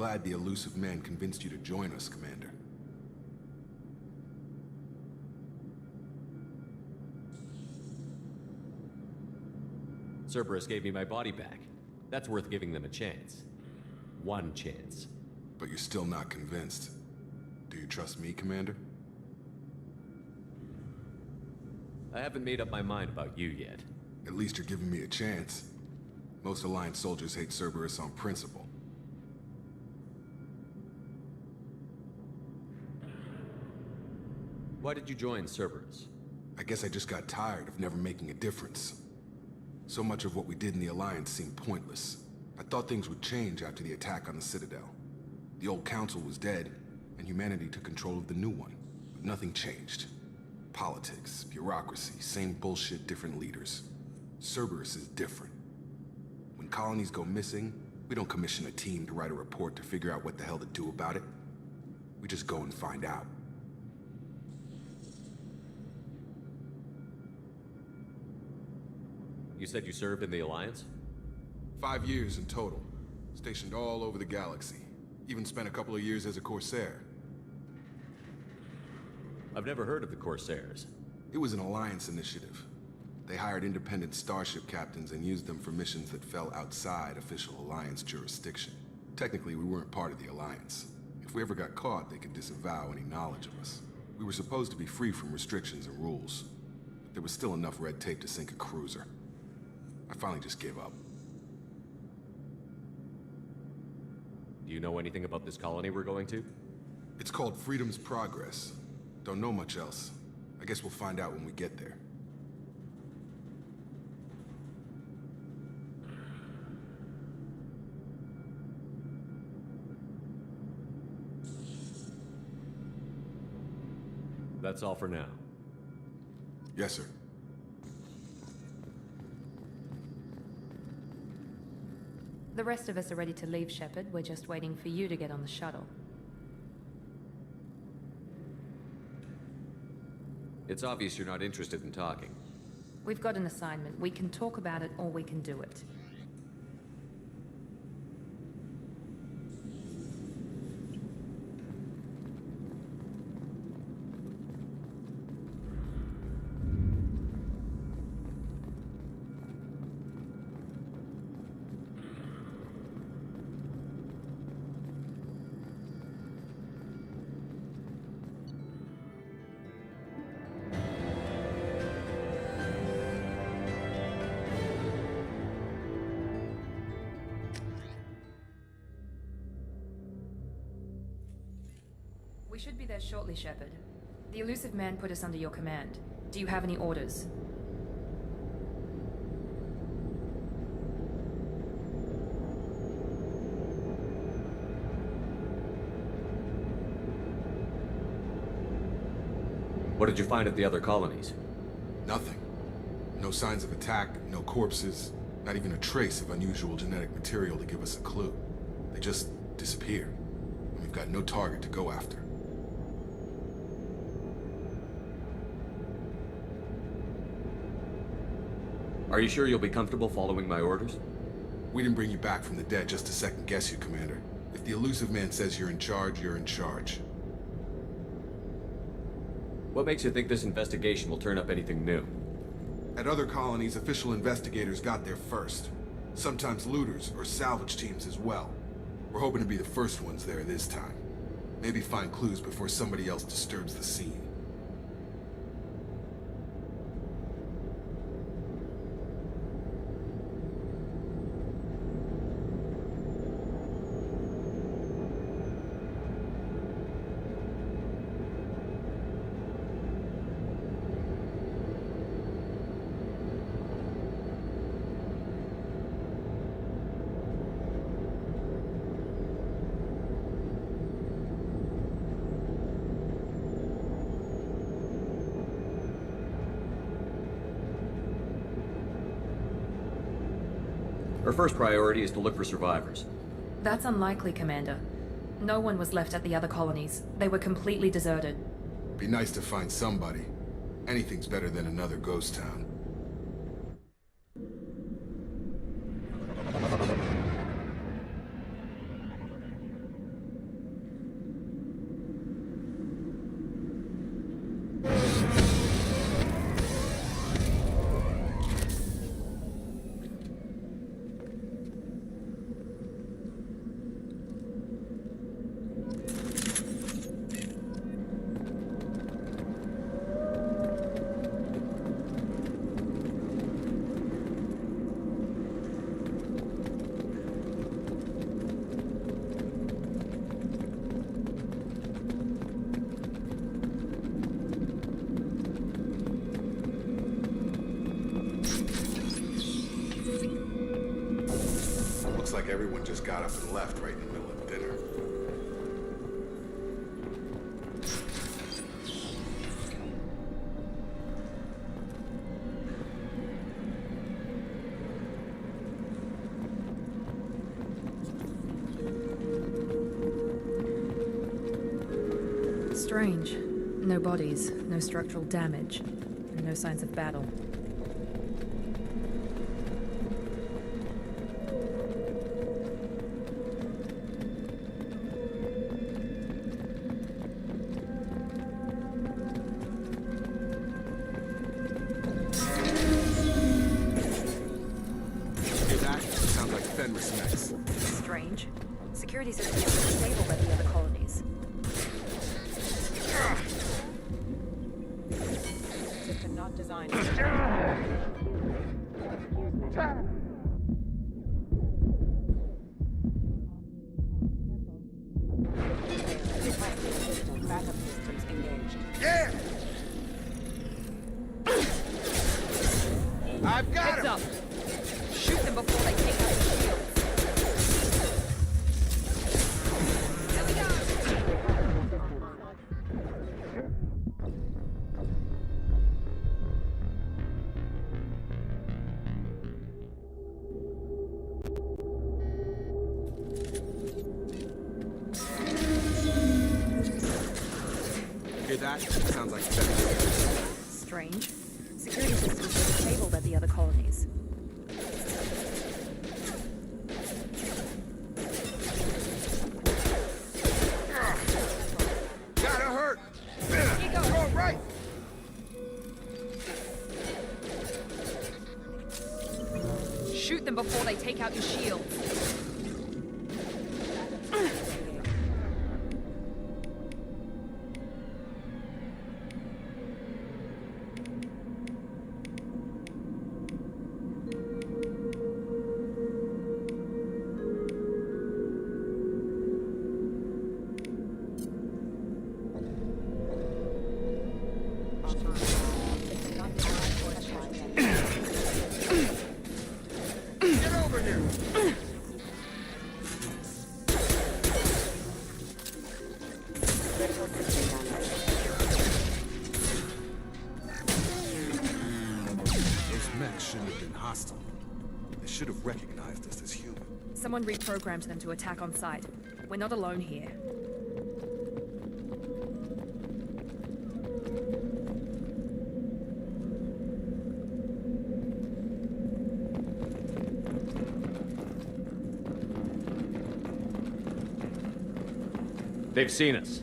glad the Illusive Man convinced you to join us, Commander. Cerberus gave me my body back. That's worth giving them a chance. One chance. But you're still not convinced. Do you trust me, Commander? I haven't made up my mind about you yet. At least you're giving me a chance. Most Alliance soldiers hate Cerberus on principle. Why did you join Cerberus? I guess I just got tired of never making a difference. So much of what we did in the Alliance seemed pointless. I thought things would change after the attack on the Citadel. The old council was dead, and humanity took control of the new one. But nothing changed. Politics, bureaucracy, same bullshit, different leaders. Cerberus is different. When colonies go missing, we don't commission a team to write a report to figure out what the hell to do about it. We just go and find out. You said you served in the Alliance? 5 years in total. Stationed all over the galaxy. Even spent a couple of years as a Corsair. I've never heard of the Corsairs. It was an Alliance initiative. They hired independent starship captains and used them for missions that fell outside official Alliance jurisdiction. Technically, we weren't part of the Alliance. If we ever got caught, they could disavow any knowledge of us. We were supposed to be free from restrictions and rules. But there was still enough red tape to sink a cruiser. I finally just gave up. Do you know anything about this colony we're going to? It's called Freedom's Progress. Don't know much else. I guess we'll find out when we get there. That's all for now. Yes, sir. The rest of us are ready to leave, Shepard. We're just waiting for you to get on the shuttle. It's obvious you're not interested in talking. We've got an assignment. We can talk about it or we can do it. We should be there shortly, Shepard. The Illusive Man put us under your command. Do you have any orders? What did you find at the other colonies? Nothing. No signs of attack, no corpses, not even a trace of unusual genetic material to give us a clue. They just disappeared, and we've got no target to go after. Are you sure you'll be comfortable following my orders? We didn't bring you back from the dead just to second guess you, Commander. If the Illusive Man says you're in charge, you're in charge. What makes you think this investigation will turn up anything new? At other colonies, official investigators got there first. Sometimes looters or salvage teams as well. We're hoping to be the first ones there this time. Maybe find clues before somebody else disturbs the scene. Our first priority is to look for survivors. That's unlikely, Commander. No one was left at the other colonies. They were completely deserted. Be nice to find somebody. Anything's better than another ghost town. like everyone just got up and left right in the middle of dinner. Strange. No bodies, no structural damage, and no signs of battle. Hear that? Sounds like Fenris mechs. Strange. Security systems are disabled at the other colonies. System not designed. Backup systems engaged. Yeah! I've got Heads up! Shoot them before they take out the shields. Here we go! Hear that? Sounds like Fenris. Strange. Security systems are disabled at the other colonies. Gotta hurt! Here you go. All right! Shoot them before they take out your shields. Get over here! Those mechs shouldn't have been hostile. They should have recognized us as human. Someone reprogrammed them to attack on sight. We're not alone here. They've seen us.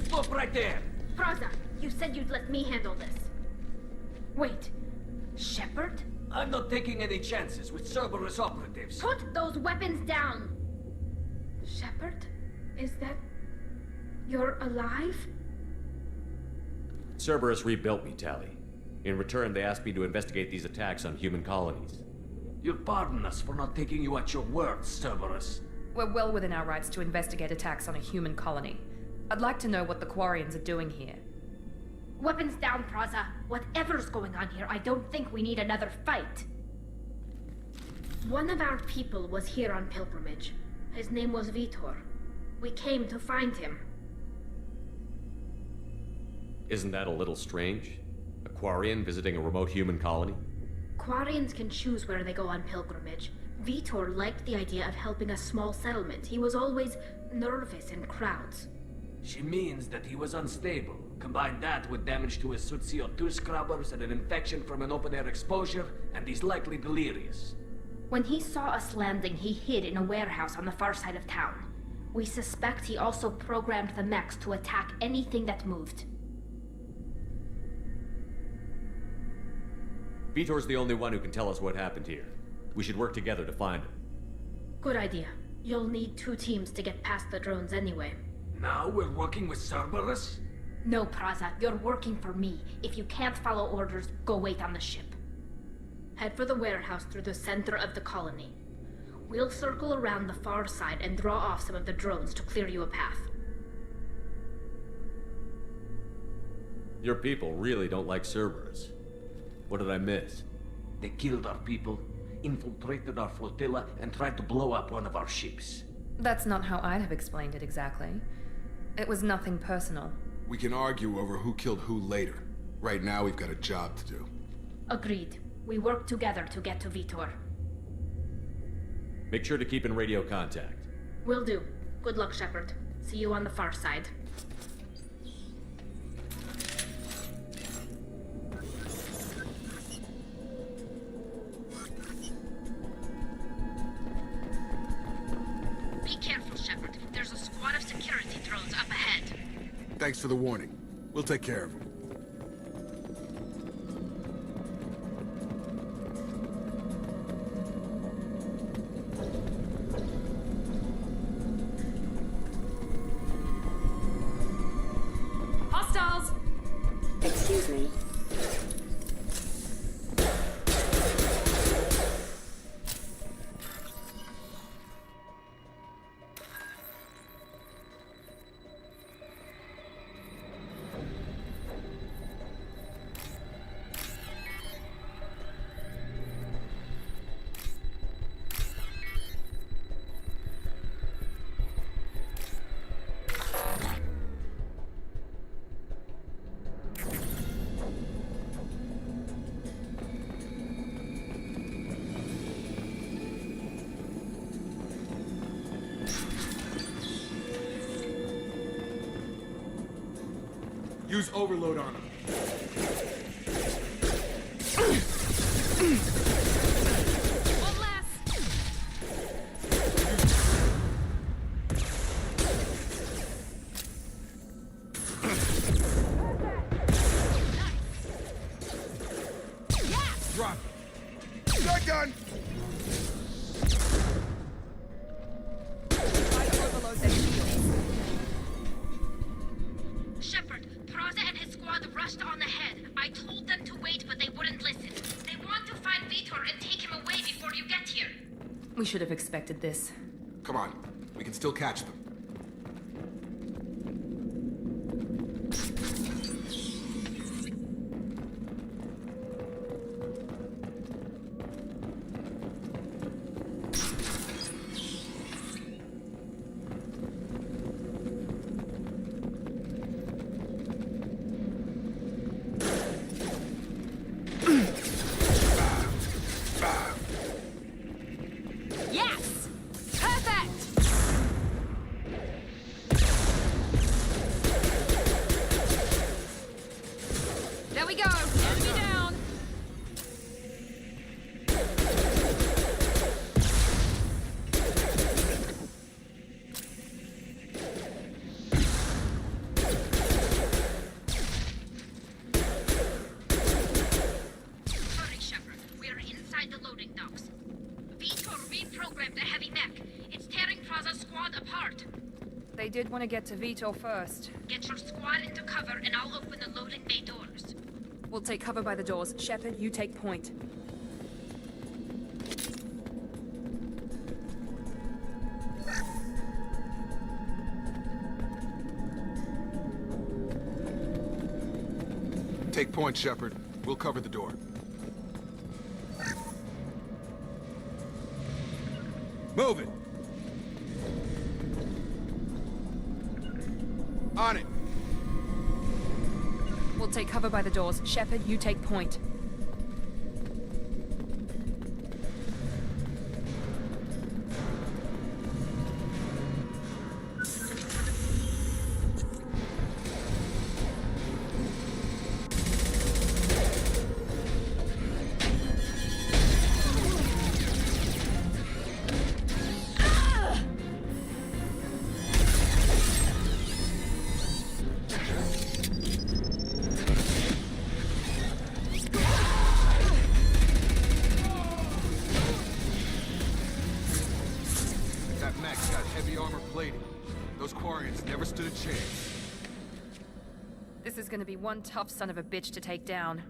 Stop right there! Praza, you said you'd let me handle this. Wait, Shepard? I'm not taking any chances with Cerberus operatives. Put those weapons down! Shepard? Is that... you're alive? Cerberus rebuilt me, Tali. In return, they asked me to investigate these attacks on human colonies. You'll pardon us for not taking you at your word, Cerberus. We're well within our rights to investigate attacks on a human colony. I'd like to know what the Quarians are doing here. Weapons down, Praza. Whatever's going on here, I don't think we need another fight. One of our people was here on pilgrimage. His name was Vitor. We came to find him. Isn't that a little strange? A Quarian visiting a remote human colony? Quarians can choose where they go on pilgrimage. Vitor liked the idea of helping a small settlement. He was always nervous in crowds. She means that he was unstable. Combine that with damage to his suit CO2 scrubbers and an infection from an open-air exposure, and he's likely delirious. When he saw us landing, he hid in a warehouse on the far side of town. We suspect he also programmed the mechs to attack anything that moved. Vitor's the only one who can tell us what happened here. We should work together to find him. Good idea. You'll need 2 teams to get past the drones anyway. Now we're working with Cerberus? No, Praza, you're working for me. If you can't follow orders, go wait on the ship. Head for the warehouse through the center of the colony. We'll circle around the far side and draw off some of the drones to clear you a path. Your people really don't like Cerberus. What did I miss? They killed our people, infiltrated our flotilla, and tried to blow up one of our ships. That's not how I'd have explained it exactly. It was nothing personal. We can argue over who killed who later. Right now, we've got a job to do. Agreed. We work together to get to Vitor. Make sure to keep in radio contact. Will do. Good luck, Shepard. See you on the far side. Be careful, Shepard. There's a squad of security drones up ahead. Thanks for the warning. We'll take care of them. Hostiles! Excuse me. Use overload on them. One last! Drop. Shotgun! Try to overload their shields. Shepard, Praza and his squad rushed on ahead. I told them to wait, but they wouldn't listen. They want to find Vitor and take him away before you get here. We should have expected this. Come on. We can still catch them. Yes! Perfect! There we go! Enemy down! Hurry, Shepard. We're inside the loading docks. Vitor reprogrammed the heavy mech. It's tearing Praza's squad apart. They did want to get to Vitor first. Get your squad into cover and I'll open the loading bay doors. We'll take cover by the doors. Shepard, you take point. Take point, Shepard. We'll cover the door. Move it! On it! We'll take cover by the doors. Shepard, you take point. mechs got heavy armor plating. Those Quarians never stood a chance. This is gonna be one tough son of a bitch to take down.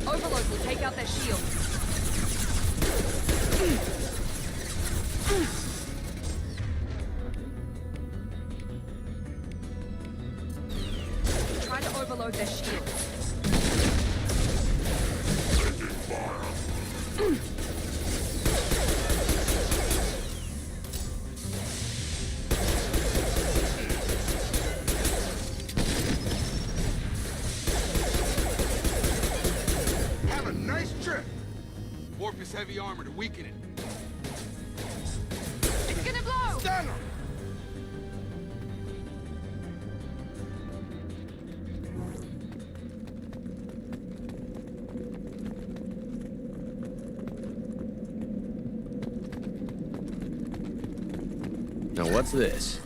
Overload will take out their shields. Try to overload their shields. Have a nice trip! Warp his heavy armor to weaken it. It's gonna blow! Stun him! Now what's this?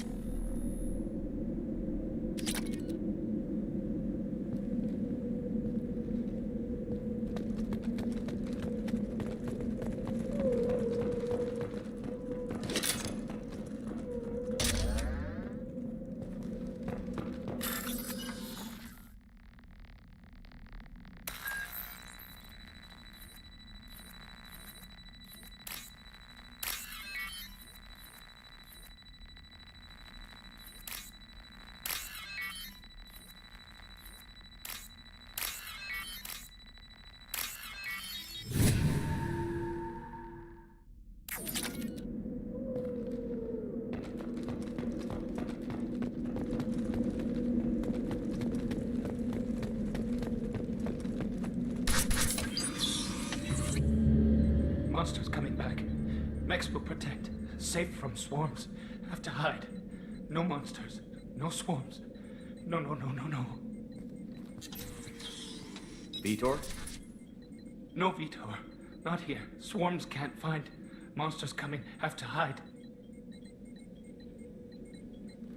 Monsters coming back. Mechs will protect. Safe from swarms. Have to hide. No monsters. No swarms. No. Vitor? No, Vitor. Not here. Swarms can't find. Monsters coming. Have to hide.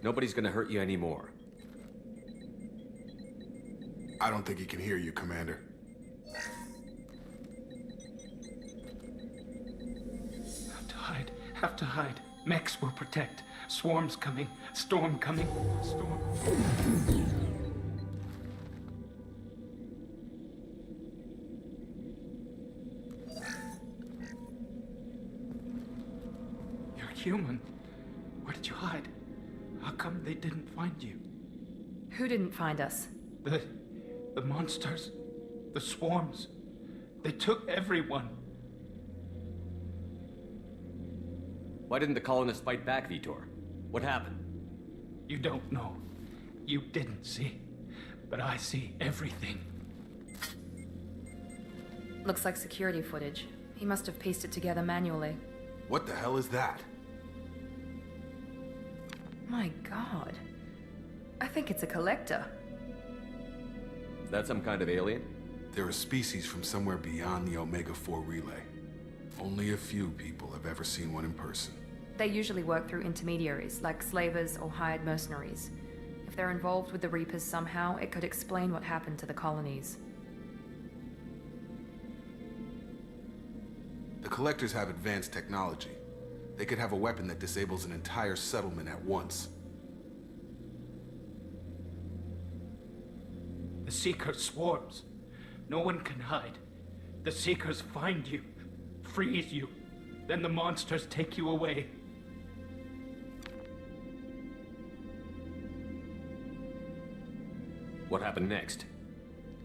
Nobody's gonna hurt you anymore. I don't think he can hear you, Commander. Have to hide. Mechs will protect. Swarms coming. Storm coming. Storm. You're human. Where did you hide? How come they didn't find you? Who didn't find us? The monsters. The swarms. They took everyone. Why didn't the colonists fight back, Vitor? What happened? You don't know. You didn't see. But I see everything. Looks like security footage. He must have pieced it together manually. What the hell is that? My god. I think it's a collector. Is that some kind of alien? They're a species from somewhere beyond the Omega-4 relay. Only a few people have ever seen one in person. They usually work through intermediaries, like slavers or hired mercenaries. If they're involved with the Reapers somehow, it could explain what happened to the colonies. The Collectors have advanced technology. They could have a weapon that disables an entire settlement at once. The Seeker swarms. No one can hide. The Seekers find you, freeze you, then the monsters take you away. What happened next?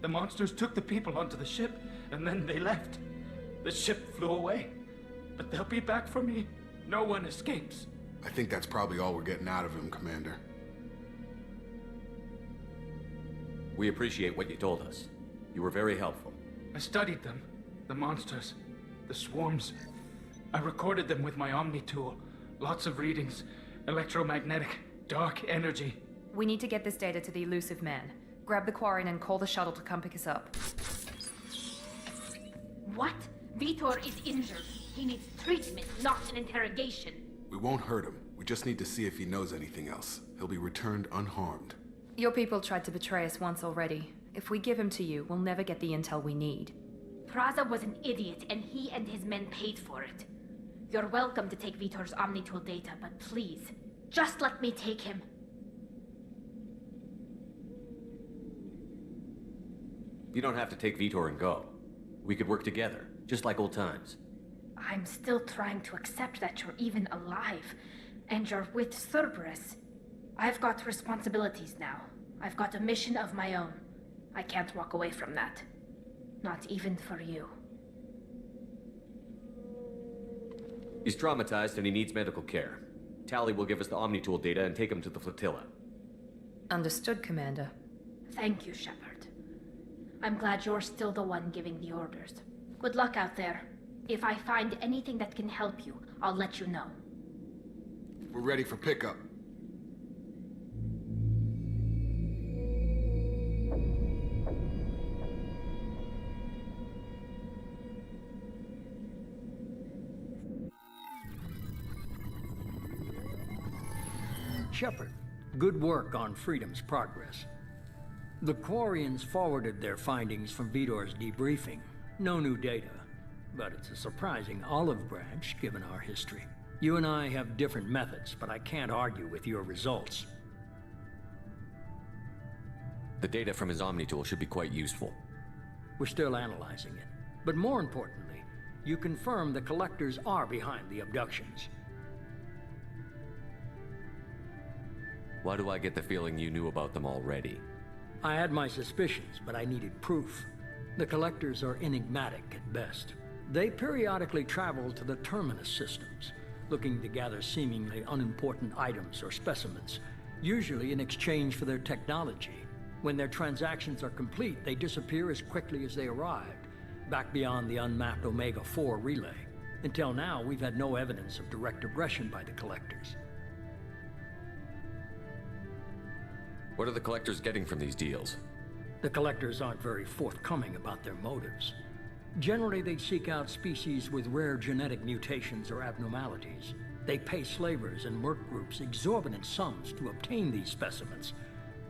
The monsters took the people onto the ship, and then they left. The ship flew away. But they'll be back for me. No one escapes. I think that's probably all we're getting out of him, Commander. We appreciate what you told us. You were very helpful. I studied them. The monsters. The swarms. I recorded them with my Omni tool. Lots of readings. Electromagnetic. Dark energy. We need to get this data to the Elusive Man. Grab the Quarian and call the shuttle to come pick us up. What? Vitor is injured. He needs treatment, not an interrogation. We won't hurt him. We just need to see if he knows anything else. He'll be returned unharmed. Your people tried to betray us once already. If we give him to you, we'll never get the intel we need. Praza was an idiot, and he and his men paid for it. You're welcome to take Vitor's Omnitool data, but please, just let me take him. You don't have to take Vitor and go. We could work together, just like old times. I'm still trying to accept that you're even alive, and you're with Cerberus. I've got responsibilities now. I've got a mission of my own. I can't walk away from that. Not even for you. He's traumatized and he needs medical care. Tali will give us the Omnitool data and take him to the flotilla. Understood, Commander. Thank you, Shepard. I'm glad you're still the one giving the orders. Good luck out there. If I find anything that can help you, I'll let you know. We're ready for pickup. Shepard, good work on Freedom's progress. The Quarians forwarded their findings from Vitor's debriefing. No new data, but it's a surprising olive branch given our history. You and I have different methods, but I can't argue with your results. The data from his Omnitool should be quite useful. We're still analyzing it. But more importantly, you confirm the Collectors are behind the abductions. Why do I get the feeling you knew about them already? I had my suspicions, but I needed proof. The Collectors are enigmatic at best. They periodically travel to the Terminus systems, looking to gather seemingly unimportant items or specimens, usually in exchange for their technology. When their transactions are complete, they disappear as quickly as they arrived, back beyond the unmapped Omega-4 relay. Until now, we've had no evidence of direct aggression by the Collectors. What are the Collectors getting from these deals? The Collectors aren't very forthcoming about their motives. Generally, they seek out species with rare genetic mutations or abnormalities. They pay slavers and work groups exorbitant sums to obtain these specimens,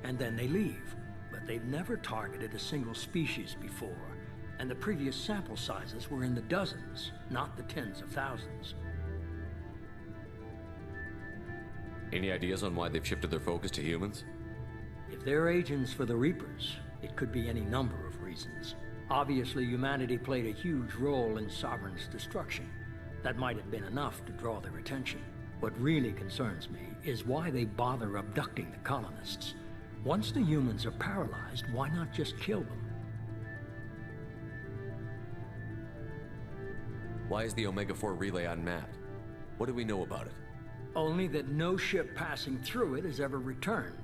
and then they leave. But they've never targeted a single species before, and the previous sample sizes were in the dozens, not the tens of thousands. Any ideas on why they've shifted their focus to humans? If they're agents for the Reapers, it could be any number of reasons. Obviously, humanity played a huge role in Sovereign's destruction. That might have been enough to draw their attention. What really concerns me is why they bother abducting the colonists. Once the humans are paralyzed, why not just kill them? Why is the Omega-4 relay unmapped? What do we know about it? Only that no ship passing through it has ever returned.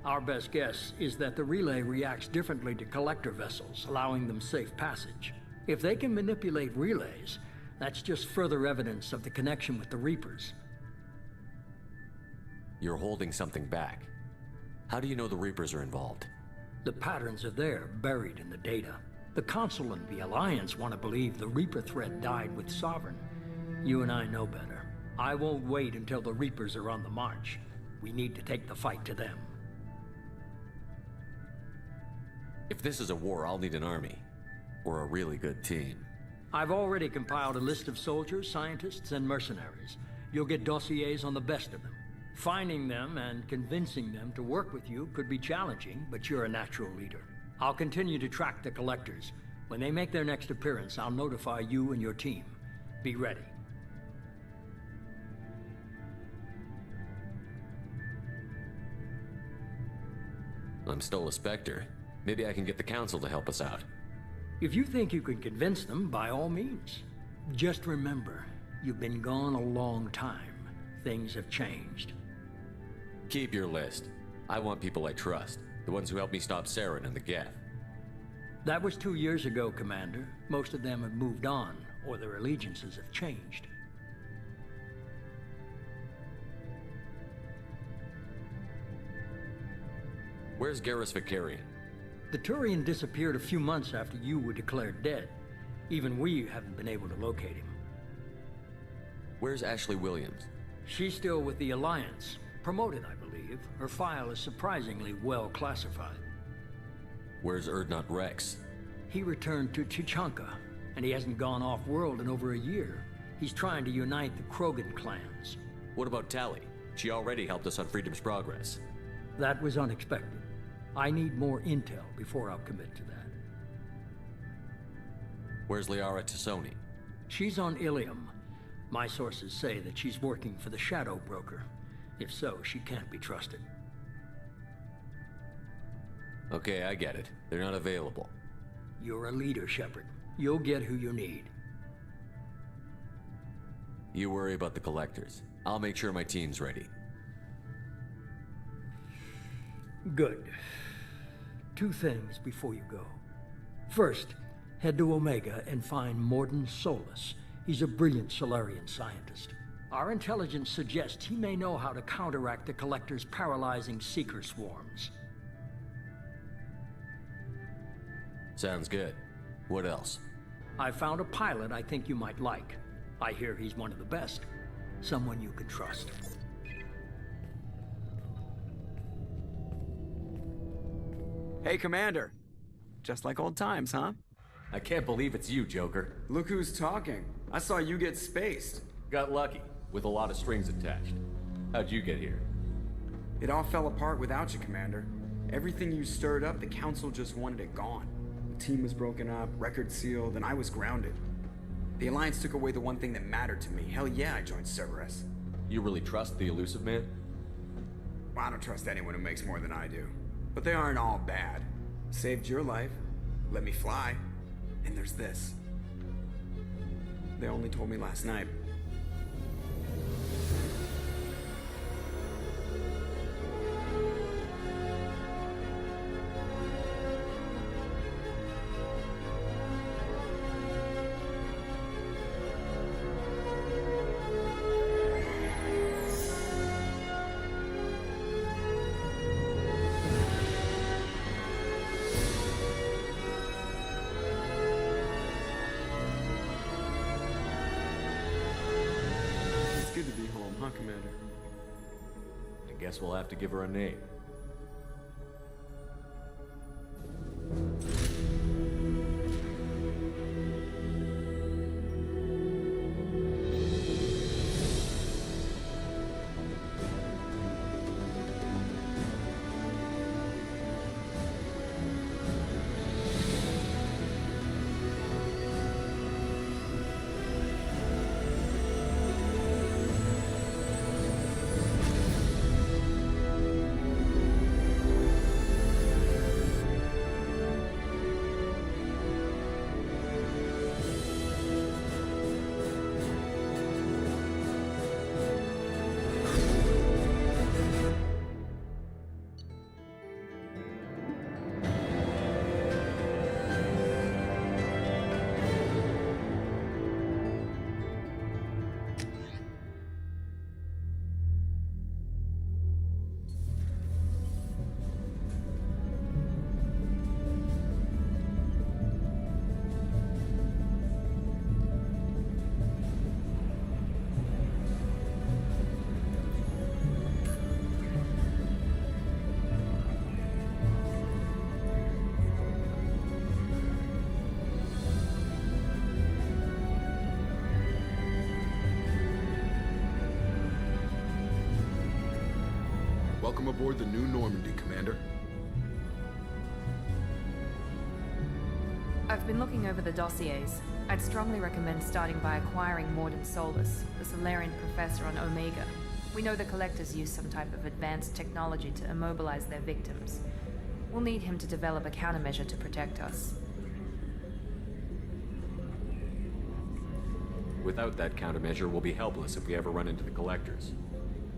Our best guess is that the relay reacts differently to collector vessels, allowing them safe passage. If they can manipulate relays, that's just further evidence of the connection with the Reapers. You're holding something back. How do you know the Reapers are involved? The patterns are there, buried in the data. The Council and the Alliance want to believe the Reaper threat died with Sovereign. You and I know better. I won't wait until the Reapers are on the march. We need to take the fight to them. If this is a war, I'll need an army. Or a really good team. I've already compiled a list of soldiers, scientists, and mercenaries. You'll get dossiers on the best of them. Finding them and convincing them to work with you could be challenging, but you're a natural leader. I'll continue to track the Collectors. When they make their next appearance, I'll notify you and your team. Be ready. I'm still a Spectre. Maybe I can get the Council to help us out. If you think you can convince them, by all means. Just remember, you've been gone a long time. Things have changed. Keep your list. I want people I trust. The ones who helped me stop Saren and the Geth. That was 2 years ago, Commander. Most of them have moved on, or their allegiances have changed. Where's Garrus Vakarian? The Turian disappeared a few months after you were declared dead. Even we haven't been able to locate him. Where's Ashley Williams? She's still with the Alliance. Promoted, I believe. Her file is surprisingly well classified. Where's Urdnot Rex? He returned to Chichanka, and he hasn't gone off-world in over a year. He's trying to unite the Krogan clans. What about Tali? She already helped us on Freedom's Progress. That was unexpected. I need more intel before I'll commit to that. Where's Liara Tassoni? She's on Ilium. My sources say that she's working for the Shadow Broker. If so, she can't be trusted. Okay, I get it. They're not available. You're a leader, Shepard. You'll get who you need. You worry about the Collectors. I'll make sure my team's ready. Good. 2 things before you go. First, head to Omega and find Mordin Solus. He's a brilliant Solarian scientist. Our intelligence suggests he may know how to counteract the Collector's paralyzing Seeker swarms. Sounds good. What else? I found a pilot I think you might like. I hear he's one of the best. Someone you can trust. Hey, Commander. Just like old times, huh? I can't believe it's you, Joker. Look who's talking. I saw you get spaced. Got lucky, with a lot of strings attached. How'd you get here? It all fell apart without you, Commander. Everything you stirred up, the Council just wanted it gone. The team was broken up, record sealed, and I was grounded. The Alliance took away the one thing that mattered to me. Hell yeah, I joined Cerberus. You really trust the Illusive Man? Well, I don't trust anyone who makes more than I do. But they aren't all bad. Saved your life, let me fly, and there's this. They only told me last night. Commander. I guess we'll have to give her a name. Welcome aboard the New Normandy, Commander. I've been looking over the dossiers. I'd strongly recommend starting by acquiring Mordin Solus, the Solarian professor on Omega. We know the Collectors use some type of advanced technology to immobilize their victims. We'll need him to develop a countermeasure to protect us. Without that countermeasure, we'll be helpless if we ever run into the Collectors.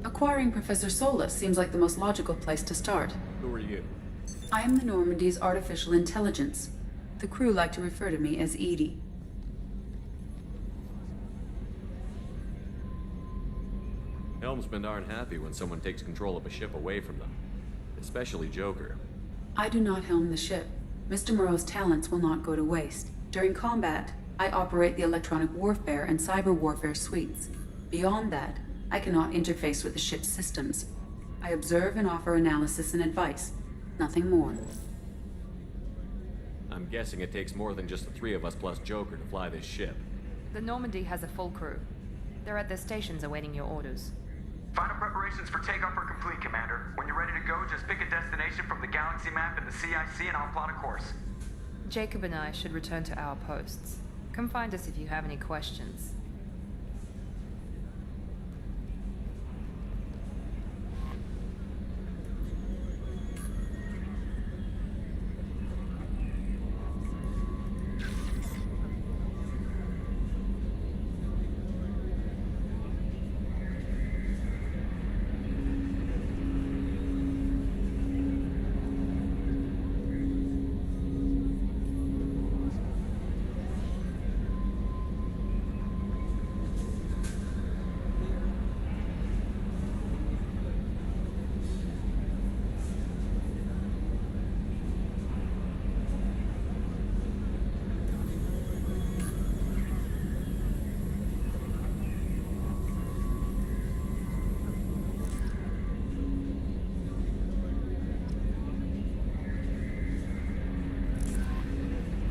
Acquiring Professor Solus seems like the most logical place to start. Who are you? I am the Normandy's artificial intelligence. The crew like to refer to me as Edie. Helmsmen aren't happy when someone takes control of a ship away from them. Especially Joker. I do not helm the ship. Mr. Moreau's talents will not go to waste. During combat, I operate the electronic warfare and cyber warfare suites. Beyond that, I cannot interface with the ship's systems. I observe and offer analysis and advice. Nothing more. I'm guessing it takes more than just the three of us plus Joker to fly this ship. The Normandy has a full crew. They're at their stations awaiting your orders. Final preparations for takeoff are complete, Commander. When you're ready to go, just pick a destination from the galaxy map in the CIC and I'll plot a course. Jacob and I should return to our posts. Come find us if you have any questions.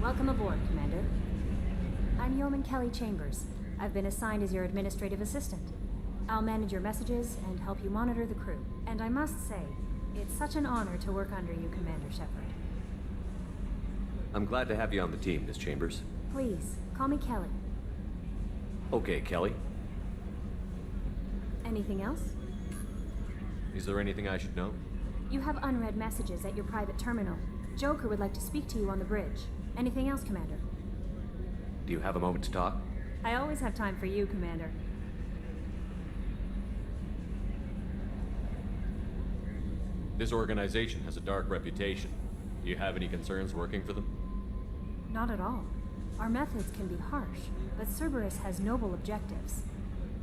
Welcome aboard, Commander. I'm Yeoman Kelly Chambers. I've been assigned as your administrative assistant. I'll manage your messages and help you monitor the crew. And I must say, it's such an honor to work under you, Commander Shepard. I'm glad to have you on the team, Miss Chambers. Please, call me Kelly. Okay, Kelly. Anything else? Is there anything I should know? You have unread messages at your private terminal. Joker would like to speak to you on the bridge. Anything else, Commander? Do you have a moment to talk? I always have time for you, Commander. This organization has a dark reputation. Do you have any concerns working for them? Not at all. Our methods can be harsh, but Cerberus has noble objectives.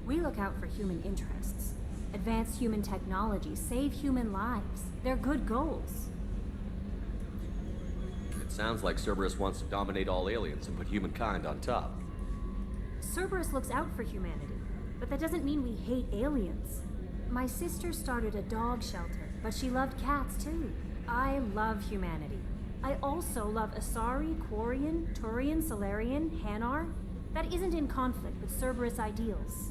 We look out for human interests. Advance human technology, save human lives. They're good goals. It sounds like Cerberus wants to dominate all aliens and put humankind on top. Cerberus looks out for humanity, but that doesn't mean we hate aliens. My sister started a dog shelter, but she loved cats too. I love humanity. I also love Asari, Quarian, Turian, Solarian, Hanar. That isn't in conflict with Cerberus ideals.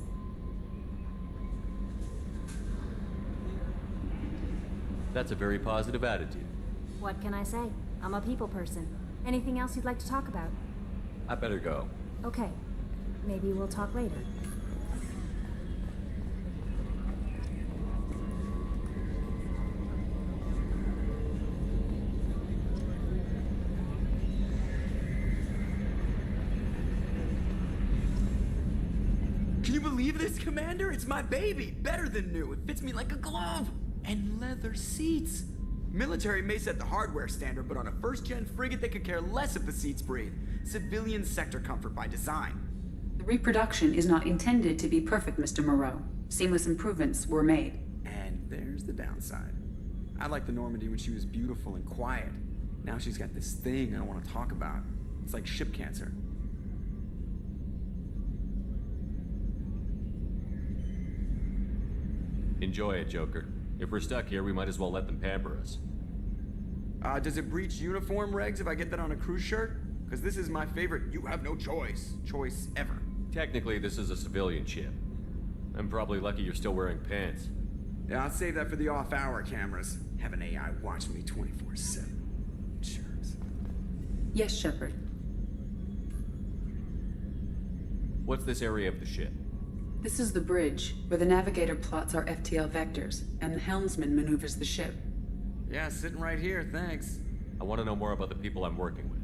That's a very positive attitude. What can I say? I'm a people person. Anything else you'd like to talk about? I better go. Okay. Maybe we'll talk later. Can you believe this, Commander? It's my baby! Better than new. It fits me like a glove! And leather seats! Military may set the hardware standard, but on a first-gen frigate they could care less if the seats breathe. Civilian sector comfort by design. The reproduction is not intended to be perfect, Mr. Moreau. Seamless improvements were made. And there's the downside. I liked the Normandy when she was beautiful and quiet. Now she's got this thing I don't want to talk about. It's like ship cancer. Enjoy it, Joker. If we're stuck here, we might as well let them pamper us. Does it breach uniform regs if I get that on a cruise shirt? Because this is my favorite you have no choice ever. Technically, this is a civilian ship. I'm probably lucky you're still wearing pants. Yeah, I'll save that for the off-hour cameras. Have an AI watch me 24/7. Cheers. Yes, Shepard. What's this area of the ship? This is the bridge, where the navigator plots our FTL vectors, and the helmsman maneuvers the ship. Yeah, sitting right here, thanks. I want to know more about the people I'm working with.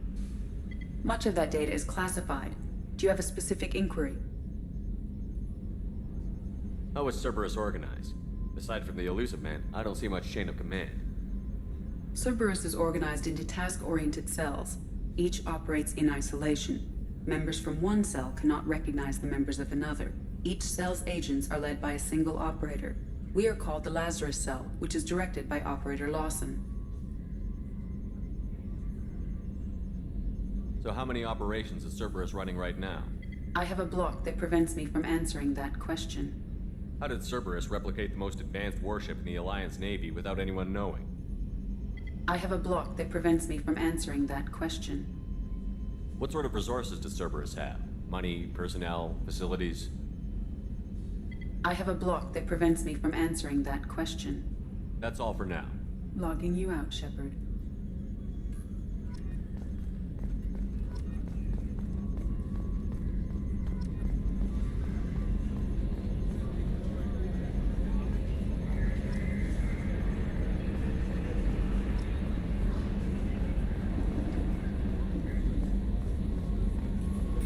Much of that data is classified. Do you have a specific inquiry? How is Cerberus organized? Aside from the Elusive Man, I don't see much chain of command. Cerberus is organized into task-oriented cells. Each operates in isolation. Members from one cell cannot recognize the members of another. Each cell's agents are led by a single operator. We are called the Lazarus Cell, which is directed by Operator Lawson. So how many operations is Cerberus running right now? I have a block that prevents me from answering that question. How did Cerberus replicate the most advanced warship in the Alliance Navy without anyone knowing? I have a block that prevents me from answering that question. What sort of resources does Cerberus have? Money, personnel, facilities? I have a block that prevents me from answering that question. That's all for now. Logging you out, Shepard.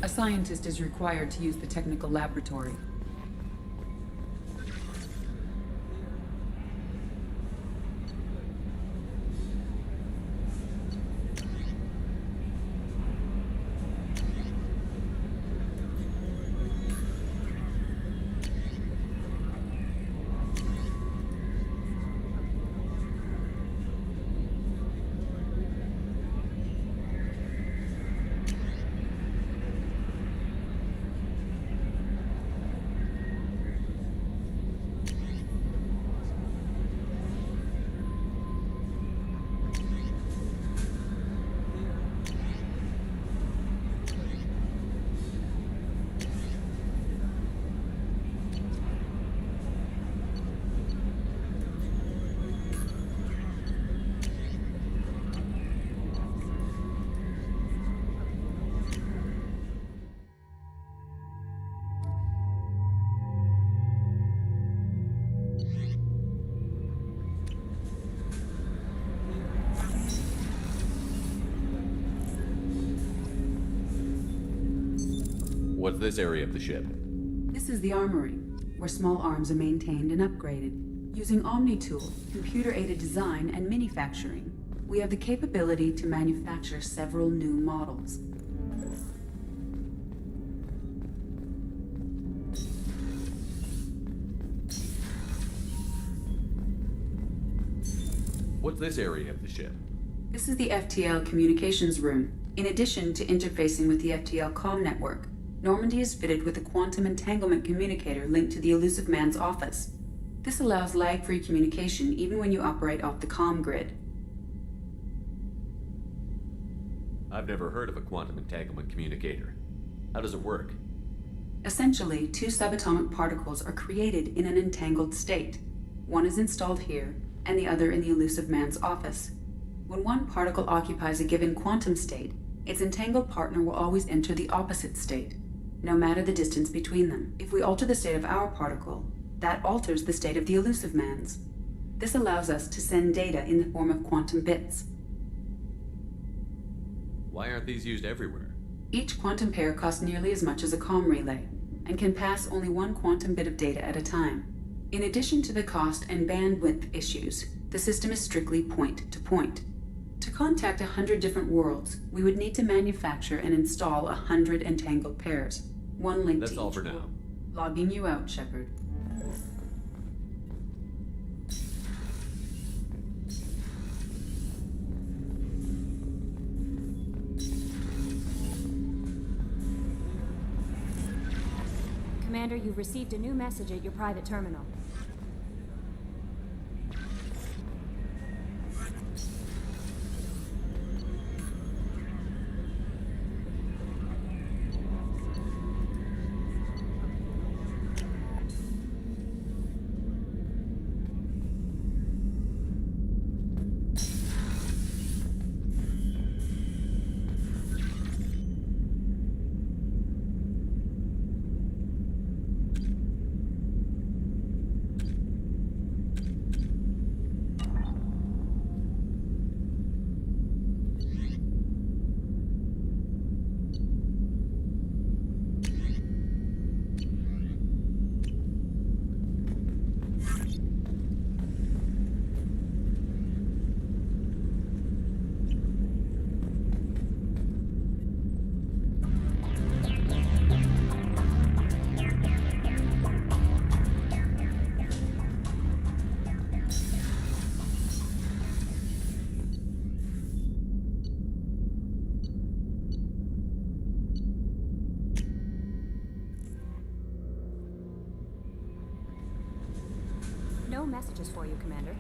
A scientist is required to use the technical laboratory. What's this area of the ship? This is the armory, where small arms are maintained and upgraded. Using OmniTool, computer-aided design, and manufacturing, we have the capability to manufacture several new models. What's this area of the ship? This is the FTL communications room. In addition to interfacing with the FTL comm network, Normandy is fitted with a quantum entanglement communicator linked to the Elusive Man's office. This allows lag-free communication even when you operate off the comm grid. I've never heard of a quantum entanglement communicator. How does it work? Essentially, two subatomic particles are created in an entangled state. One is installed here, and the other in the Elusive Man's office. When one particle occupies a given quantum state, its entangled partner will always enter the opposite state, no matter the distance between them. If we alter the state of our particle, that alters the state of the Elusive Man's. This allows us to send data in the form of quantum bits. Why aren't these used everywhere? Each quantum pair costs nearly as much as a comm relay, and can pass only one quantum bit of data at a time. In addition to the cost and bandwidth issues, the system is strictly point-to-point. To contact 100 different worlds, we would need to manufacture and install 100 entangled pairs. One link to each. That's all for now. Logging you out, Shepard. Commander, you've received a new message at your private terminal. No messages for you, Commander.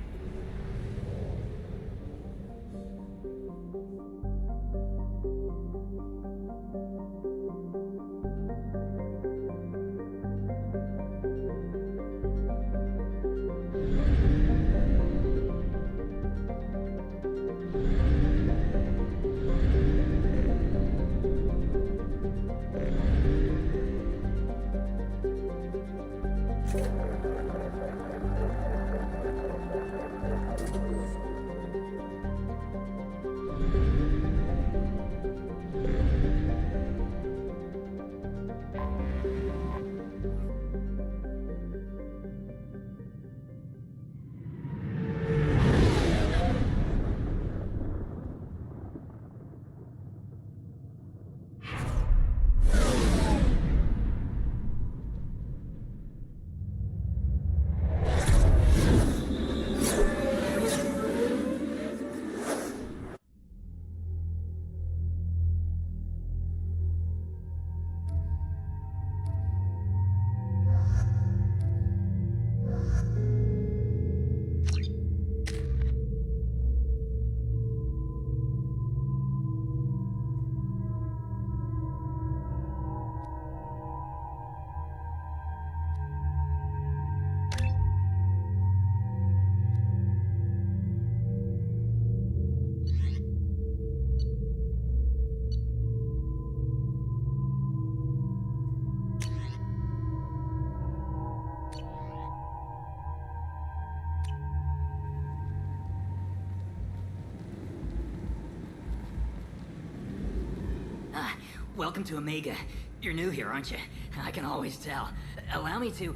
Welcome to Omega. You're new here, aren't you? I can always tell. Allow me to...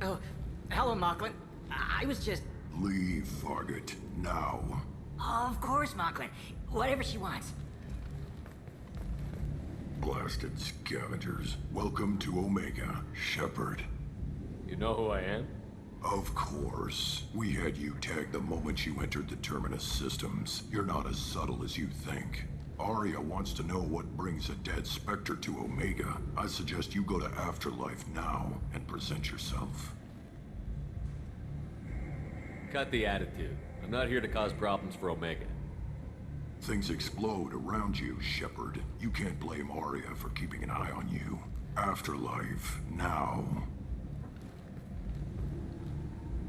Oh, hello, Mocklin. I was just... Leave, Varget. Now. Of course, Mocklin. Whatever she wants. Blasted scavengers. Welcome to Omega, Shepard. You know who I am? Of course. We had you tagged the moment you entered the Terminus systems. You're not as subtle as you think. Arya wants to know what brings a dead Spectre to Omega. I suggest you go to Afterlife now and present yourself. Cut the attitude. I'm not here to cause problems for Omega. Things explode around you, Shepard. You can't blame Arya for keeping an eye on you. Afterlife now.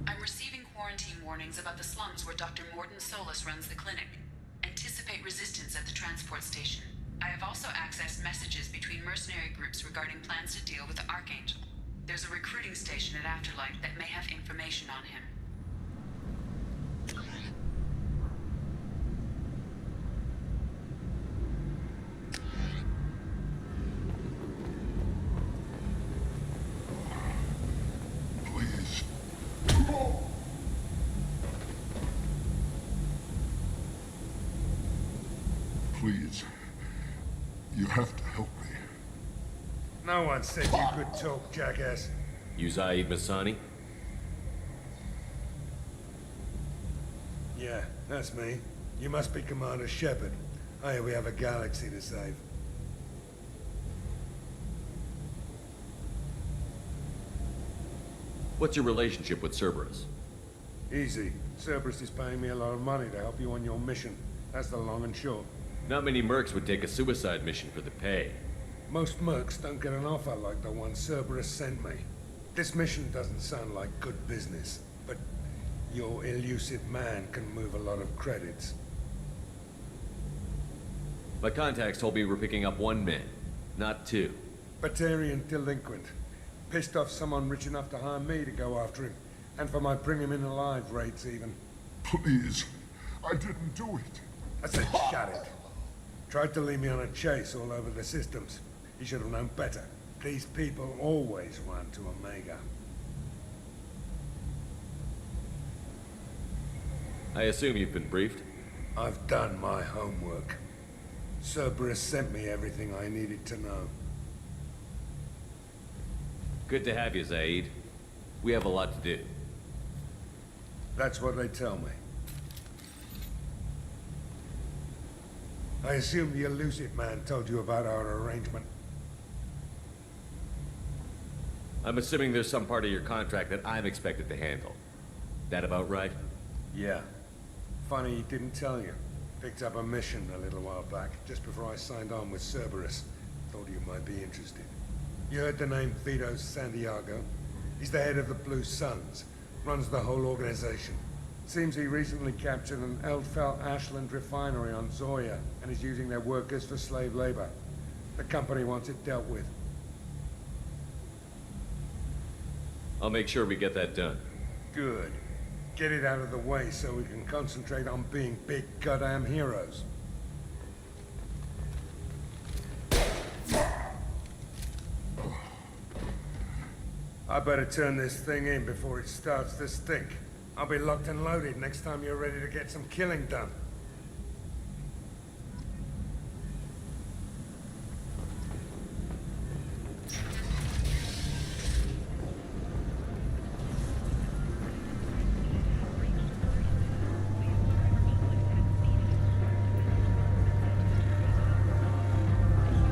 I'm receiving quarantine warnings about the slums where Dr. Mordin Solus runs the clinic. Anticipate resistance at the transport station. I have also accessed messages between mercenary groups regarding plans to deal with the Archangel. There's a recruiting station at Afterlife that may have information on him. Please. Please. You have to help me. No one said you could talk, jackass. You Zaid Masani? Yeah, that's me. You must be Commander Shepard. I hear we have a galaxy to save. What's your relationship with Cerberus? Easy. Cerberus is paying me a lot of money to help you on your mission. That's the long and short. Not many mercs would take a suicide mission for the pay. Most mercs don't get an offer like the one Cerberus sent me. This mission doesn't sound like good business, but your elusive man can move a lot of credits. My contacts told me we're picking up one man, not two. Batarian delinquent. Pissed off someone rich enough to hire me to go after him. And for my bring him in alive rates even. Please. I didn't do it. I said shut it. Tried to lead me on a chase all over the systems. He should have known better. These people always run to Omega. I assume you've been briefed? I've done my homework. Cerberus sent me everything I needed to know. Good to have you, Zaid. We have a lot to do. That's what they tell me. I assume the elusive man told you about our arrangement. I'm assuming there's some part of your contract that I'm expected to handle. That about right? Yeah. Funny he didn't tell you. Picked up a mission a little while back, just before I signed on with Cerberus. Thought you might be interested. You heard the name Vito Santiago? He's the head of the Blue Suns. Runs the whole organization. Seems he recently captured an Eldfell Ashland refinery on Zoya and is using their workers for slave labor. The company wants it dealt with. I'll make sure we get that done. Good. Get it out of the way so we can concentrate on being big goddamn heroes. I better turn this thing in before it starts to stink. I'll be locked and loaded next time you're ready to get some killing done.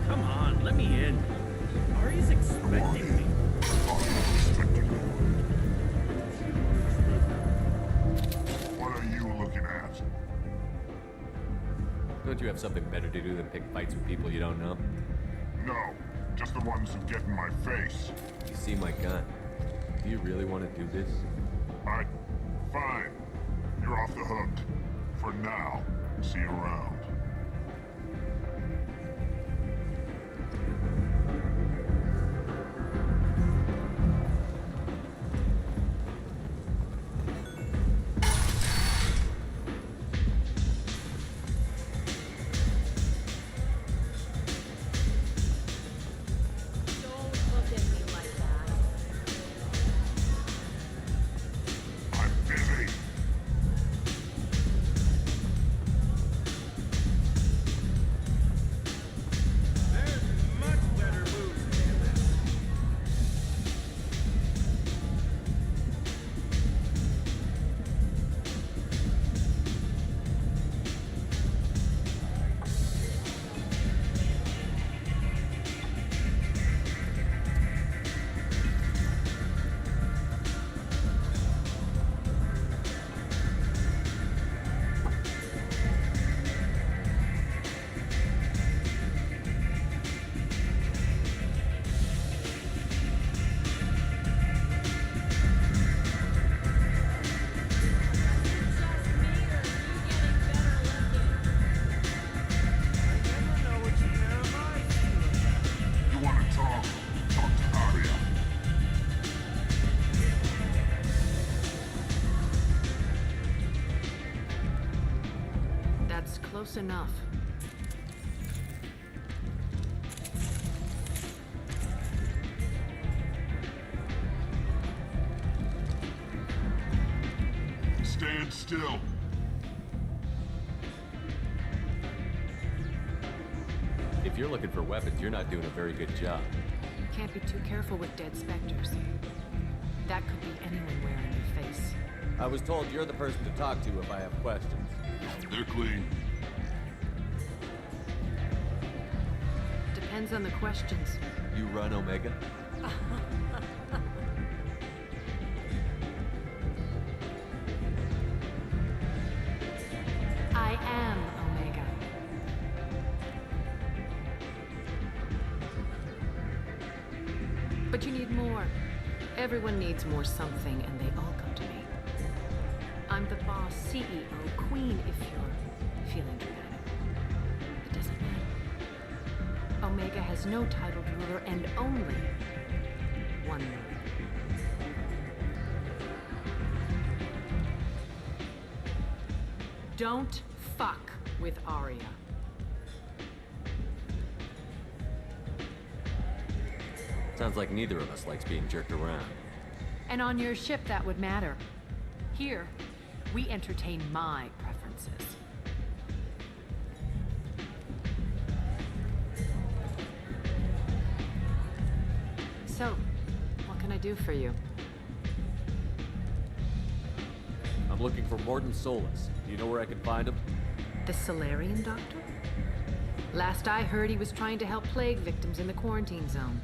Come on, let me in. Ari's expecting me. What are you looking at? Don't you have something better to do than pick fights with people you don't know? No, just the ones who get in my face. You see my gun. Do you really want to do this? Fine. You're off the hook. For now. See you around. Close enough. Stand still. If you're looking for weapons, you're not doing a very good job. Can't be too careful with dead specters. That could be anyone wearing your face. I was told you're the person to talk to if I have questions. They're clean. Depends on the questions. You run Omega? I am Omega. But you need more. Everyone needs more something, and they all come to me. I'm the boss, CEO, queen, if you're feeling dramatic. It doesn't matter. Omega has no titled ruler and only one ruler. Don't fuck with Arya. Sounds like neither of us likes being jerked around. And on your ship, that would matter. Here, we entertain my preferences. So, what can I do for you? I'm looking for Mordin Solus. Do you know where I can find him? The Solarian doctor? Last I heard, he was trying to help plague victims in the quarantine zone.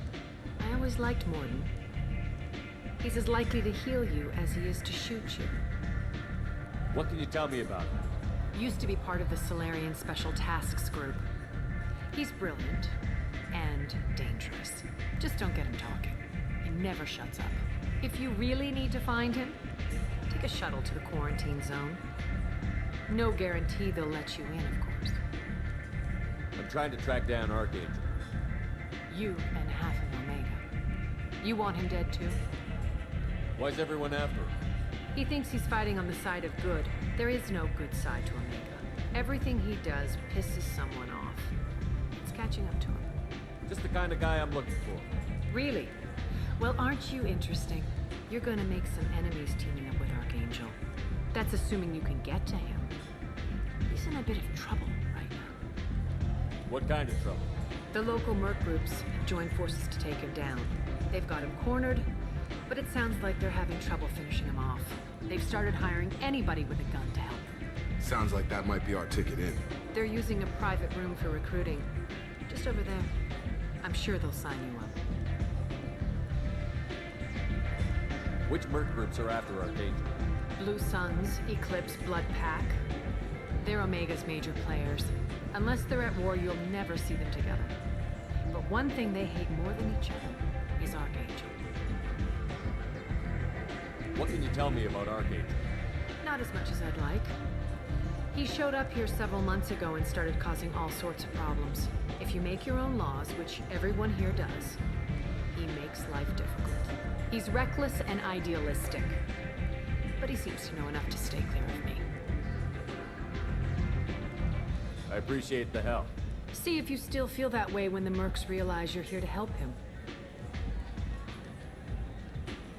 I always liked Mordin. He's as likely to heal you as he is to shoot you. What can you tell me about him? Used to be part of the Solarian Special Tasks Group. He's brilliant and dangerous. Just don't get him talking. He never shuts up. If you really need to find him, take a shuttle to the quarantine zone. No guarantee they'll let you in, of course. I'm trying to track down Archangel. You and half of Omega. You want him dead too? Why's everyone after him? He thinks he's fighting on the side of good. There is no good side to Omega. Everything he does pisses someone off. It's catching up to him. Just the kind of guy I'm looking for. Really? Well, aren't you interesting? You're gonna make some enemies teaming up with Archangel. That's assuming you can get to him. He's in a bit of trouble right now. What kind of trouble? The local merc groups have joined forces to take him down. They've got him cornered, but it sounds like they're having trouble finishing him off. They've started hiring anybody with a gun to help them. Sounds like that might be our ticket in. They're using a private room for recruiting. Just over there. I'm sure they'll sign you up. Which merc groups are after Archangel? Blue Suns, Eclipse, Blood Pack. They're Omega's major players. Unless they're at war, you'll never see them together. But one thing they hate more than each other is Archangel. What can you tell me about Archangel? Not as much as I'd like. He showed up here several months ago and started causing all sorts of problems. If you make your own laws, which everyone here does, he makes life difficult. He's reckless and idealistic. But he seems to know enough to stay clear of me. I appreciate the help. See if you still feel that way when the mercs realize you're here to help him.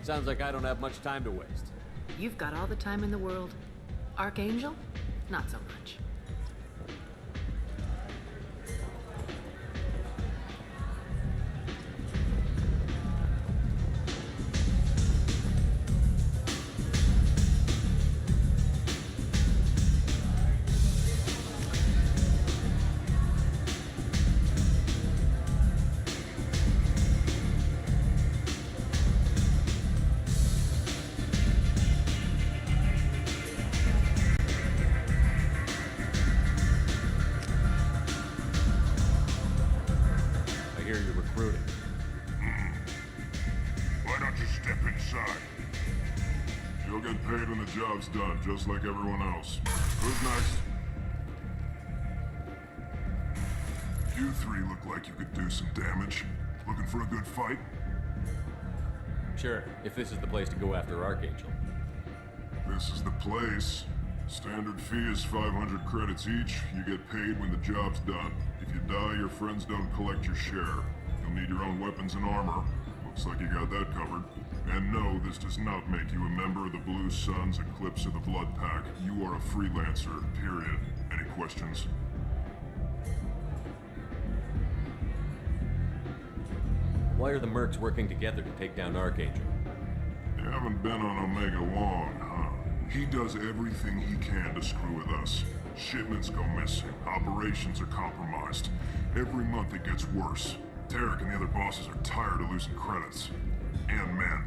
Sounds like I don't have much time to waste. You've got all the time in the world. Archangel? Not so much. Job's done, just like everyone else. Who's next? You three look like you could do some damage. Looking for a good fight? Sure, if this is the place to go after Archangel. This is the place. Standard fee is 500 credits each. You get paid when the job's done. If you die, your friends don't collect your share. You'll need your own weapons and armor. Looks like you got that covered. And no, this does not make you a member of the Blue Suns, Eclipse, or the Blood Pack. You are a freelancer, period. Any questions? Why are the mercs working together to take down Archangel? You haven't been on Omega long, huh? He does everything he can to screw with us. Shipments go missing, operations are compromised. Every month it gets worse. Tarek and the other bosses are tired of losing credits. And men.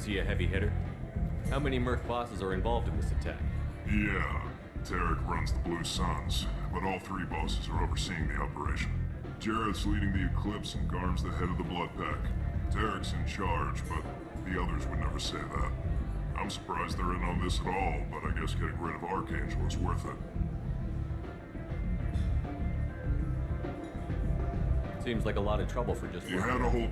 Is he a heavy hitter? How many merc bosses are involved in this attack? Yeah, Tarek runs the Blue Suns, but all three bosses are overseeing the operation. Jarrett's leading the Eclipse and Garm's the head of the Blood Pack. Tarek's in charge, but the others would never say that. I'm surprised they're in on this at all, but I guess getting rid of Archangel is worth it. Seems like a lot of trouble for just He one. had a whole...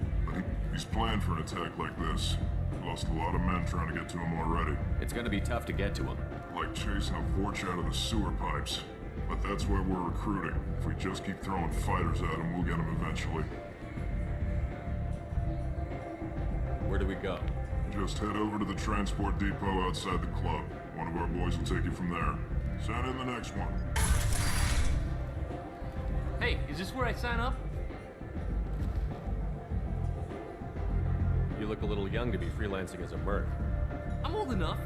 He's planned for an attack like this. Lost a lot of men trying to get to him already. It's gonna be tough to get to him. Like chasing a Vorch out of the sewer pipes. But that's why we're recruiting. If we just keep throwing fighters at him, we'll get him eventually. Where do we go? Just head over to the transport depot outside the club. One of our boys will take you from there. Send in the next one. Hey, is this where I sign up? You look a little young to be freelancing as a merc. I'm old enough.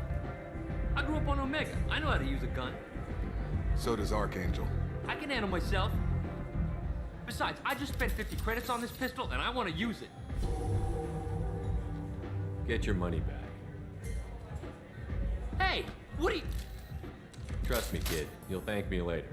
I grew up on Omega. I know how to use a gun. So does Archangel. I can handle myself. Besides, I just spent 50 credits on this pistol, and I want to use it. Get your money back. Hey, what are you... Trust me, kid. You'll thank me later.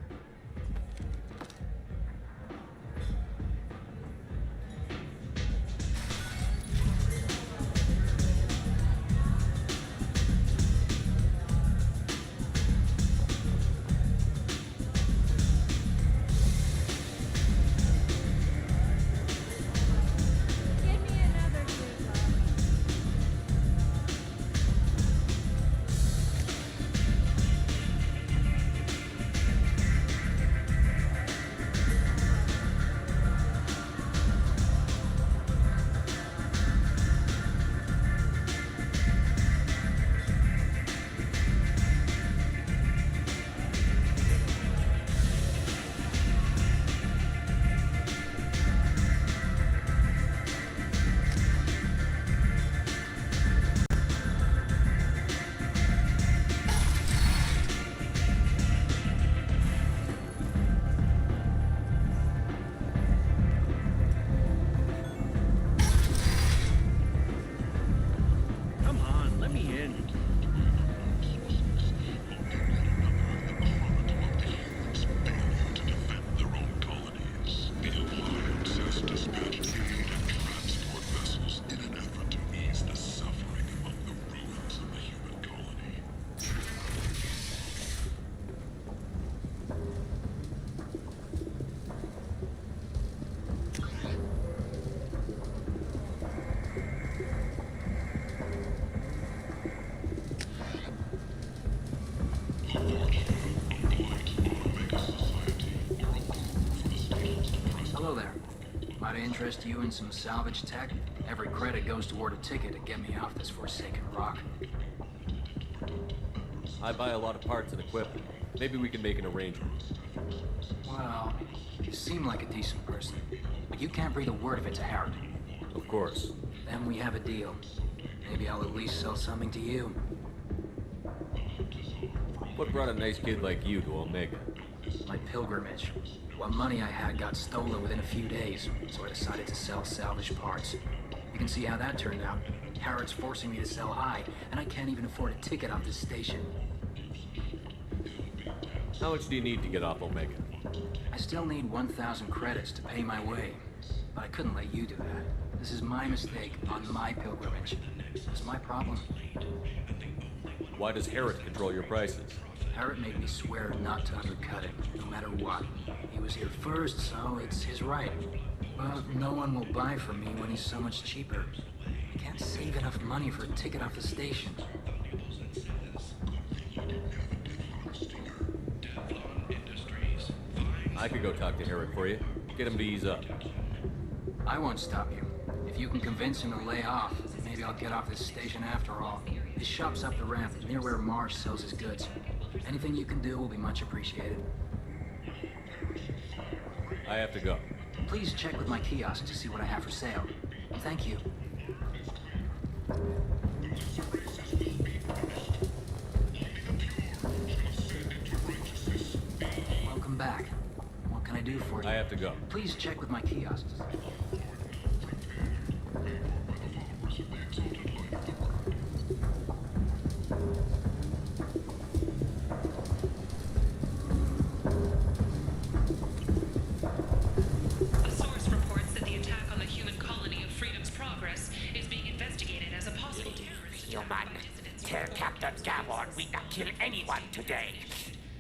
Gotta interest you in some salvage tech? Every credit goes toward a ticket to get me off this forsaken rock. I buy a lot of parts and equipment. Maybe we can make an arrangement. Well, you seem like a decent person, but you can't breathe a word of it to Harrod. Of course. Then we have a deal. Maybe I'll at least sell something to you. What brought a nice kid like you to Omega? My pilgrimage. What money I had got stolen within a few days, so I decided to sell salvage parts. You can see how that turned out. Harrod's forcing me to sell high, and I can't even afford a ticket off this station. How much do you need to get off Omega? I still need 1,000 credits to pay my way, but I couldn't let you do that. This is my mistake on my pilgrimage. It's my problem. Why does Harrod control your prices? Harrod made me swear not to undercut it, no matter what. He was here first, so it's his right. But no one will buy from me when he's so much cheaper. I can't save enough money for a ticket off the station. I could go talk to Harrod for you. Get him to ease up. I won't stop you. If you can convince him to lay off, maybe I'll get off this station after all. His shop's up the ramp, near where Marsh sells his goods. Anything you can do will be much appreciated. I have to go. Please check with my kiosk to see what I have for sale. Thank you. Welcome back. What can I do for you? I have to go. Please check with my kiosks. Tell Captain Gavon we not kill anyone today.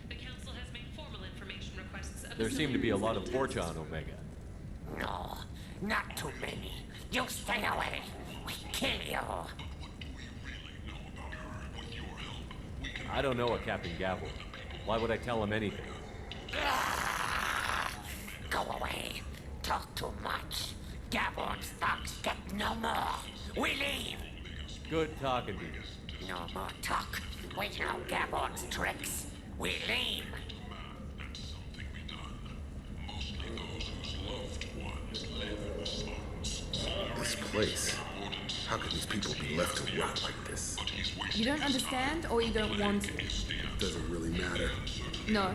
The Council has made formal information requests. There seem to be a lot of Forcha on Omega. No, not too many. You stay away. We kill you. I don't know a Captain Gavel. Why would I tell him anything? Go away. Talk too much. Gavon's thugs get no more. We leave. Good talking to you. No more talk. We know Gavon's tricks. We leave. This place. How could these people be left to rot like this? You don't understand, or you don't want to? Doesn't really matter. No.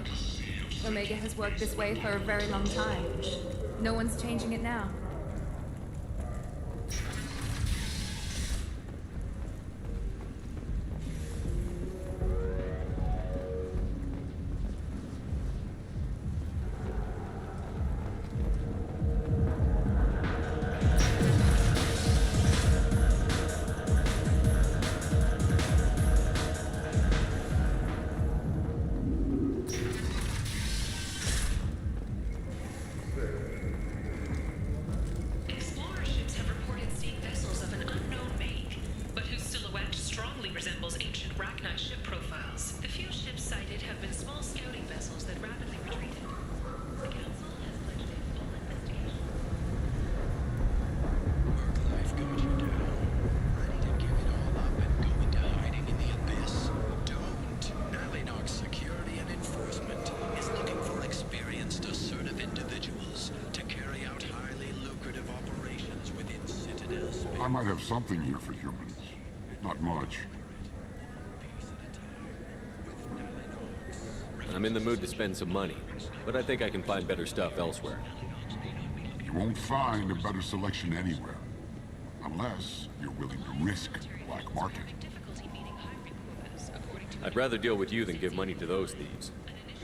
Omega has worked this way for a very long time. No one's changing it now. I might have something here for humans. Not much. I'm in the mood to spend some money, but I think I can find better stuff elsewhere. You won't find a better selection anywhere. Unless you're willing to risk black market. I'd rather deal with you than give money to those thieves.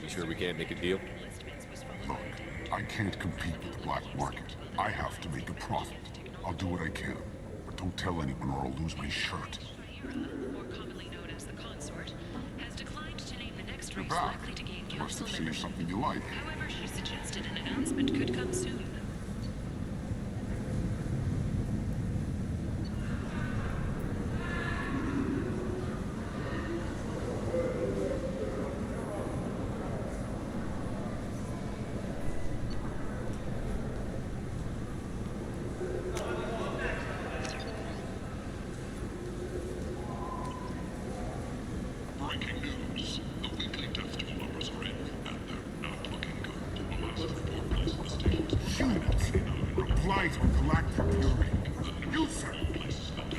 You sure we can't make a deal? Look, I can't compete with the black market. I have to make a profit. I'll do what I can. But don't tell anyone or I'll lose my shirt. More commonly known as the Consort, has declined to name the next You're race back. likely to gain Must council have seen membership. something you like. However, she suggested an announcement could come soon. blight on galactic fury. You, sir,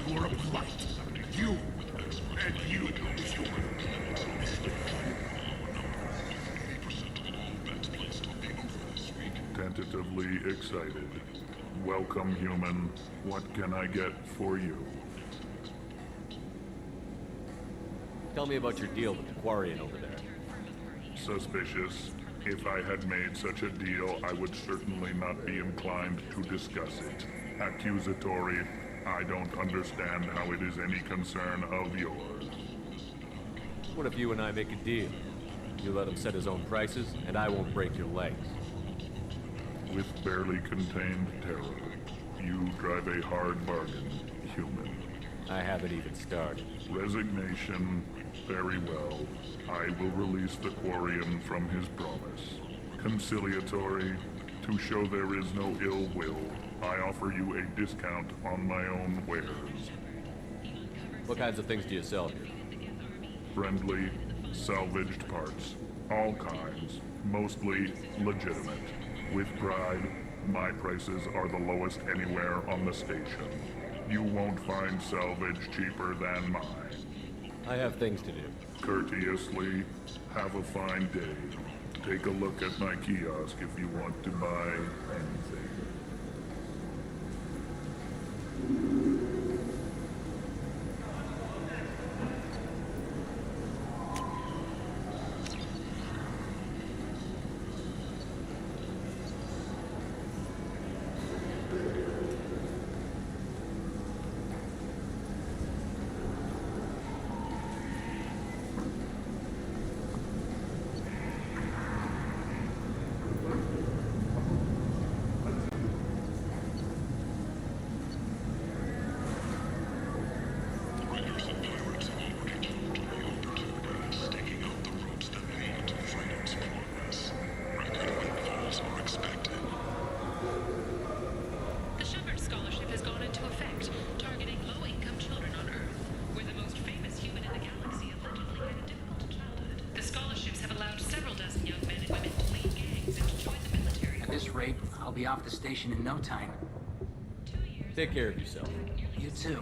you are a blight. You, and you, human. Tentatively excited. Welcome, human. What can I get for you? Tell me about your deal with the Quarian over there. Suspicious. If I had made such a deal, I would certainly not be inclined to discuss it. Accusatory. I don't understand how it is any concern of yours. What if you and I make a deal? You let him set his own prices, and I won't break your legs. With barely contained terror, you drive a hard bargain, human. I haven't even started. Resignation. Very well. I will release the Quarian from his promise. Conciliatory. To show there is no ill will, I offer you a discount on my own wares. What kinds of things do you sell here? Friendly, salvaged parts. All kinds. Mostly legitimate. With pride, my prices are the lowest anywhere on the station. You won't find salvage cheaper than mine. I have things to do. Courteously, have a fine day. Take a look at my kiosk if you want to buy anything. I'll be off the station in no time. Take care of yourself. You too.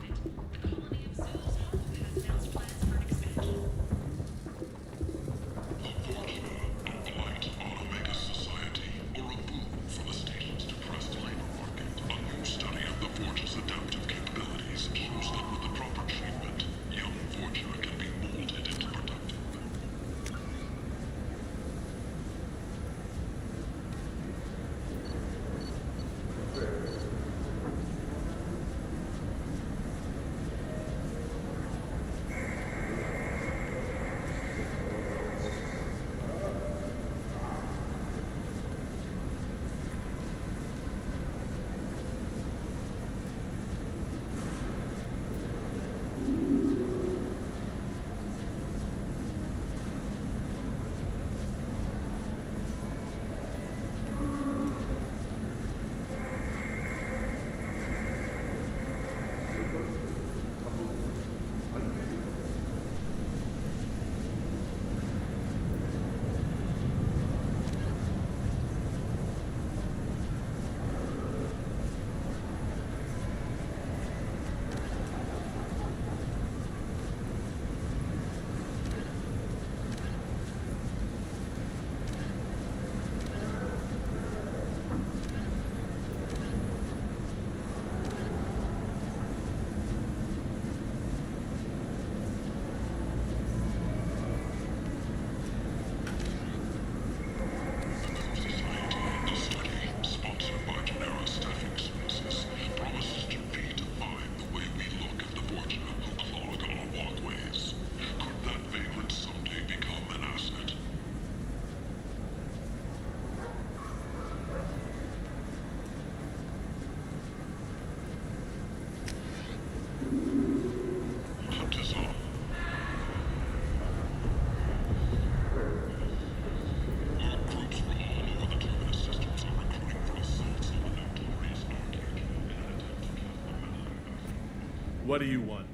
What do you want?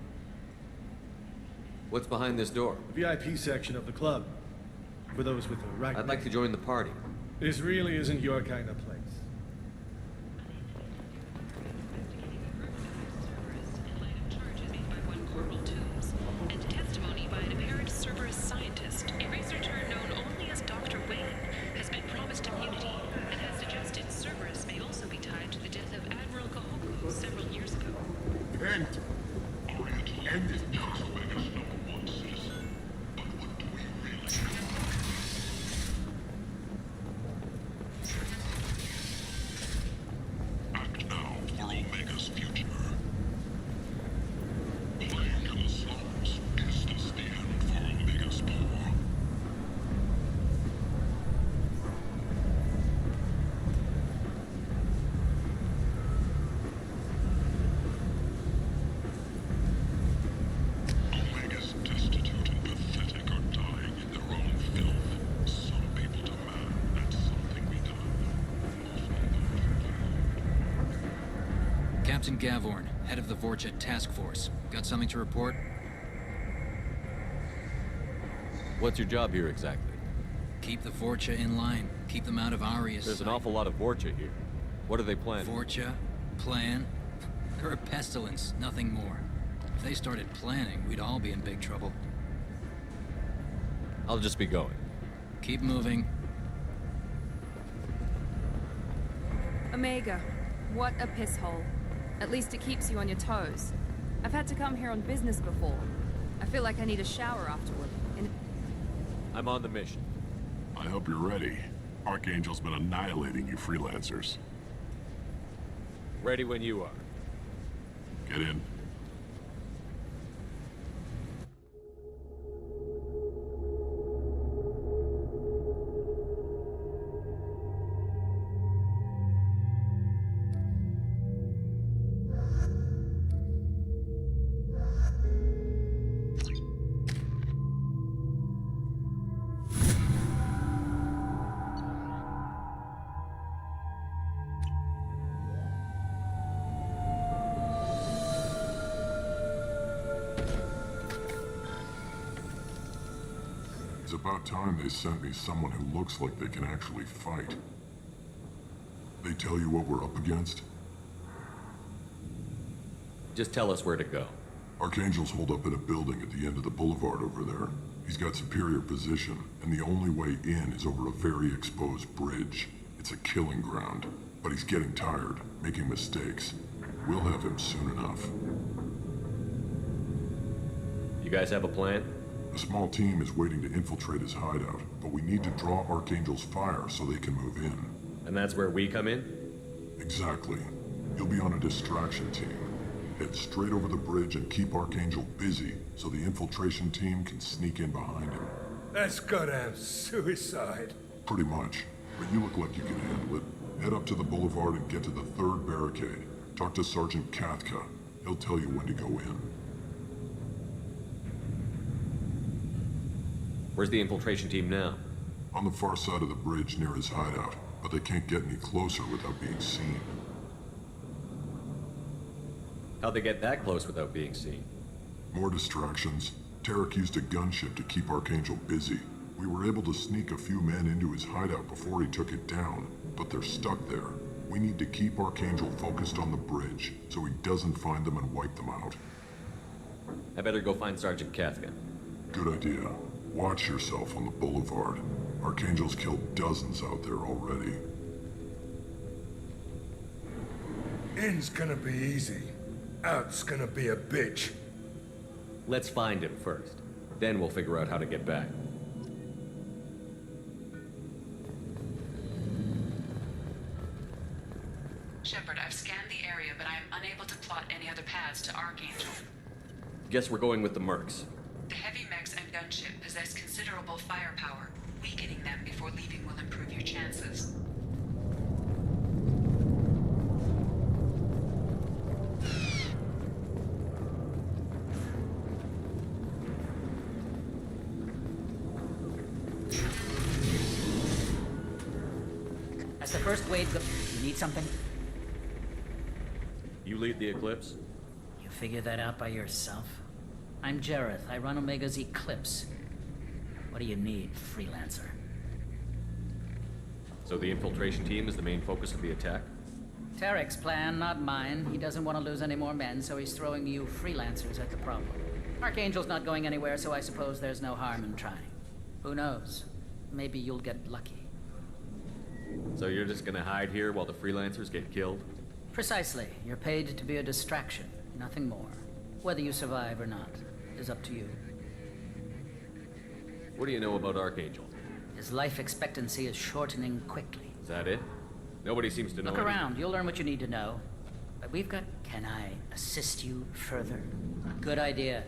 What's behind this door? The VIP section of the club. For those with a right. I'd like to join the party. This really isn't your kind of place. Captain Gavorn, head of the Vorcha Task Force. Got something to report? What's your job here exactly? Keep the Vorcha in line. Keep them out of Aria's There's an sight. awful lot of Vorcha here. What are they planning? Vorcha? Plan? They're a pestilence, nothing more. If they started planning, we'd all be in big trouble. I'll just be going. Keep moving. Omega, what a piss hole. At least it keeps you on your toes. I've had to come here on business before. I feel like I need a shower afterward. I'm on the mission. I hope you're ready. Archangel's been annihilating you freelancers. Ready when you are. Get in. It's about time they sent me someone who looks like they can actually fight. They tell you what we're up against? Just tell us where to go. Archangel's holed up in a building at the end of the boulevard over there. He's got superior position, and the only way in is over a very exposed bridge. It's a killing ground, but he's getting tired, making mistakes. We'll have him soon enough. You guys have a plan? A small team is waiting to infiltrate his hideout, but we need to draw Archangel's fire so they can move in. And that's where we come in? Exactly. You'll be on a distraction team. Head straight over the bridge and keep Archangel busy so the infiltration team can sneak in behind him. That's goddamn suicide. Pretty much. But you look like you can handle it. Head up to the boulevard and get to the third barricade. Talk to Sergeant Kathka. He'll tell you when to go in. Where's the infiltration team now? On the far side of the bridge near his hideout, but they can't get any closer without being seen. How'd they get that close without being seen? More distractions. Tarek used a gunship to keep Archangel busy. We were able to sneak a few men into his hideout before he took it down, but they're stuck there. We need to keep Archangel focused on the bridge, so he doesn't find them and wipe them out. I better go find Sergeant Kathka. Good idea. Watch yourself on the boulevard. Archangel's killed dozens out there already. In's gonna be easy. Out's gonna be a bitch. Let's find him first. Then we'll figure out how to get back. Shepard, I've scanned the area, but I am unable to plot any other paths to Archangel. Guess we're going with the Mercs. The heavy mechs and gunship possess considerable firepower. Weakening them before leaving will improve your chances. As the first wave goes... You need something? You lead the Eclipse? You figure that out by yourself? I'm Jareth. I run Omega's Eclipse. What do you need, freelancer? So the infiltration team is the main focus of the attack? Tarek's plan, not mine. He doesn't want to lose any more men, so he's throwing you freelancers at the problem. Archangel's not going anywhere, so I suppose there's no harm in trying. Who knows? Maybe you'll get lucky. So you're just gonna hide here while the freelancers get killed? Precisely. You're paid to be a distraction, nothing more. Whether you survive or not is up to you. What do you know about Archangel? His life expectancy is shortening quickly. Is that it? Nobody seems to know. Look around. You'll learn what you need to know. But we've got... Can I assist you further? Good idea.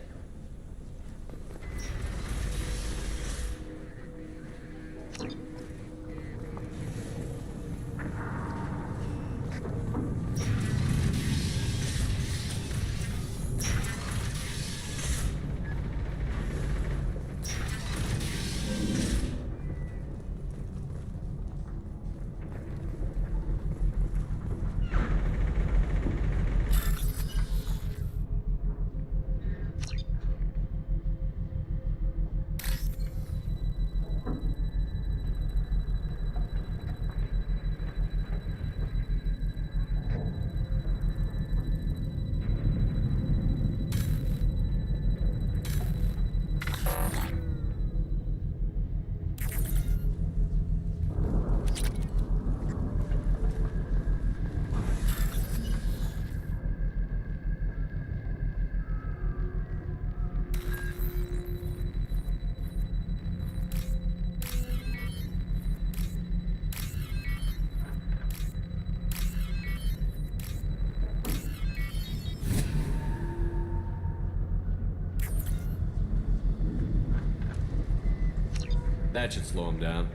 That should slow them down.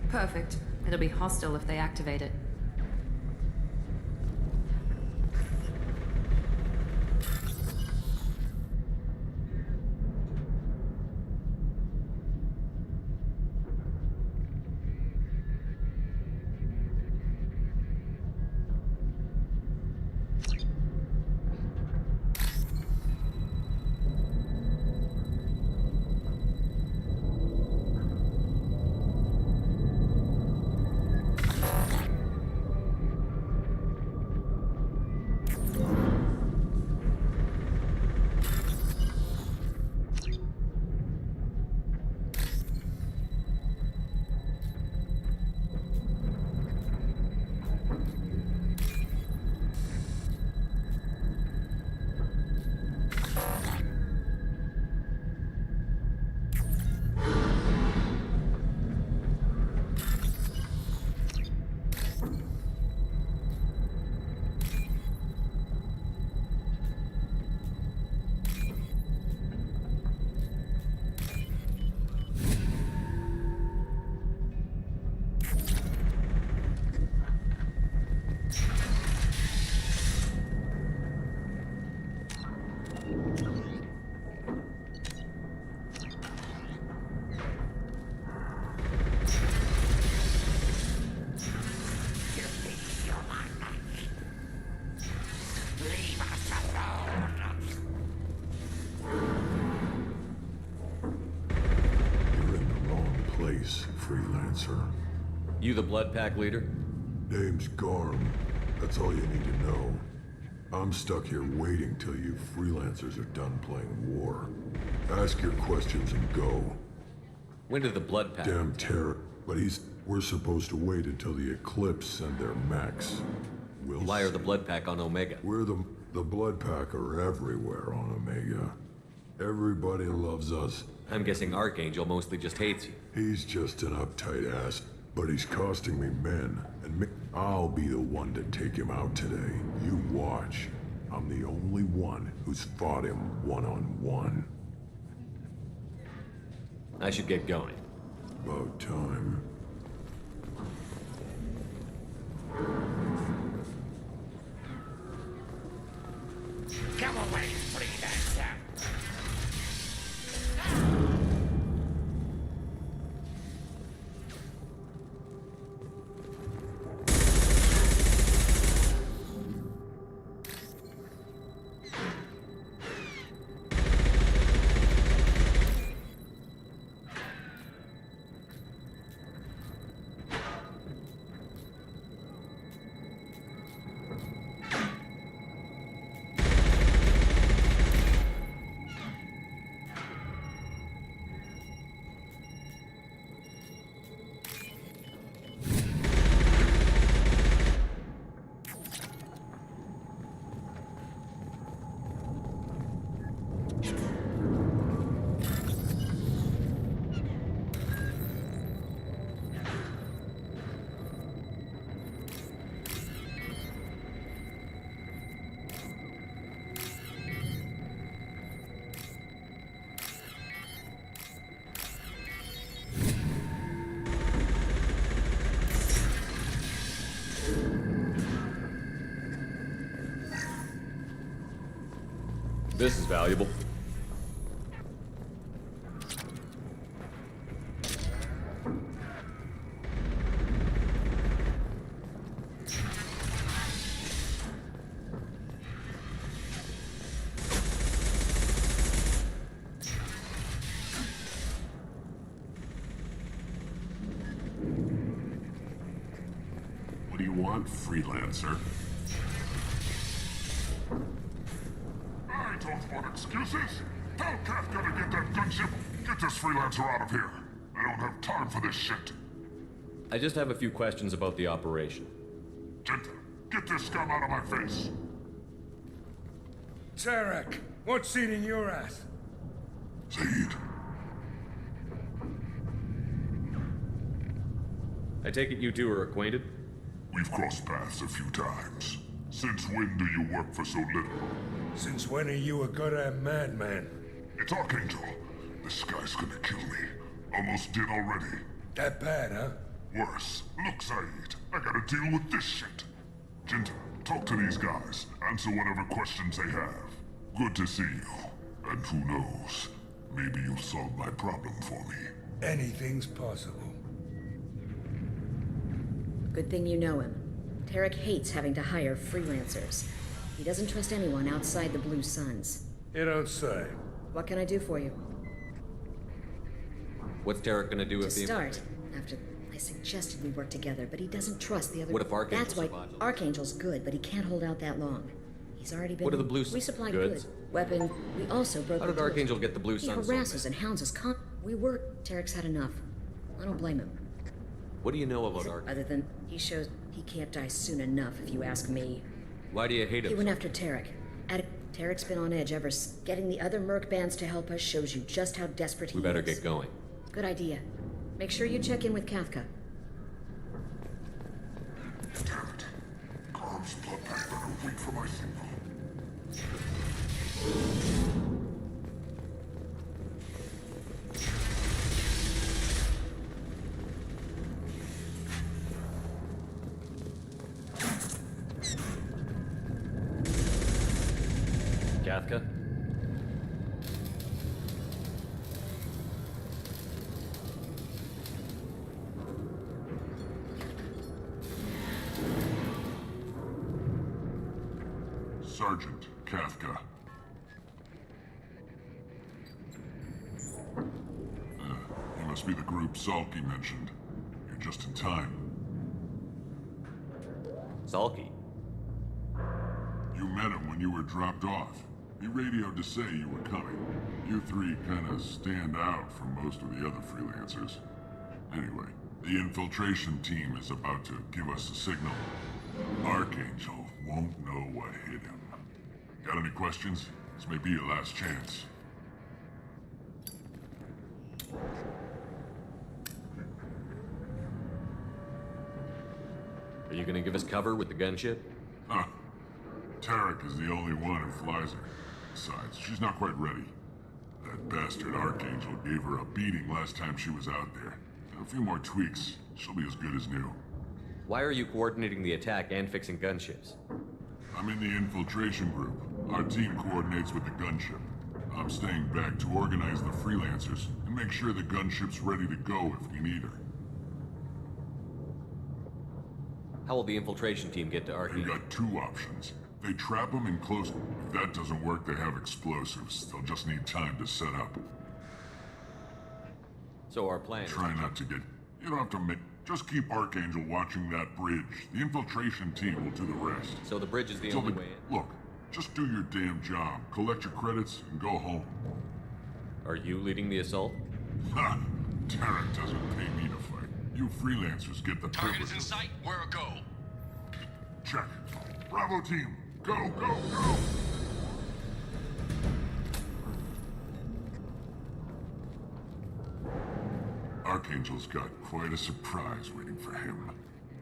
Perfect. It'll be hostile if they activate it. Freelancer. You the Blood Pack leader? Name's Garm. That's all you need to know. I'm stuck here waiting till you freelancers are done playing war. Ask your questions and go. When did the Blood Pack... Damn terror. But we're supposed to wait until the Eclipse send their mechs. Why are the Blood Pack on Omega? The Blood Pack are everywhere on Omega. Everybody loves us. I'm guessing Archangel mostly just hates you. He's just an uptight ass, but he's costing me men, and I'll be the one to take him out today. You watch. I'm the only one who's fought him one-on-one. I should get going. About time. Come away, freelancer. This is valuable. What do you want, freelancer? Don't want excuses? Tell Kafka to get that gunship. Get this freelancer out of here. I don't have time for this shit. I just have a few questions about the operation. Genta, get this scum out of my face. Tarek, what's eating your ass? Zaid. I take it you two are acquainted? We've crossed paths a few times. Since when do you work for so little? Since when are you a goddamn madman? It's Archangel. This guy's gonna kill me. Almost did already. That bad, huh? Worse. Look, Saeed, I gotta deal with this shit. Jinta, talk to these guys. Answer whatever questions they have. Good to see you. And who knows, maybe you'll solve my problem for me. Anything's possible. Good thing you know him. Tarek hates having to hire freelancers. He doesn't trust anyone outside the Blue Suns. You don't say. What can I do for you? What's Tarek gonna do To if the... start, after I suggested we work together, but he doesn't trust the other... What if Archangel That's why survives? Archangel's good, but he can't hold out that long. He's already been... What are the Blue We supply goods? good. Weapon. We also broke... How did the doors. Archangel get the Blue Suns? He harasses and hounds us We work. Tarek's had enough. I don't blame him. What do you know about Archangel? Other than he shows he can't die soon enough, if you ask me. Why do you hate him? He went after Tarek. Tarek's been on edge ever Getting the other merc bands to help us shows you just how desperate he is. We better get going. Good idea. Make sure you check in with Kafka. Damn it. Calm's blood pack better wait for my signal. Kafka? Sergeant Kafka. You must be the group Salky mentioned. You're just in time. Salky? You met him when you were dropped off. He radioed to say you were coming. You three kinda stand out from most of the other freelancers. Anyway, the infiltration team is about to give us a signal. Archangel won't know what hit him. Got any questions? This may be your last chance. Are you gonna give us cover with the gunship? Huh. Tarek is the only one who flies her. Besides, she's not quite ready. That bastard Archangel gave her a beating last time she was out there. A few more tweaks, she'll be as good as new. Why are you coordinating the attack and fixing gunships? I'm in the infiltration group. Our team coordinates with the gunship. I'm staying back to organize the freelancers and make sure the gunship's ready to go if we need her. How will the infiltration team get to Archangel? They've got two options. They trap them in close... If that doesn't work, they have explosives. They'll just need time to set up. So our plan is... Try not to get... You don't have to make... Just keep Archangel watching that bridge. The infiltration team will do the rest. So the bridge is the only way in? Look, just do your damn job. Collect your credits and go home. Are you leading the assault? Ha! Tarek doesn't pay me to fight. You freelancers get the privilege. Target is in sight. Where go? Check. Bravo team, go, go, go! Archangel's got quite a surprise waiting for him.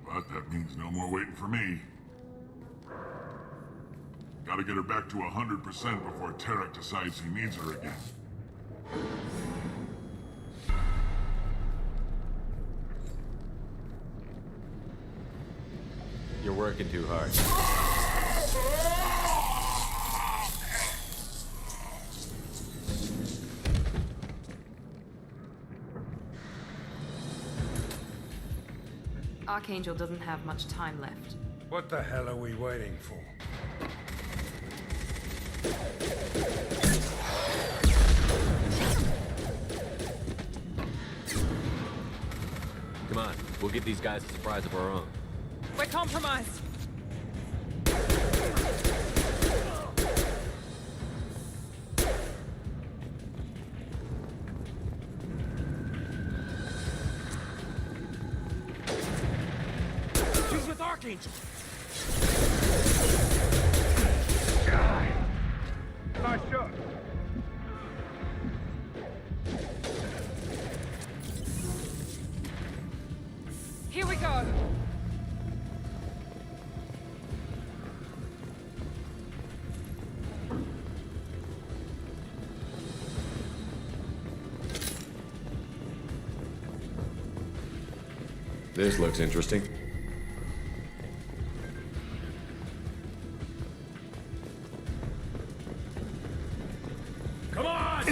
But that means no more waiting for me. Gotta get her back to 100% before Tarek decides he needs her again. You're working too hard. Archangel doesn't have much time left. What the hell are we waiting for? Come on, we'll give these guys a surprise of our own. We're compromised. She's with Archangel. Nice shot. Here we go. This looks interesting. Come on!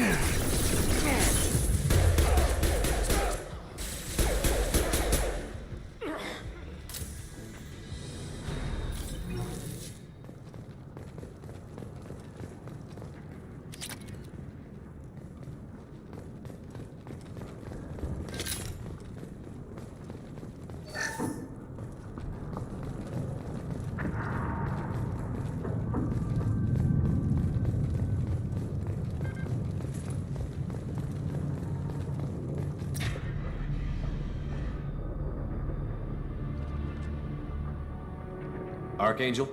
Archangel?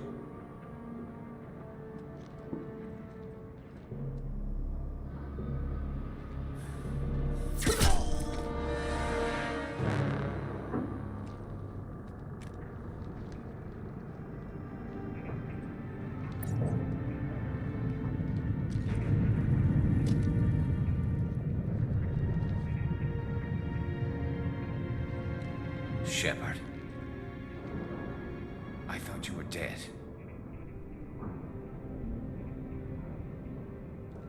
Shepard. I thought you were dead.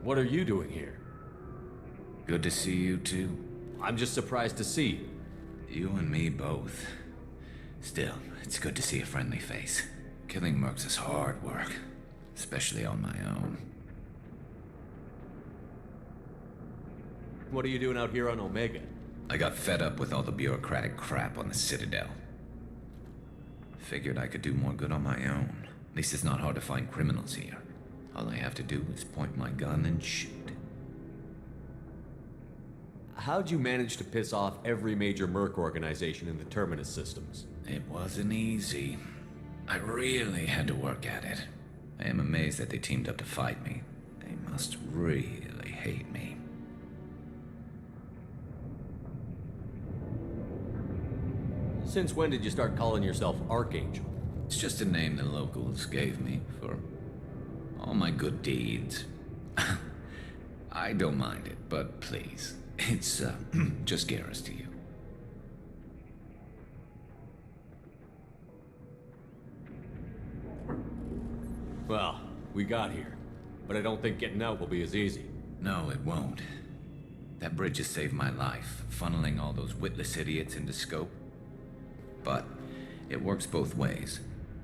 What are you doing here? Good to see you too. I'm just surprised to see you. You and me both. Still, it's good to see a friendly face. Killing mercs is hard work, especially on my own. What are you doing out here on Omega? I got fed up with all the bureaucratic crap on the Citadel. Figured I could do more good on my own. At least it's not hard to find criminals here. All I have to do is point my gun and shoot. How'd you manage to piss off every major merc organization in the Terminus systems? It wasn't easy. I really had to work at it. I am amazed that they teamed up to fight me. They must really hate me. Since when did you start calling yourself Archangel? It's just a name the locals gave me for all my good deeds. I don't mind it, but please, it's just Garrus to you. Well, we got here, but I don't think getting out will be as easy. No, it won't. That bridge has saved my life, funneling all those witless idiots into scope. But it works both ways.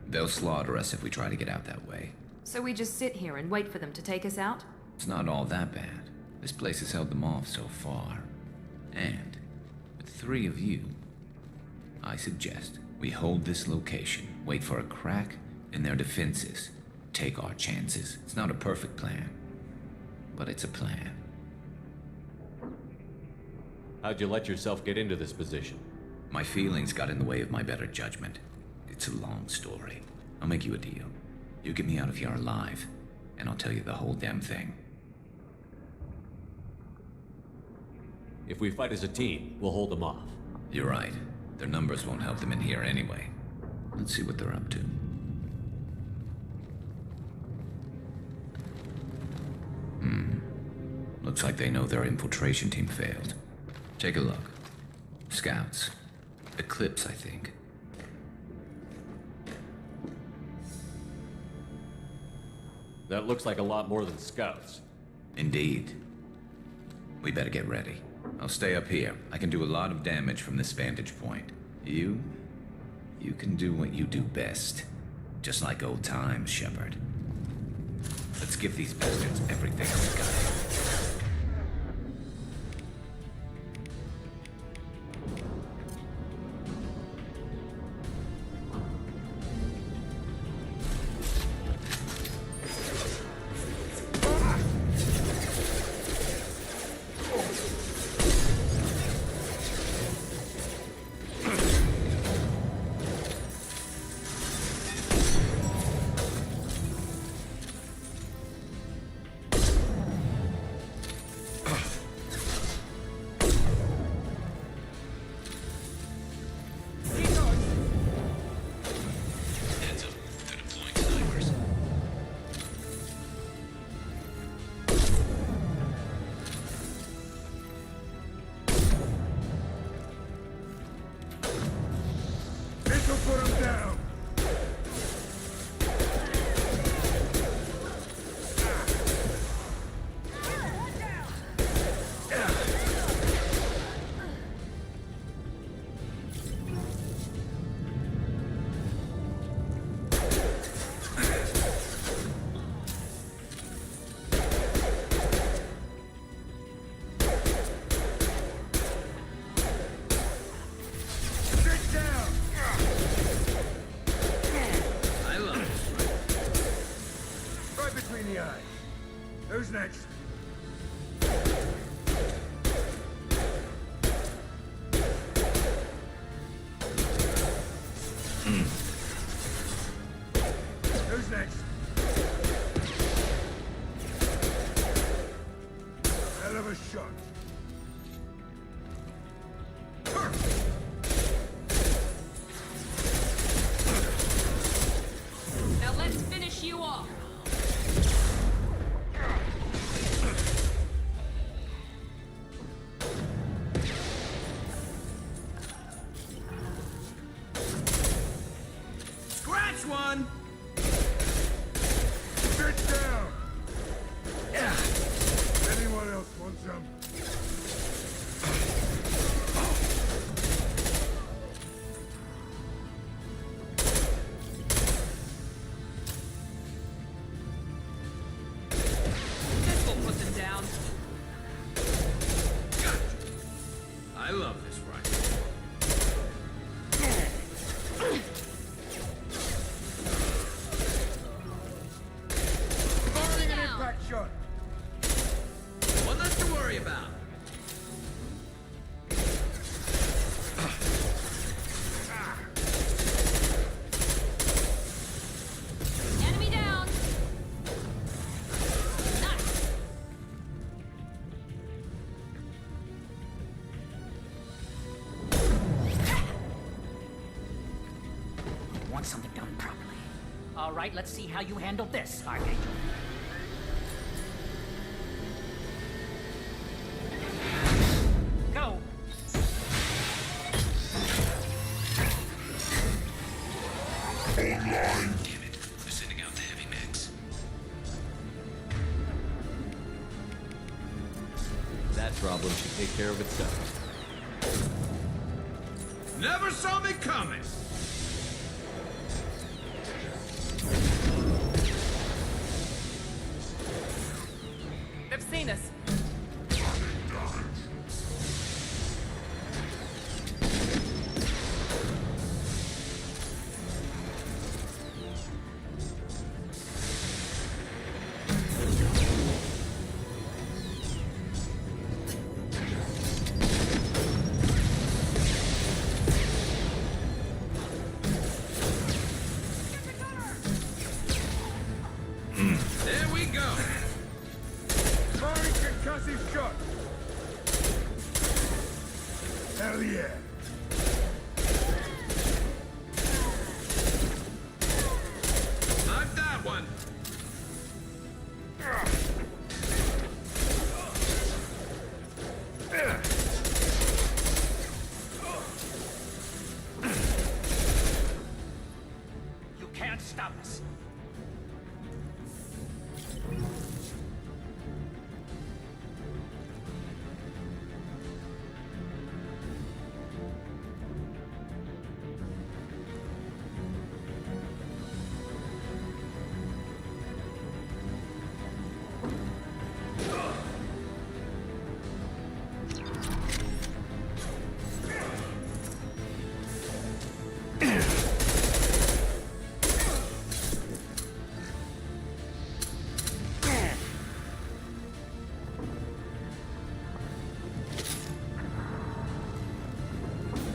They'll slaughter us if we try to get out that way. So we just sit here and wait for them to take us out? It's not all that bad. This place has held them off so far. And with 3 of you, I suggest we hold this location, wait for a crack in their defenses, take our chances. It's not a perfect plan, but it's a plan. How'd you let yourself get into this position? My feelings got in the way of my better judgment. It's a long story. I'll make you a deal. You get me out of here alive, and I'll tell you the whole damn thing. If we fight as a team, we'll hold them off. You're right. Their numbers won't help them in here anyway. Let's see what they're up to. Looks like they know their infiltration team failed. Take a look. Scouts. Eclipse, I think. That looks like a lot more than scouts. Indeed. We better get ready. I'll stay up here. I can do a lot of damage from this vantage point. You can do what you do best. Just like old times, Shepard. Let's give these bastards everything we got. This'll put him down! Who's next? Who's next? Hell of a shot. Now let's finish you off. One. Sit down. Yeah. Anyone else want some? This will put them down. I love this rifle. Shot. One less to worry about. Enemy down. Nice. I want something done properly. All right, let's see how you handle this, Archangel. Go! Online. Damn it. They're sending out the heavy mix. That problem should take care of itself. Never saw me coming! They've seen us. There we go! Firing concussive shot! Hell yeah! I've got one! You can't stop us.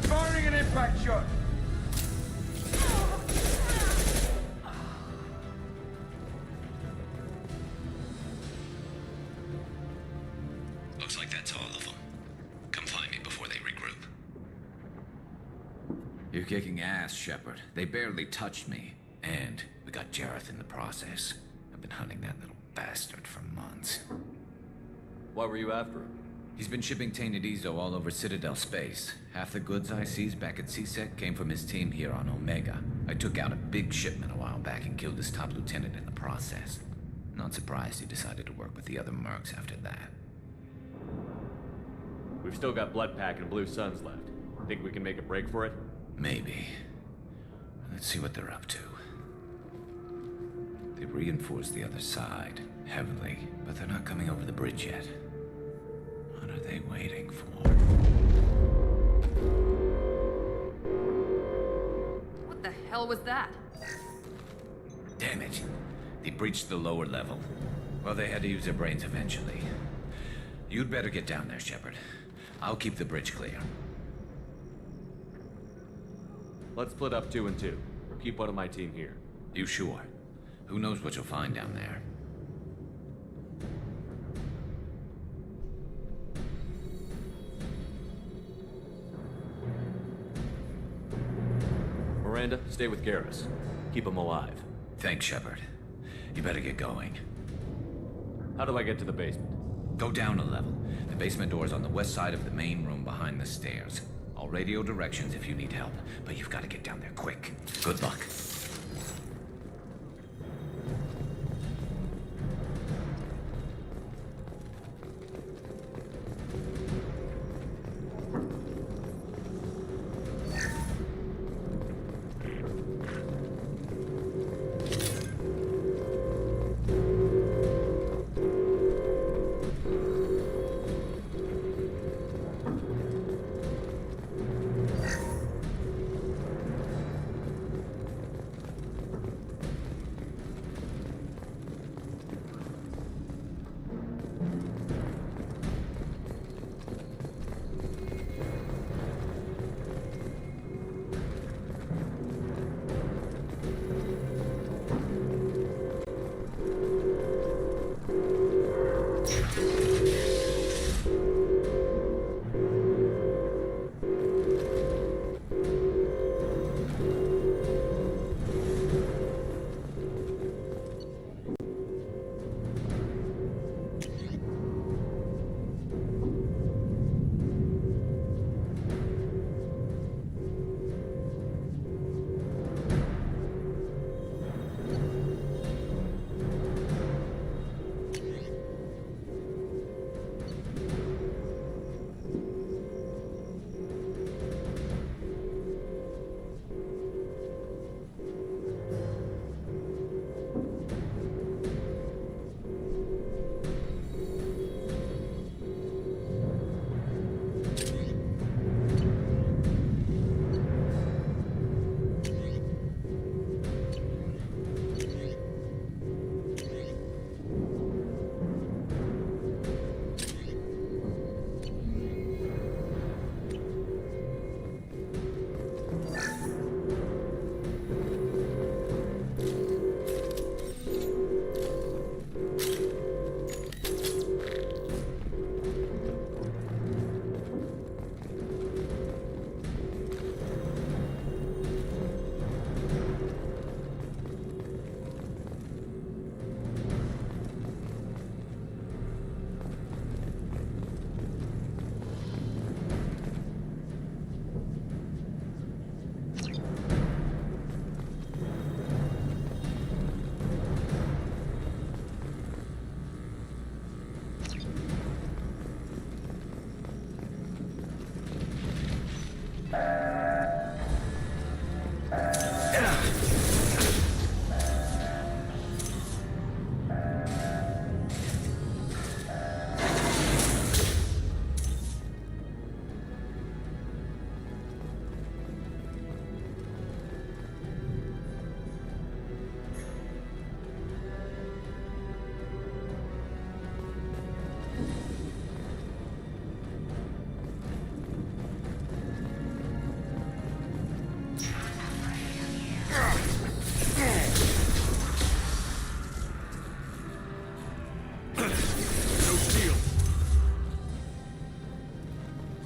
Firing an impact shot! Looks like that's all of them. Come find me before they regroup. You're kicking ass, Shepard. They barely touched me. And we got Jareth in the process. I've been hunting that little bastard for months. Why were you after him? He's been shipping tainted Ezo all over Citadel space. Half the goods I seized back at CSEC came from his team here on Omega. I took out a big shipment a while back and killed his top lieutenant in the process. Not surprised he decided to work with the other mercs after that. We've still got Bloodpack and Blue Suns left. Think we can make a break for it? Maybe. Let's see what they're up to. They reinforced the other side, heavily, but they're not coming over the bridge yet. What are they waiting for? What the hell was that? Damn it. They breached the lower level. Well, they had to use their brains eventually. You'd better get down there, Shepard. I'll keep the bridge clear. Let's split up 2 and 2. Or keep one of my team here. You sure? Who knows what you'll find down there? Miranda, stay with Garrus. Keep him alive. Thanks, Shepard. You better get going. How do I get to the basement? Go down a level. The basement door's on the west side of the main room behind the stairs. I'll radio directions if you need help, but you've got to get down there quick. Good luck.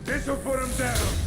This'll put him down!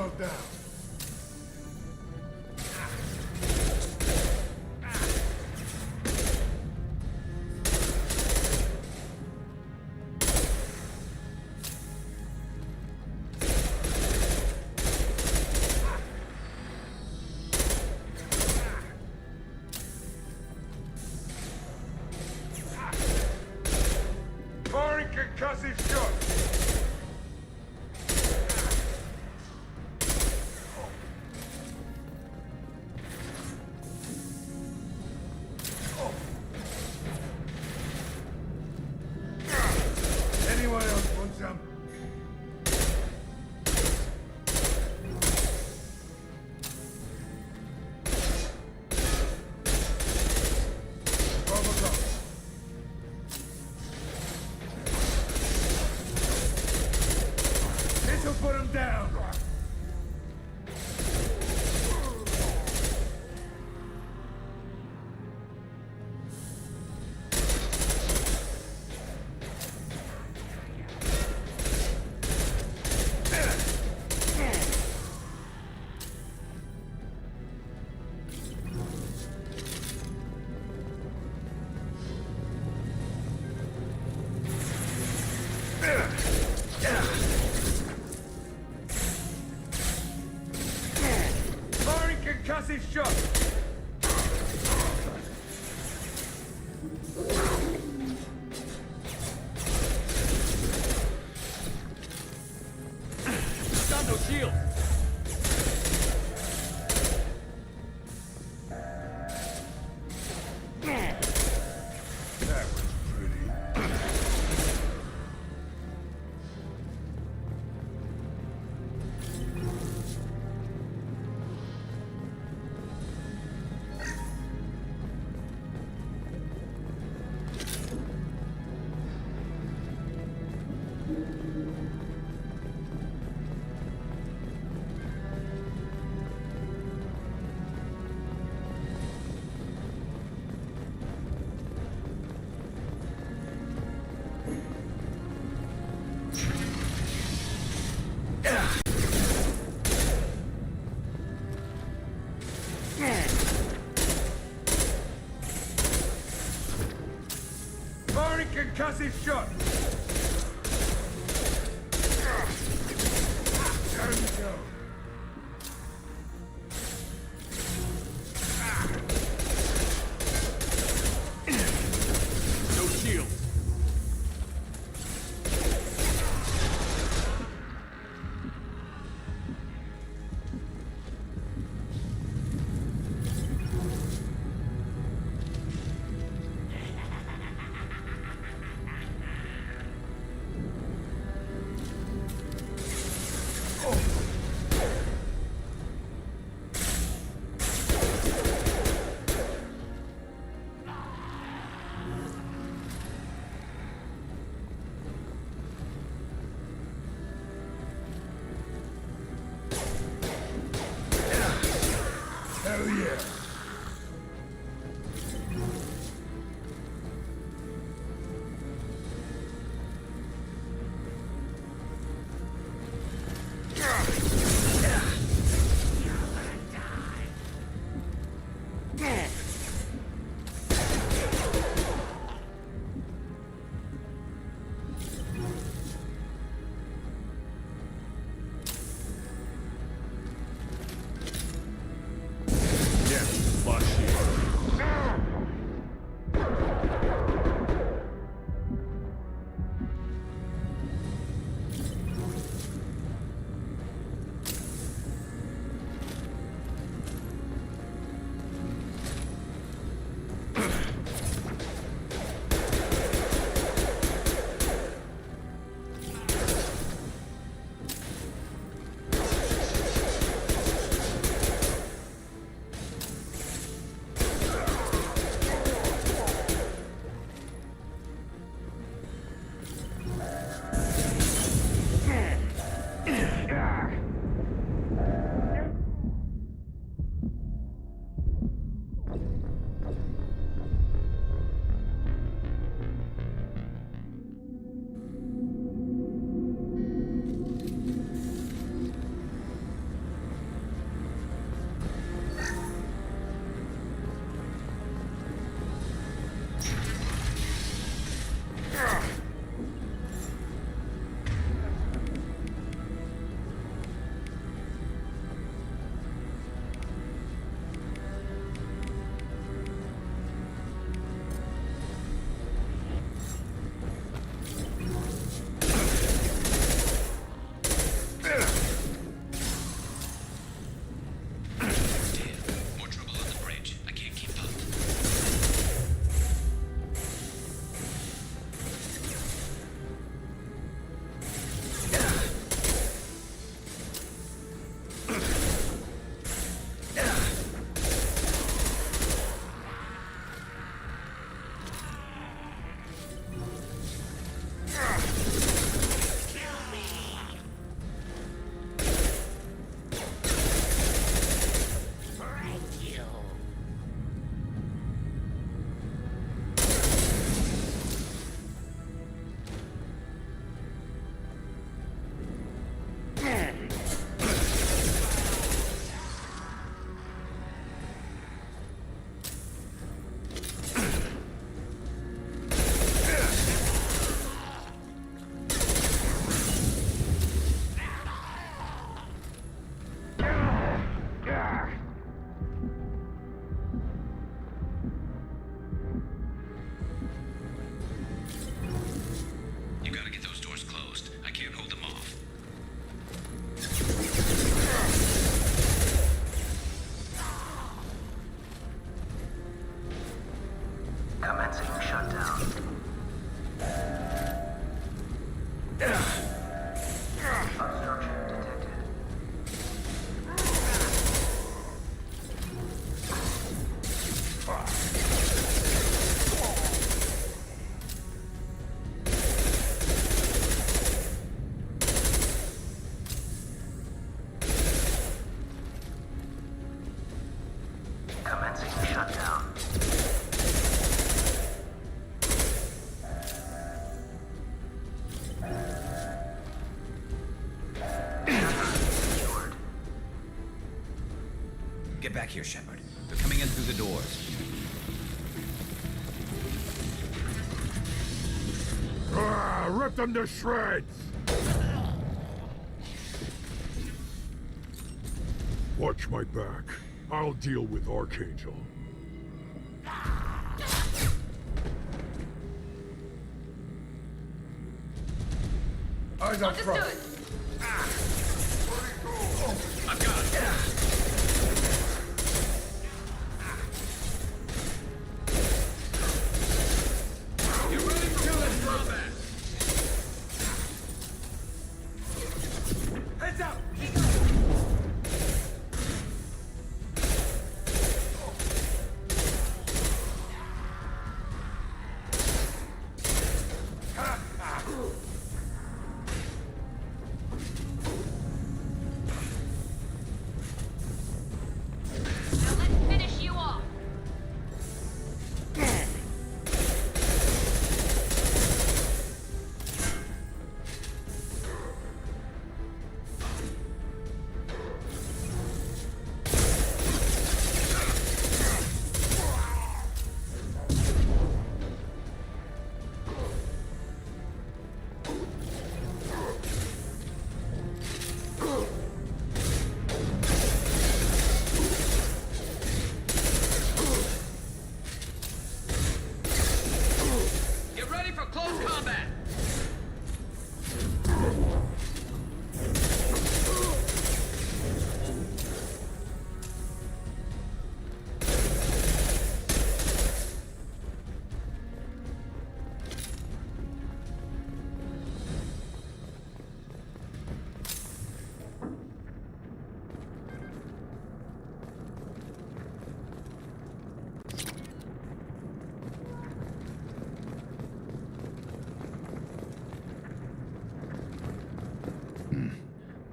yourself down. Firing concussive shots! Anyone else want some? This'll put him down! Firing concussive shots! Got no shield. That was pretty. Firing concussive shot! There we go. No shield. Back here, Shepard. They're coming in through the doors. Rip them to shreds! Watch my back. I'll deal with Archangel. Eyes up front. I've got it. Get ready for close combat. Heads up! Now let's finish you off. Get ready for close combat.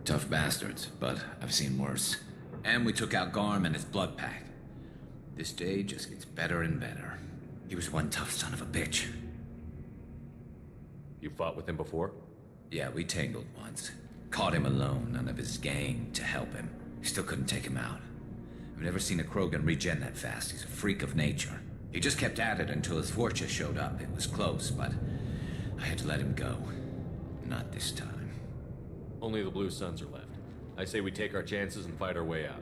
Tough bastards, but I've seen worse. And we took out Garm and his blood pack. This day just gets better and better. He was one tough son of a bitch. You fought with him before? Yeah, we tangled once. Caught him alone, none of his gang to help him. Still couldn't take him out. I've never seen a Krogan regen that fast. He's a freak of nature. He just kept at it until his Vorcha showed up. It was close, but I had to let him go. Not this time. Only the Blue Suns are left. I say we take our chances and fight our way out.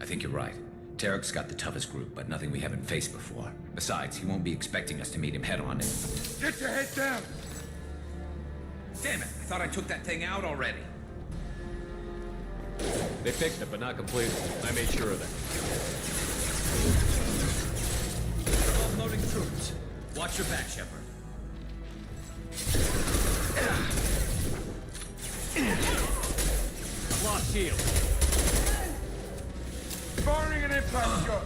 I think you're right. Tarek's got the toughest group, but nothing we haven't faced before. Besides, he won't be expecting us to meet him head-on. Get your head down! Damn it! I thought I took that thing out already. They fixed it, but not completely. I made sure of that. Offloading troops. Watch your back, Shepard. Lost shield. Firing an impact shot!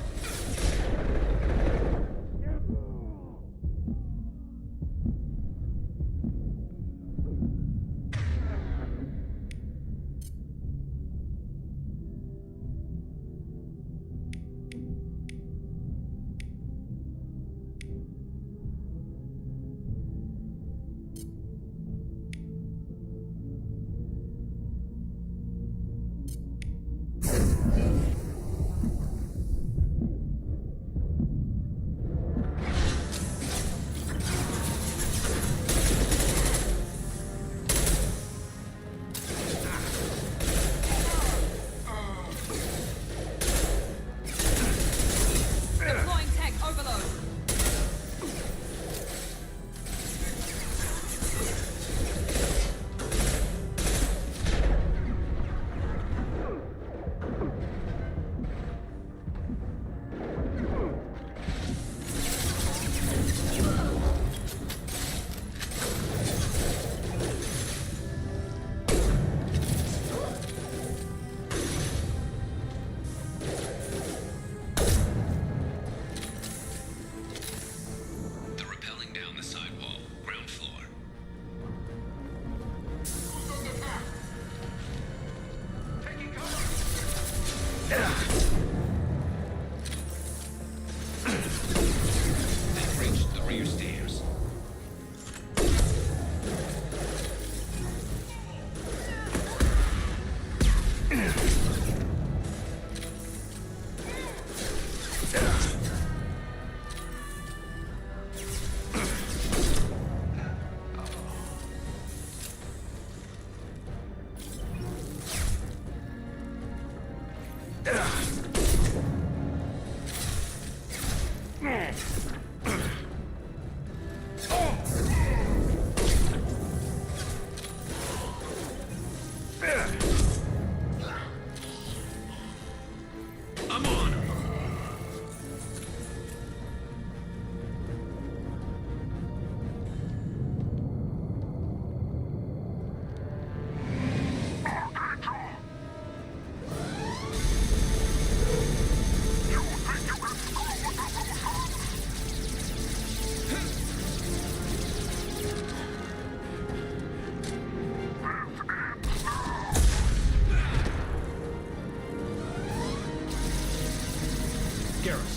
I'm on. Garrus.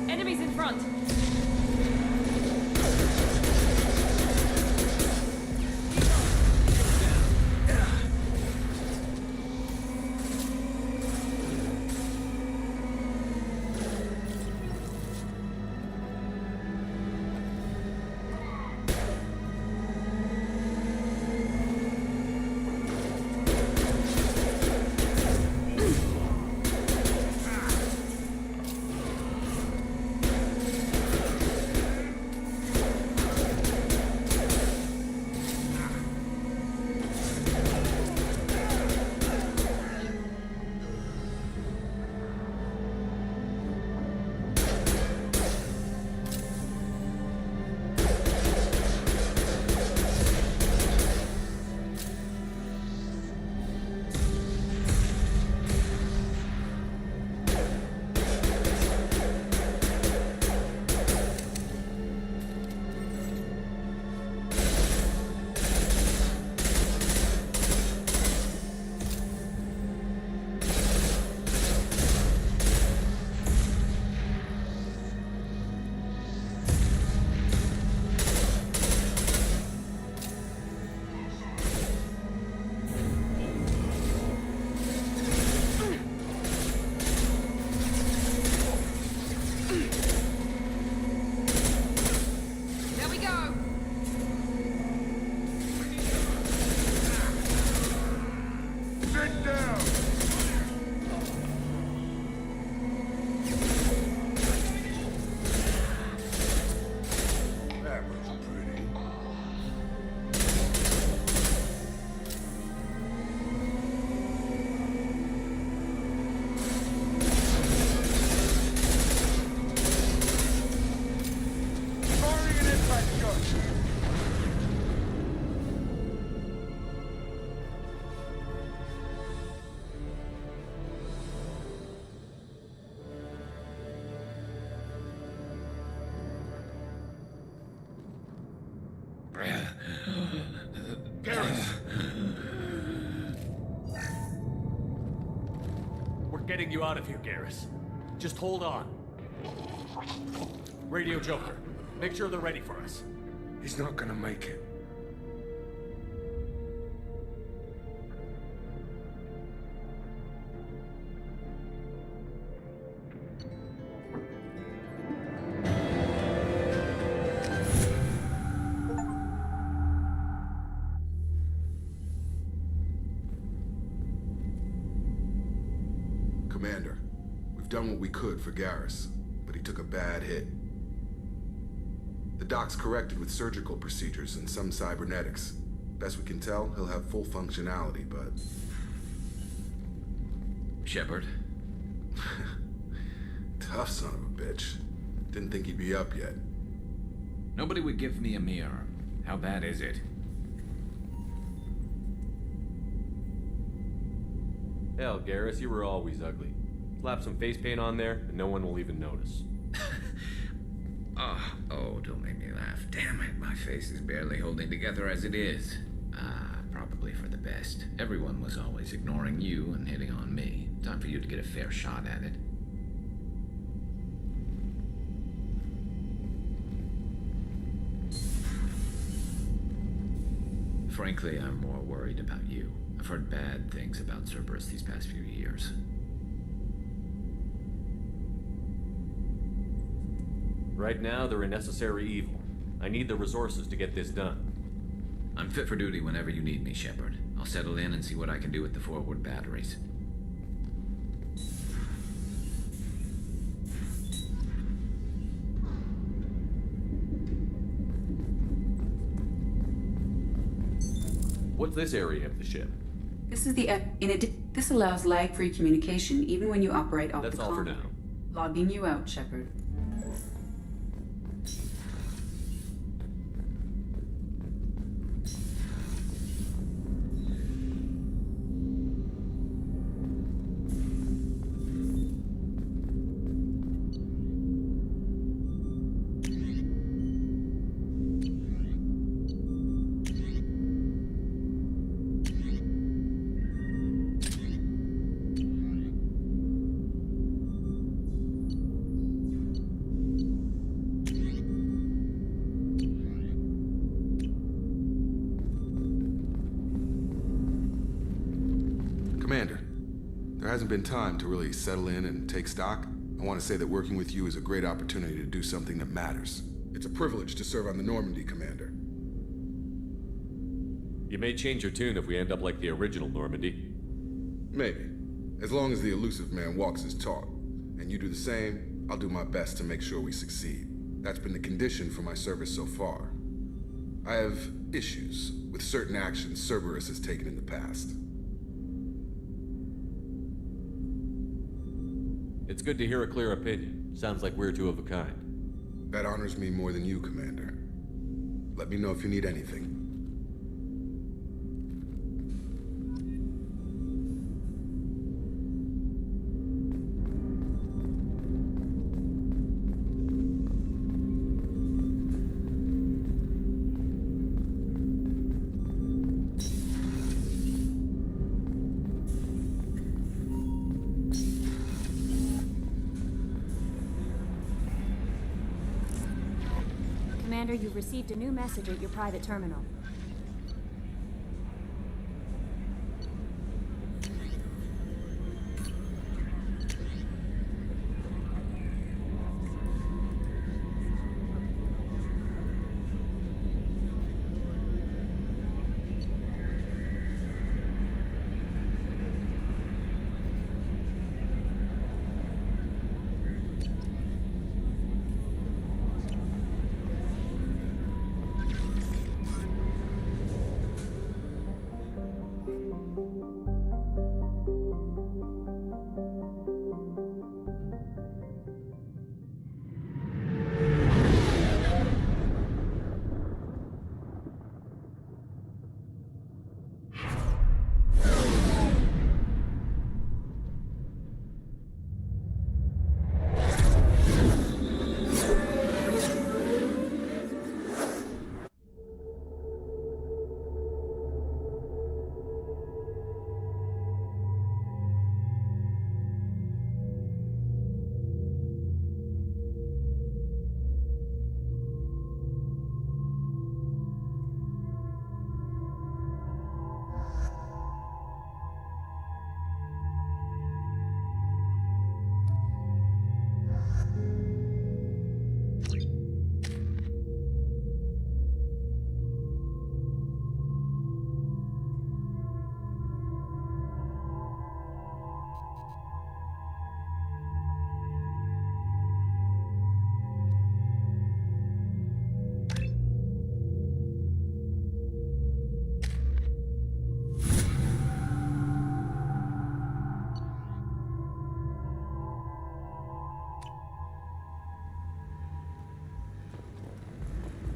Enemies in front. There we go. Sit down! That was pretty. Firing an impact shot! Garrus. We're getting you out of here, Garrus. Just hold on. Radio Joker, make sure they're ready for us. He's not gonna make it. Commander, we've done what we could for Garrus, but he took a bad hit. The doc's corrected with surgical procedures and some cybernetics. Best we can tell, he'll have full functionality, but... Shepard? Tough son of a bitch. Didn't think he'd be up yet. Nobody would give me a mirror. How bad is it? Hell, Garrus, you were always ugly. Slap some face paint on there, and no one will even notice. Oh, don't make me laugh. Damn it, my face is barely holding together as it is. Probably for the best. Everyone was always ignoring you and hitting on me. Time for you to get a fair shot at it. Frankly, I'm more worried about you. I've heard bad things about Cerberus these past few years. Right now, they're a necessary evil. I need the resources to get this done. I'm fit for duty whenever you need me, Shepard. I'll settle in and see what I can do with the forward batteries. What's this area of the ship? This is this allows lag-free communication even when you operate off That's the all for comm. now. Logging you out, Shepard. Commander, there hasn't been time to really settle in and take stock. I want to say that working with you is a great opportunity to do something that matters. It's a privilege to serve on the Normandy, Commander. You may change your tune if we end up like the original Normandy. Maybe. As long as the elusive man walks his talk. And you do the same, I'll do my best to make sure we succeed. That's been the condition for my service so far. I have issues with certain actions Cerberus has taken in the past. It's good to hear a clear opinion. Sounds like we're two of a kind. That honors me more than you, Commander. Let me know if you need anything. Commander, you've received a new message at your private terminal.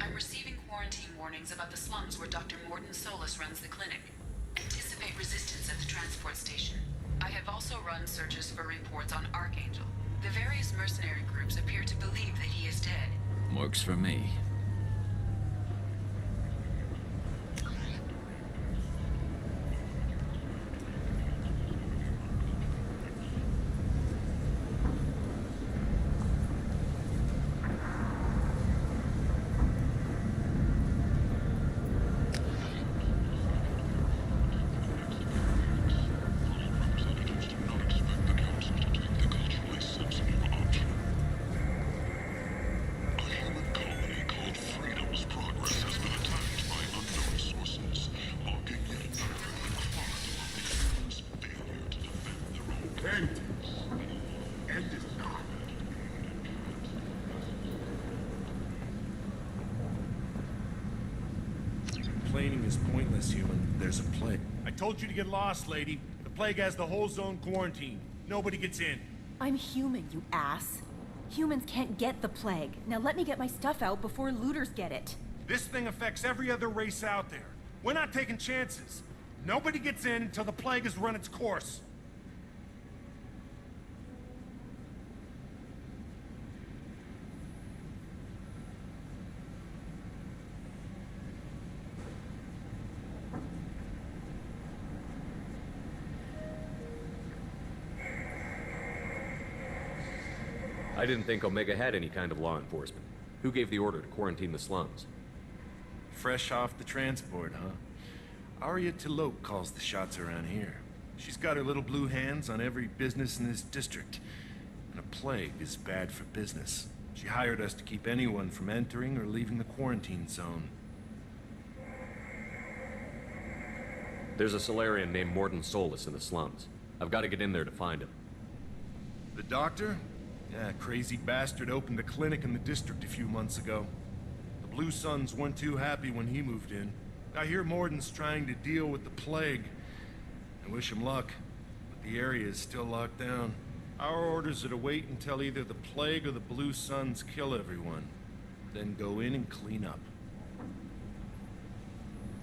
I'm receiving quarantine warnings about the slums where Dr. Morden Solus runs the clinic. Anticipate resistance at the transport station. I have also run searches for reports on Archangel. The various mercenary groups appear to believe that he is dead. Works for me. A human colony Complaining is pointless, human. There's a plague. I told you to get lost, lady. The plague has the whole zone quarantined. Nobody gets in. I'm human, you ass. Humans can't get the plague. Now let me get my stuff out before looters get it. This thing affects every other race out there. We're not taking chances. Nobody gets in until the plague has run its course. I didn't think Omega had any kind of law enforcement. Who gave the order to quarantine the slums? Fresh off the transport, huh? Arya T'Loak calls the shots around here. She's got her little blue hands on every business in this district. And a plague is bad for business. She hired us to keep anyone from entering or leaving the quarantine zone. There's a Solarian named Mordin Solus in the slums. I've got to get in there to find him. The doctor? Yeah, crazy bastard opened a clinic in the district a few months ago. The Blue Suns weren't too happy when he moved in. I hear Mordin's trying to deal with the plague. I wish him luck, but the area is still locked down. Our orders are to wait until either the plague or the Blue Suns kill everyone. Then go in and clean up.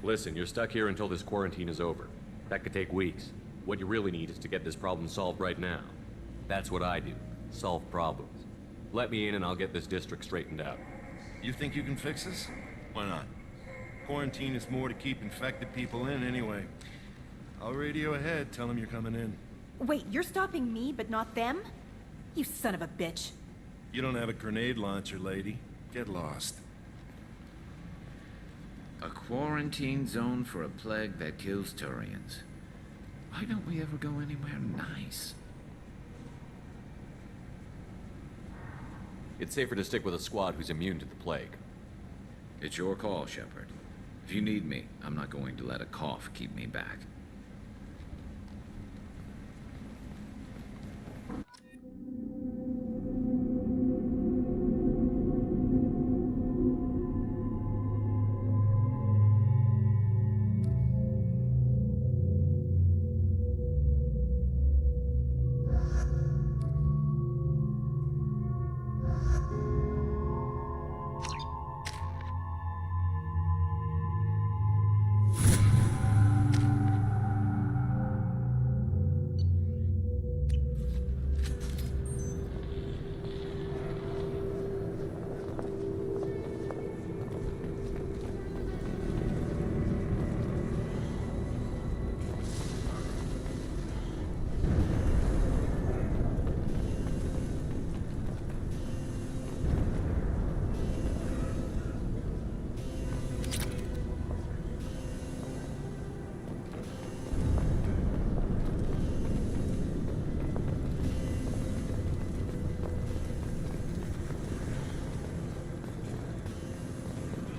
Listen, you're stuck here until this quarantine is over. That could take weeks. What you really need is to get this problem solved right now. That's what I do. Solve problems. Let me in and I'll get this district straightened out. You think you can fix this? Why not? Quarantine is more to keep infected people in anyway. I'll radio ahead, tell them you're coming in. Wait, you're stopping me, but not them? You son of a bitch. You don't have a grenade launcher, lady. Get lost. A quarantine zone for a plague that kills Turians. Why don't we ever go anywhere nice? It's safer to stick with a squad who's immune to the plague. It's your call, Shepard. If you need me, I'm not going to let a cough keep me back.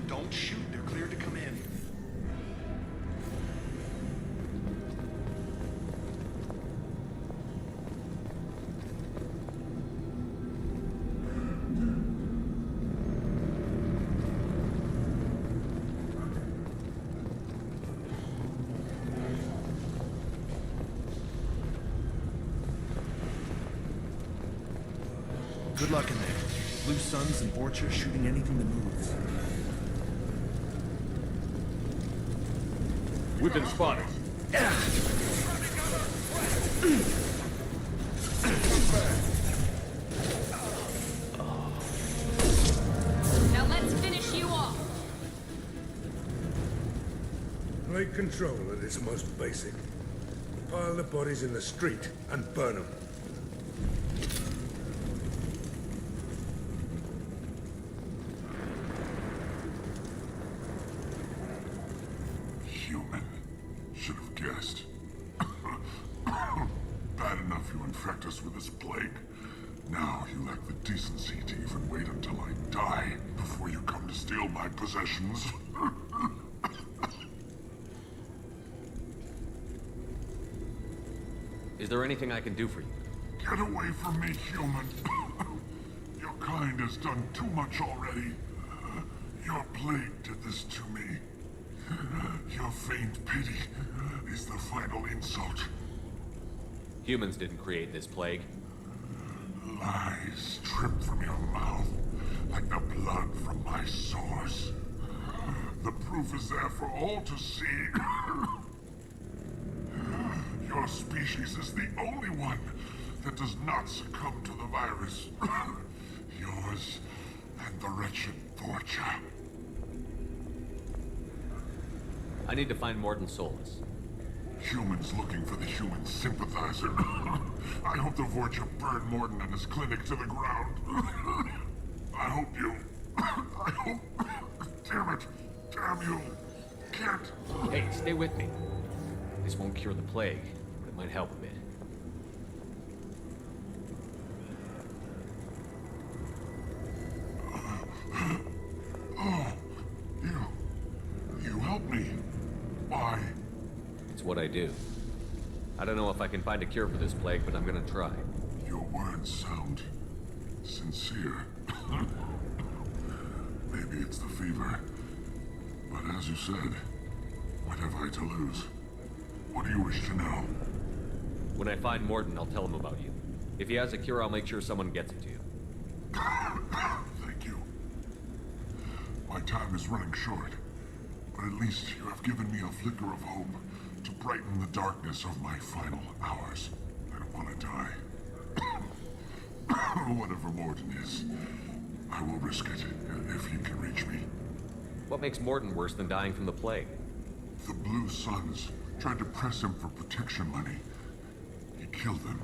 Don't shoot, they're cleared to come in. Good luck in there. Blue Suns and Orchard shooting anything that moves. We've been spotted. Now let's finish you off. Take control of this most basic. Pile the bodies in the street and burn them. Human. Should have guessed. Bad enough you infect us with this plague. Now you lack the decency to even wait until I die before you come to steal my possessions. Is there anything I can do for you? Get away from me, human. Your kind has done too much already. Your plague did this to me. Your faint pity is the final insult. Humans didn't create this plague. Lies drip from your mouth like the blood from my sores. The proof is there for all to see. Your species is the only one that does not succumb to the virus. Yours and the wretched Vorcha. I need to find Mordin Solus. Humans looking for the human sympathizer. I hope the Vorcha burn Mordin and his clinic to the ground. I hope you... I hope... Damn it! Damn you! Can't... Hey, stay with me. This won't cure the plague, but it might help a bit. Oh, you helped me. Why? It's what I do. I don't know if I can find a cure for this plague, but I'm gonna try. Your words sound sincere. Maybe it's the fever. But as you said, what have I to lose? What do you wish to know? When I find Mordin, I'll tell him about you. If he has a cure, I'll make sure someone gets it to you. Thank you. My time is running short, but at least you have given me a flicker of hope to brighten the darkness of my final hours. I don't want to die. Whatever Mordin is, I will risk it if he can reach me. What makes Mordin worse than dying from the plague? The Blue Suns tried to press him for protection money. He killed them,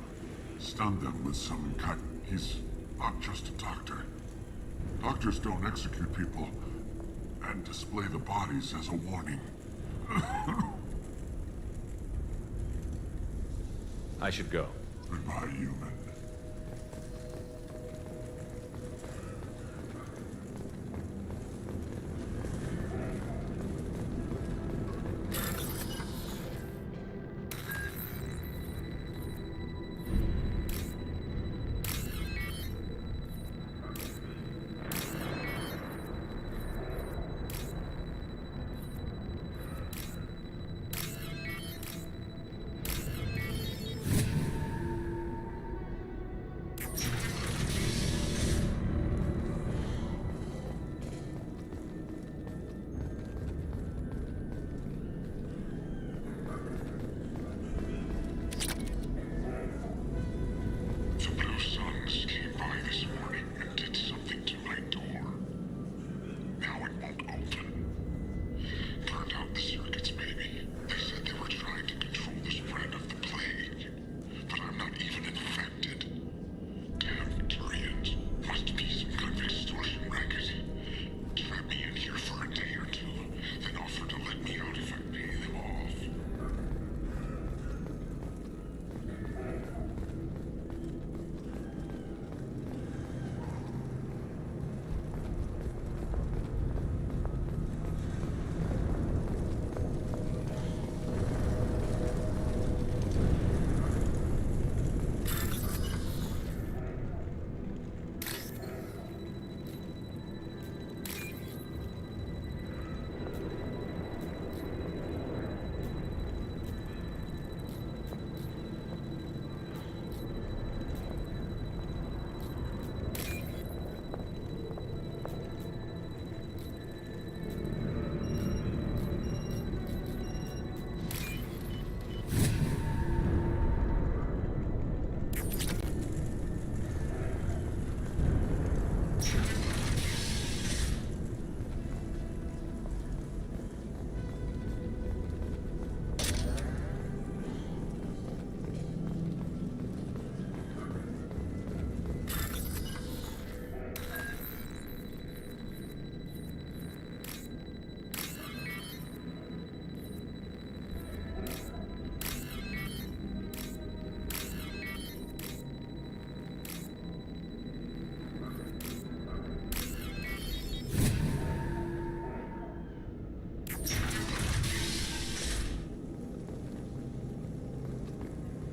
stunned them with some cut. He's not just a doctor. Doctors don't execute people and display the bodies as a warning. I should go. Goodbye, human.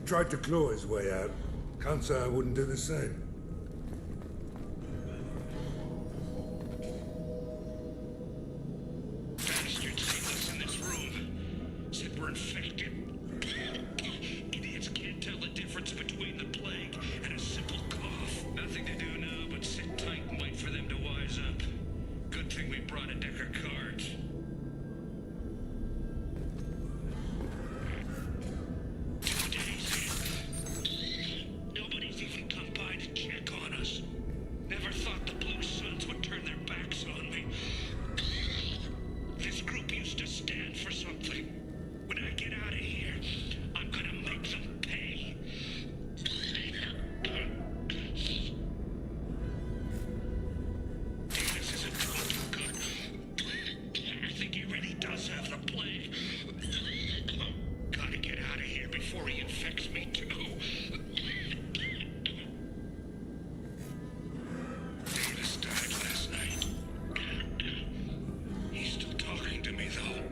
Tried to claw his way out. Can't say I wouldn't do the same. Bastards sent us in this room. were infected. Idiots can't tell the difference between the plague and a simple cough. Nothing to do now but sit tight and wait for them to wise up. Good thing we brought a deck of cards. Nobody's even come by to check on us. Never thought the Blue Suns would turn their backs on me. This group used to stand for something. When I get out of here, I'm gonna make them pay. Davis isn't doing too good. I think he really does have the plague. Gotta get out of here before he infects me too. Davis died last night. He's still talking to me though.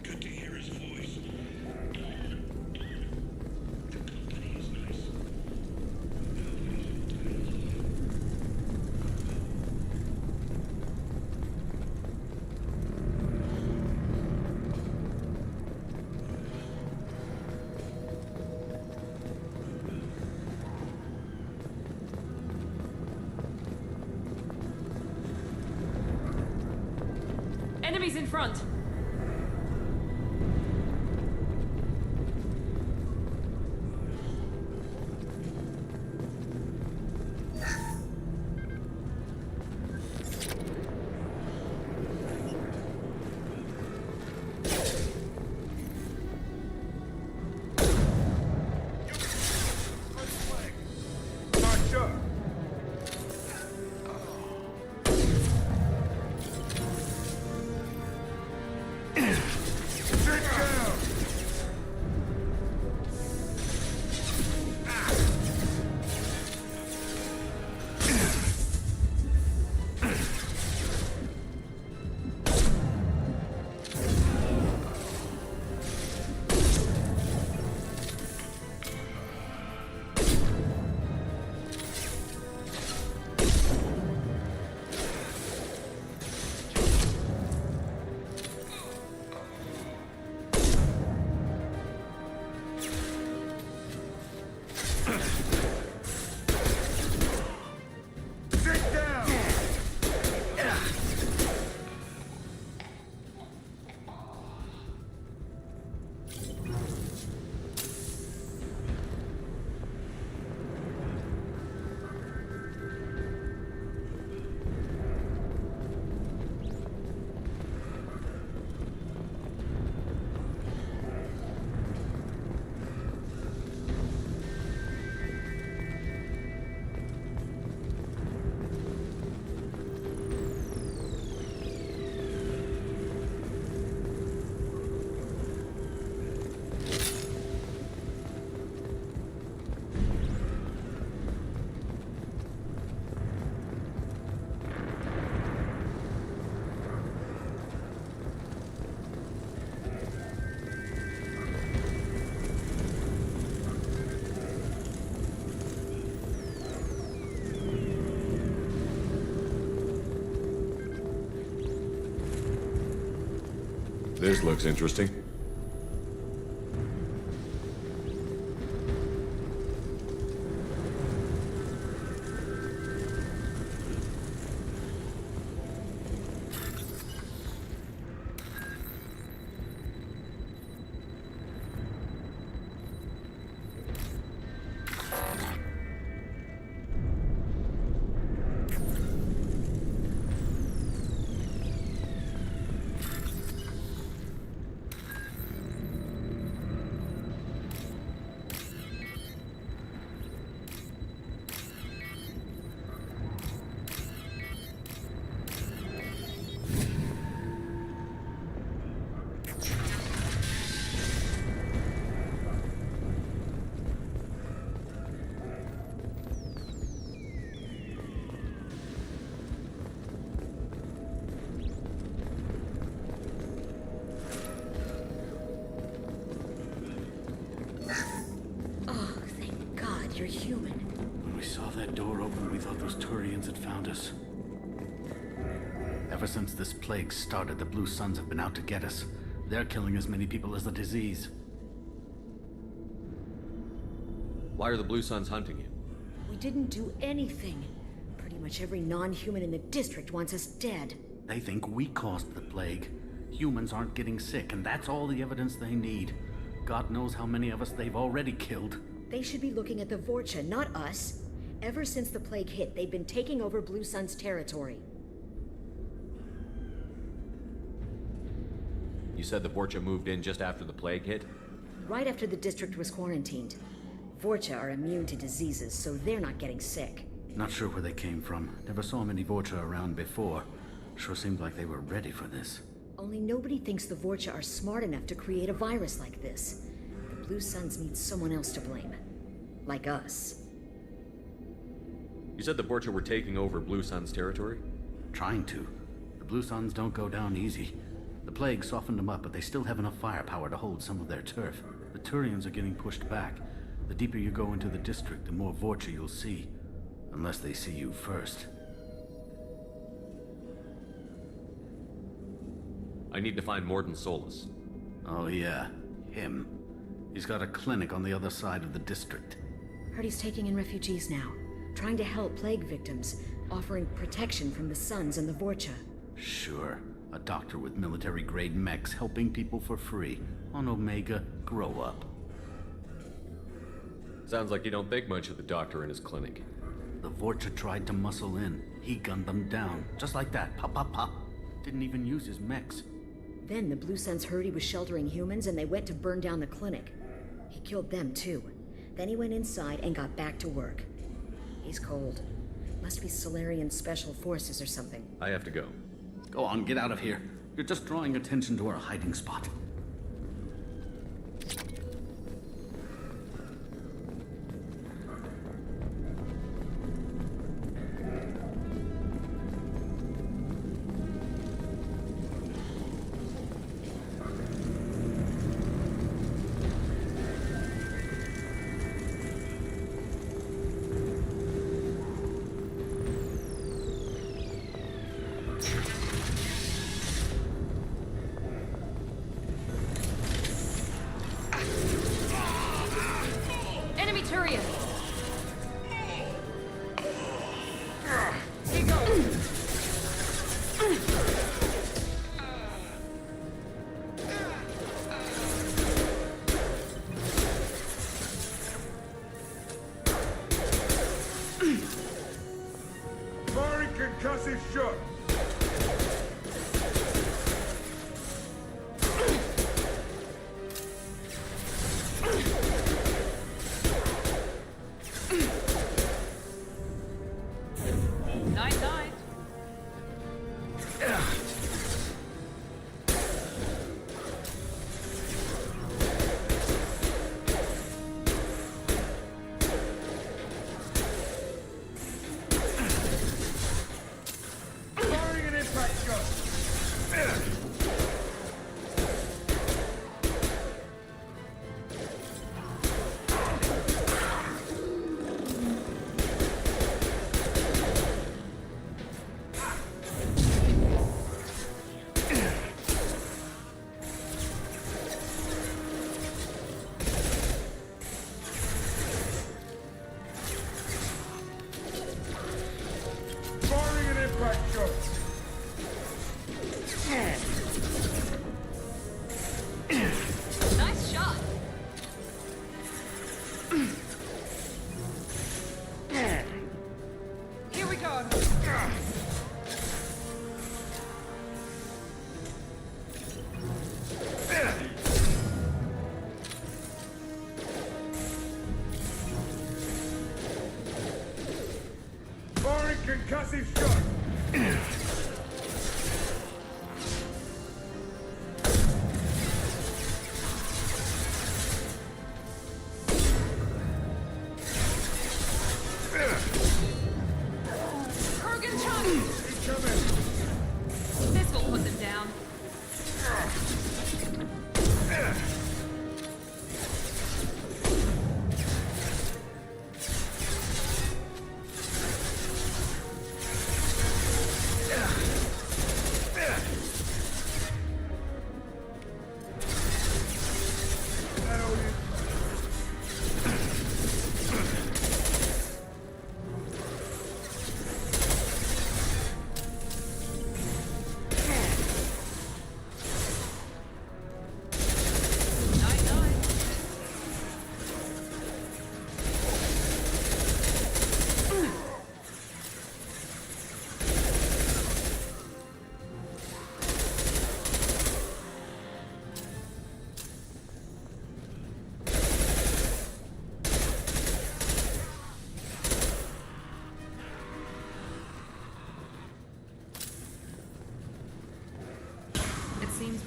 Good to hear his voice. The company is nice. Enemies in front! This looks interesting. You're human. When we saw that door open, we thought those Turians had found us. Ever since this plague started, the Blue Suns have been out to get us. They're killing as many people as the disease. Why are the Blue Suns hunting you? We didn't do anything. Pretty much every non-human in the district wants us dead. They think we caused the plague. Humans aren't getting sick, and that's all the evidence they need. God knows how many of us they've already killed. They should be looking at the Vorcha, not us. Ever since the plague hit, they've been taking over Blue Sun's territory. You said the Vorcha moved in just after the plague hit? Right after the district was quarantined. Vorcha are immune to diseases, so they're not getting sick. Not sure where they came from. Never saw many Vorcha around before. Sure seemed like they were ready for this. Only nobody thinks the Vorcha are smart enough to create a virus like this. The Blue Suns need someone else to blame. Like us. You said the Vorcha were taking over Blue Sun's territory? Trying to. The Blue Suns don't go down easy. The plague softened them up, but they still have enough firepower to hold some of their turf. The Turians are getting pushed back. The deeper you go into the district, the more Vorcha you'll see. Unless they see you first. I need to find Mordin Solus. Oh yeah, him. He's got a clinic on the other side of the district. Heard he's taking in refugees now. Trying to help plague victims. Offering protection from the Suns and the Vorcha. Sure. A doctor with military-grade mechs helping people for free. On Omega, grow up. Sounds like you don't think much of the doctor in his clinic. The Vorcha tried to muscle in. He gunned them down. Just like that. Pop, pop, pop. Didn't even use his mechs. Then the Blue Suns heard he was sheltering humans and they went to burn down the clinic. He killed them too. Then he went inside and got back to work. He's cold. Must be Solarian Special Forces or something. I have to go. Go on, get out of here. You're just drawing attention to our hiding spot. Enemy Turian! Firing concussive shot! Night, night. Firing an impact shot! Firing an impact shot! Nice shot. Here we go. Firing concussive shot! Kurgan Chung! Incoming! This will put them down.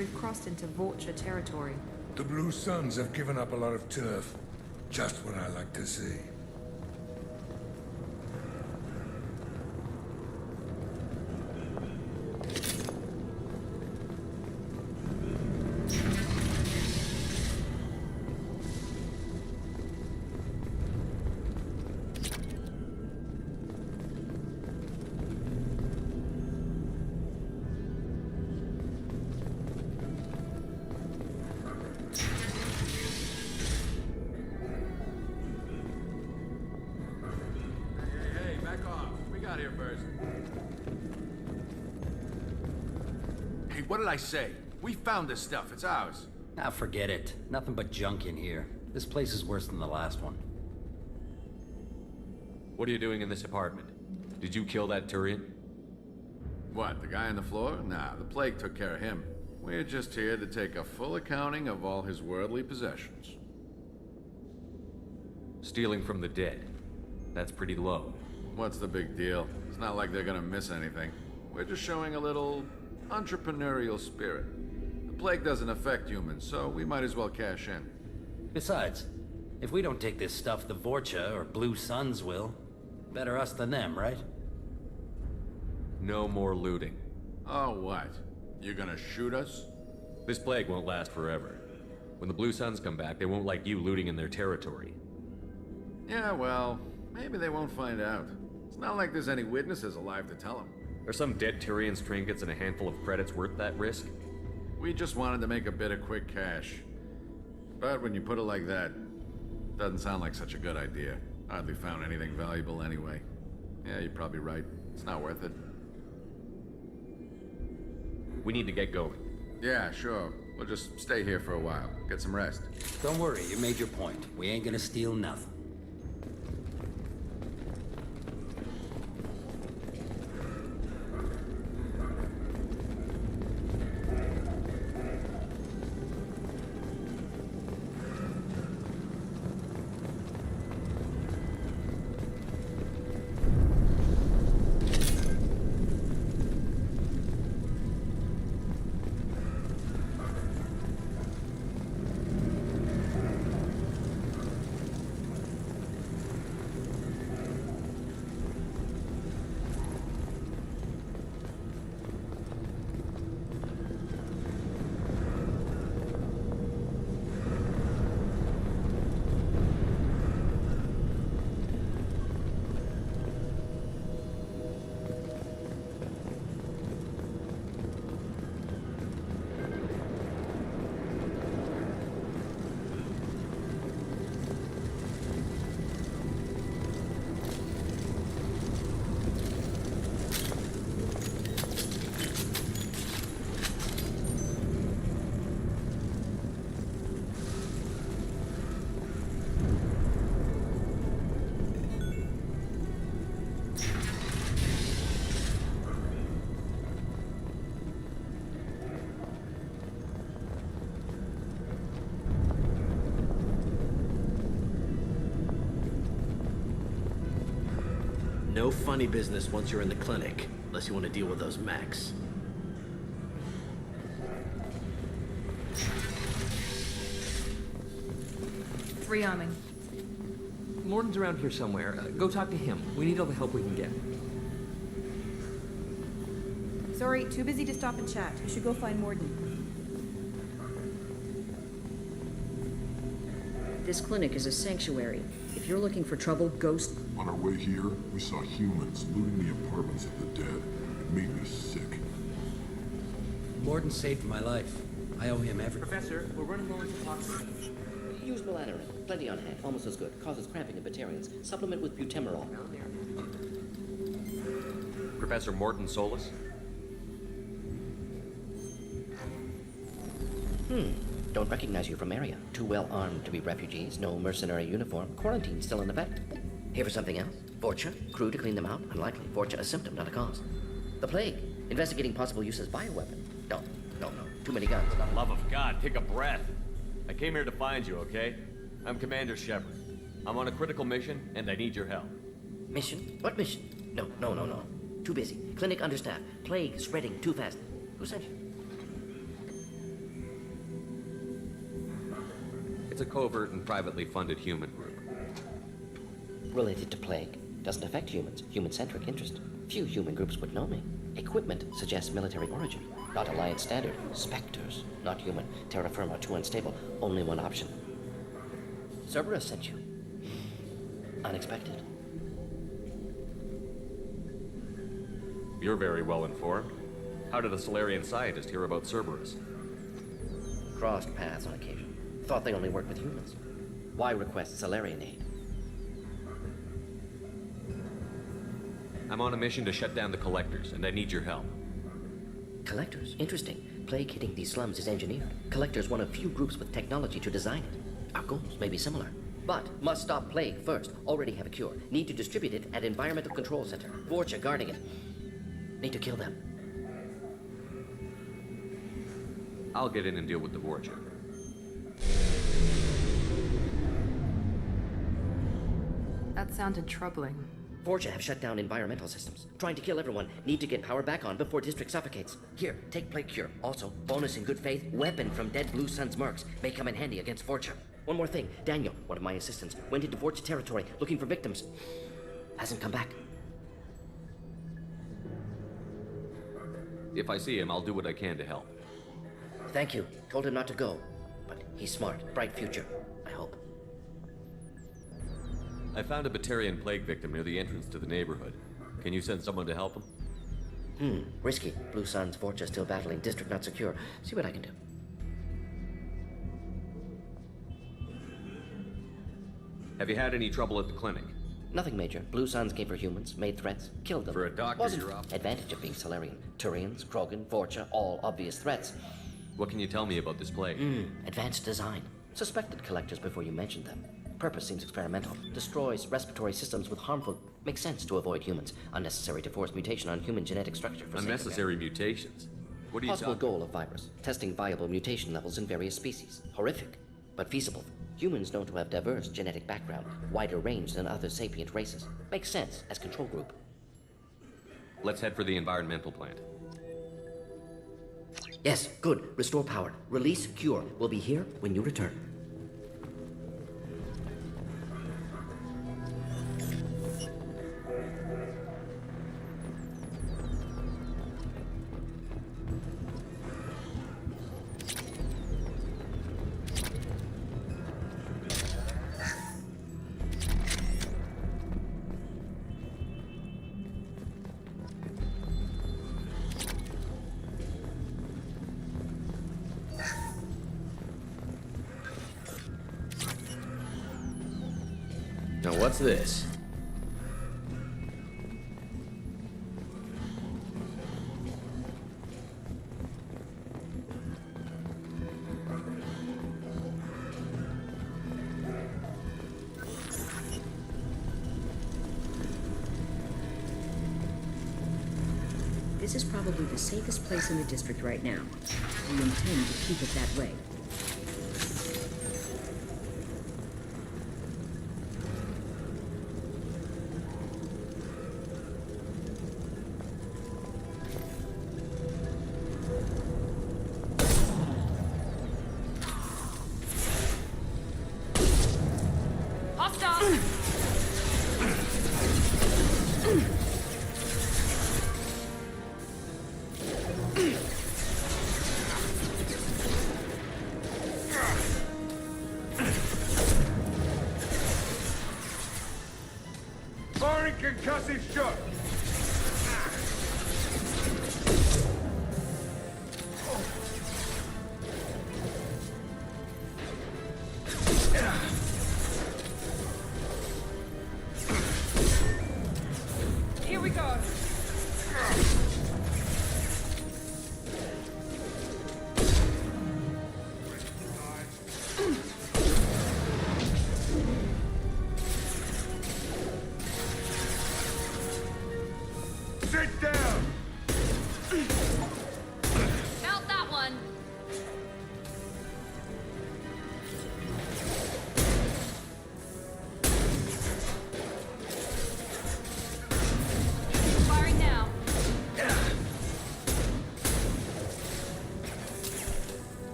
We've crossed into Vorcha territory. The Blue Suns have given up a lot of turf. Just what I like to see. What did I say? We found this stuff. It's ours. Ah, forget it. Nothing but junk in here. This place is worse than the last one. What are you doing in this apartment? Did you kill that Turian? What, the guy on the floor? Nah, the plague took care of him. We're just here to take a full accounting of all his worldly possessions. Stealing from the dead. That's pretty low. What's the big deal? It's not like they're gonna miss anything. We're just showing a little entrepreneurial spirit. The plague doesn't affect humans, so we might as well cash in. Besides, if we don't take this stuff, the Vorcha or Blue Suns will. Better us than them, right? No more looting. Oh, what? You gonna shoot us? This plague won't last forever. When the Blue Suns come back, they won't like you looting in their territory. Yeah, well, maybe they won't find out. It's not like there's any witnesses alive to tell them. Are some dead Tyrians' trinkets and a handful of credits worth that risk? We just wanted to make a bit of quick cash. But when you put it like that, doesn't sound like such a good idea. Hardly found anything valuable anyway. Yeah, you're probably right. It's not worth it. We need to get going. Yeah, sure. We'll just stay here for a while. Get some rest. Don't worry, you made your point. We ain't gonna steal nothing. No funny business once you're in the clinic, unless you want to deal with those mechs. Rearming. Morden's around here somewhere. Go talk to him. We need all the help we can get. Sorry, too busy to stop and chat. You should go find Morden. This clinic is a sanctuary. If you're looking for trouble, Ghost... On our way here, we saw humans looting the apartments of the dead. It made me sick. Morden saved my life. I owe him everything. Professor, we're running low on toxin. Use melatonin. Plenty on hand. Almost as good. Causes cramping in Batarians. Supplement with butemerol. Professor Morton Solus? Don't recognize you from area. Too well armed to be refugees. No mercenary uniform. Quarantine still in effect. Here for something else? Vorcha? Crew to clean them out? Unlikely. Vorcha a symptom, not a cause. The plague. Investigating possible use as bioweapon. No. Too many guns. For the love of God, take a breath. I came here to find you, okay? I'm Commander Shepard. I'm on a critical mission, and I need your help. Mission? What mission? No. Too busy. Clinic understaffed. Plague spreading too fast. Who sent you? It's a covert and privately funded human group. Related to plague. Doesn't affect humans. Human-centric interest. Few human groups would know me. Equipment suggests military origin. Not Alliance standard. Spectres. Not human. Terra firma. Too unstable. Only one option. Cerberus sent you. Unexpected. You're very well informed. How did a Solarian scientist hear about Cerberus? Crossed paths on occasion. Thought they only worked with humans. Why request Solarian aid? I'm on a mission to shut down the Collectors, and I need your help. Collectors? Interesting. Plague hitting these slums is engineered. Collectors one of few groups with technology to design it. Our goals may be similar. But must stop plague first. Already have a cure. Need to distribute it at Environmental Control Center. Vorcha guarding it. Need to kill them. I'll get in and deal with the Vorcha. That sounded troubling. Vorcha have shut down environmental systems. Trying to kill everyone. Need to get power back on before district suffocates. Here, take plague cure. Also, bonus in good faith, weapon from dead Blue Sun's mercs. May come in handy against Vorcha. One more thing. Daniel, one of my assistants, went into Vorcha territory looking for victims. Hasn't come back. If I see him, I'll do what I can to help. Thank you. Told him not to go. But he's smart. Bright future. I hope. I found a Batarian plague victim near the entrance to the neighborhood. Can you send someone to help him? Risky. Blue Sun's Vorcha still battling. District not secure. See what I can do. Have you had any trouble at the clinic? Nothing major. Blue Suns came for humans, made threats, killed them. For a doctor, Wasn't you're off. advantage of being Solarian. Turians, Krogan, Vorcha, all obvious threats. What can you tell me about this plague? Advanced design. Suspected Collectors before you mentioned them. Purpose seems experimental. Destroys respiratory systems with harmful... Makes sense to avoid humans. Unnecessary to force mutation on human genetic structure for Unnecessary mutations? What are you Possible talking? goal of virus. Testing viable mutation levels in various species. Horrific, but feasible. Humans known to have diverse genetic background. Wider range than other sapient races. Makes sense as control group. Let's head for the environmental plant. Yes, good. Restore power. Release cure. We'll be here when you return. Now what's this? This is probably the safest place in the district right now. We intend to keep it that way. Firing concussive shot! Here we go.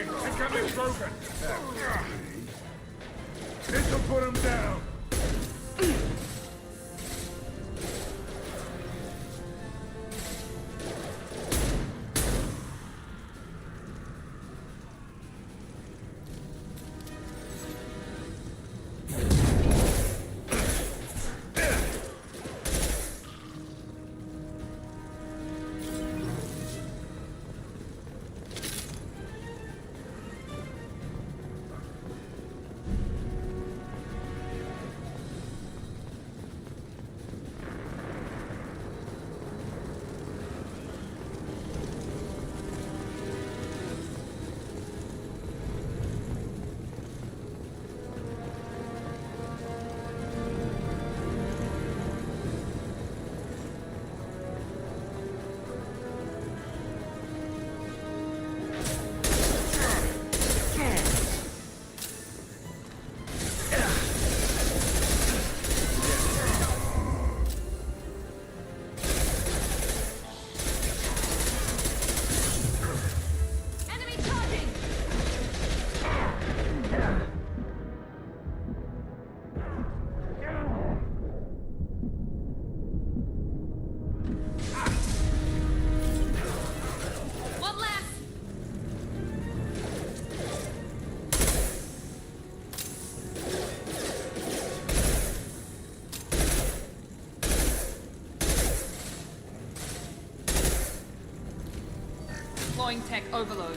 Targeting! Incoming Krogan! This'll put him down! Deploying tech overload.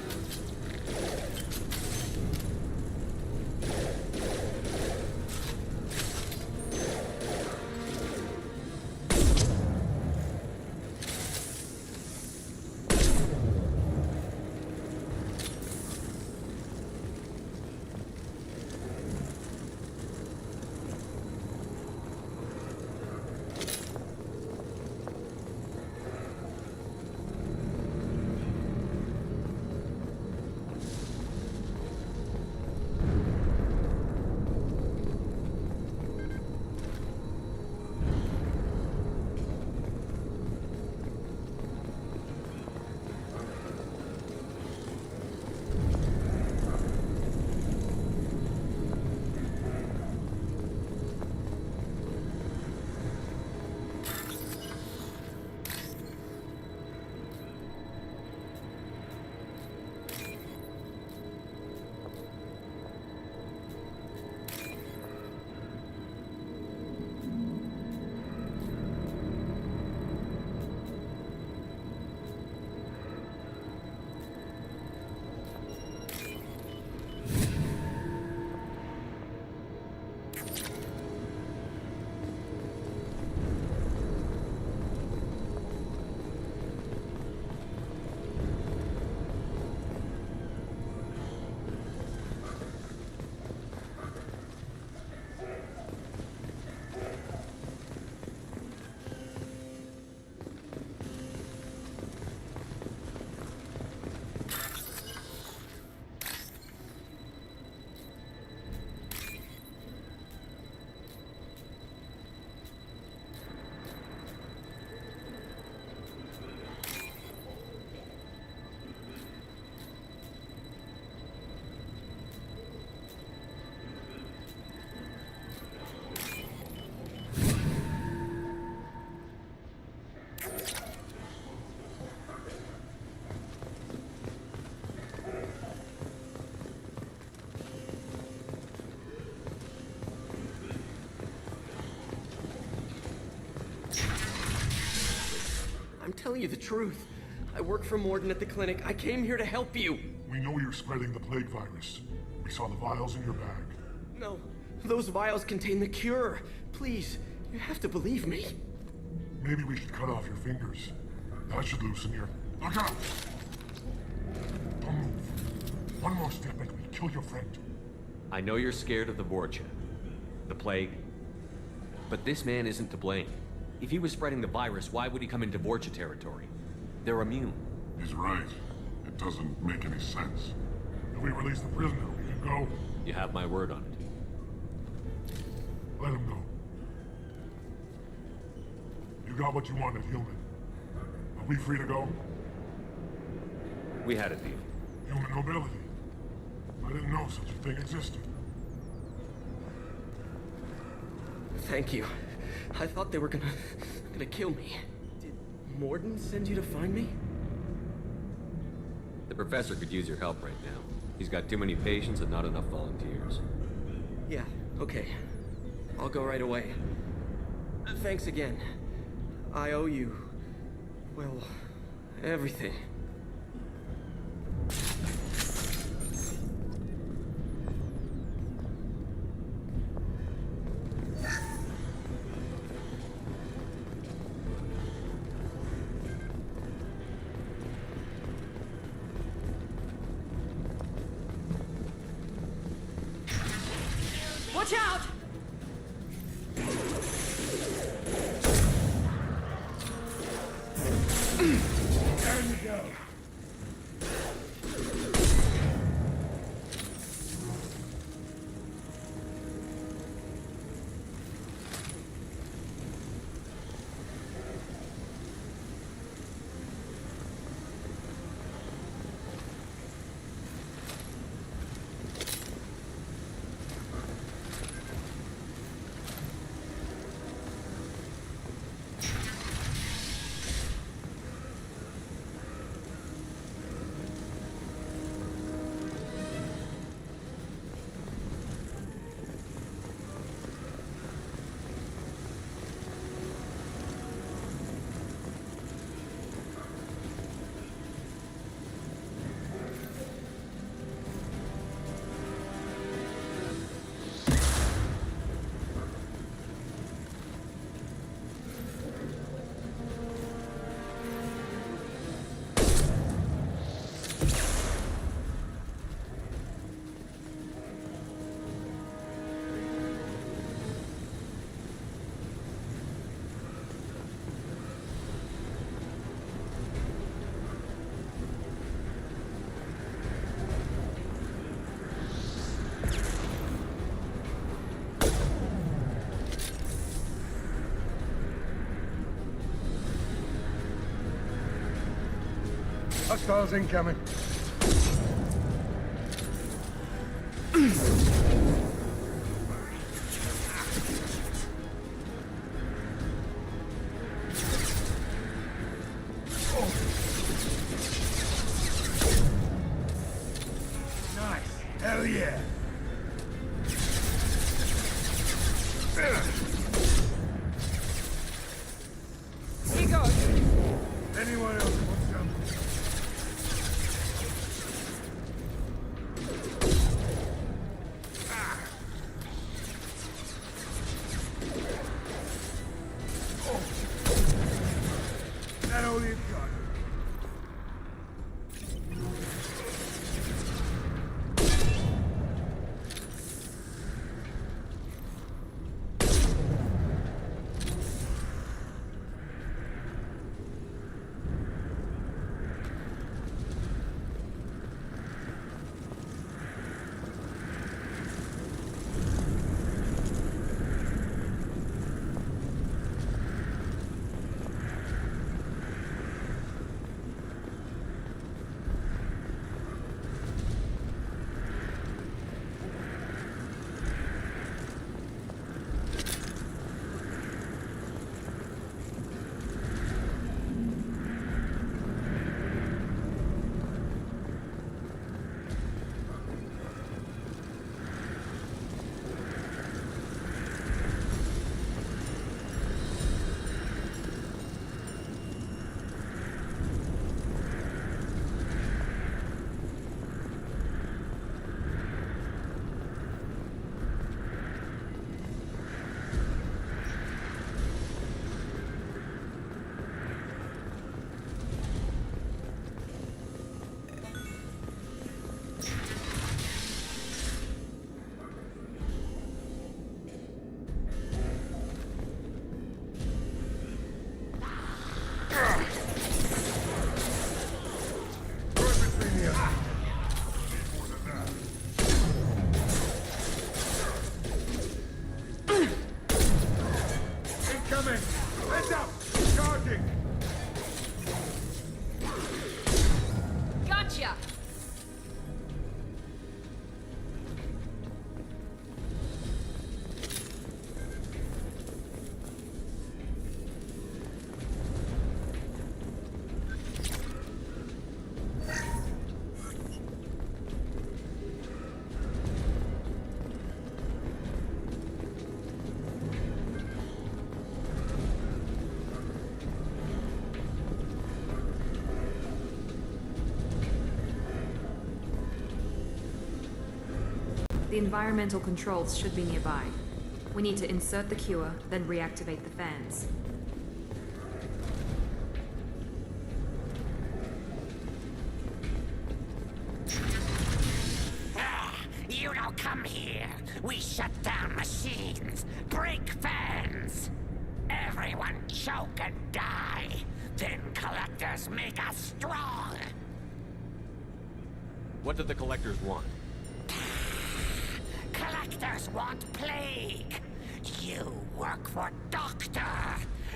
I'm telling you the truth. I work for Morden at the clinic. I came here to help you. We know you're spreading the plague virus. We saw the vials in your bag. No, those vials contain the cure. Please, you have to believe me. Maybe we should cut off your fingers. That should loosen your... Look out! Don't move. One more step and we'll kill your friend. I know you're scared of the Vorcha, the plague, but this man isn't to blame. If he was spreading the virus, why would he come into Vorcha territory? They're immune. He's right. It doesn't make any sense. If we release the prisoner, we can go. You have my word on it. Let him go. You got what you wanted, human. Are we free to go? We had a deal. Human nobility. I didn't know such a thing existed. Thank you. I thought they were gonna kill me. Did Morden send you to find me? The professor could use your help right now. He's got too many patients and not enough volunteers. Yeah, okay. I'll go right away. Thanks again. I owe you, well, everything. Watch out! There you go. Hostiles incoming. Nice. Hell yeah. Here goes. Anyone else want some? That all you've got? The environmental controls should be nearby. We need to insert the cure, then reactivate the fans. You don't come here. We shut down machines, break fans. Everyone choke and die. Then collectors make us strong. What do the collectors want? Collectors want plague. You work for Doctor.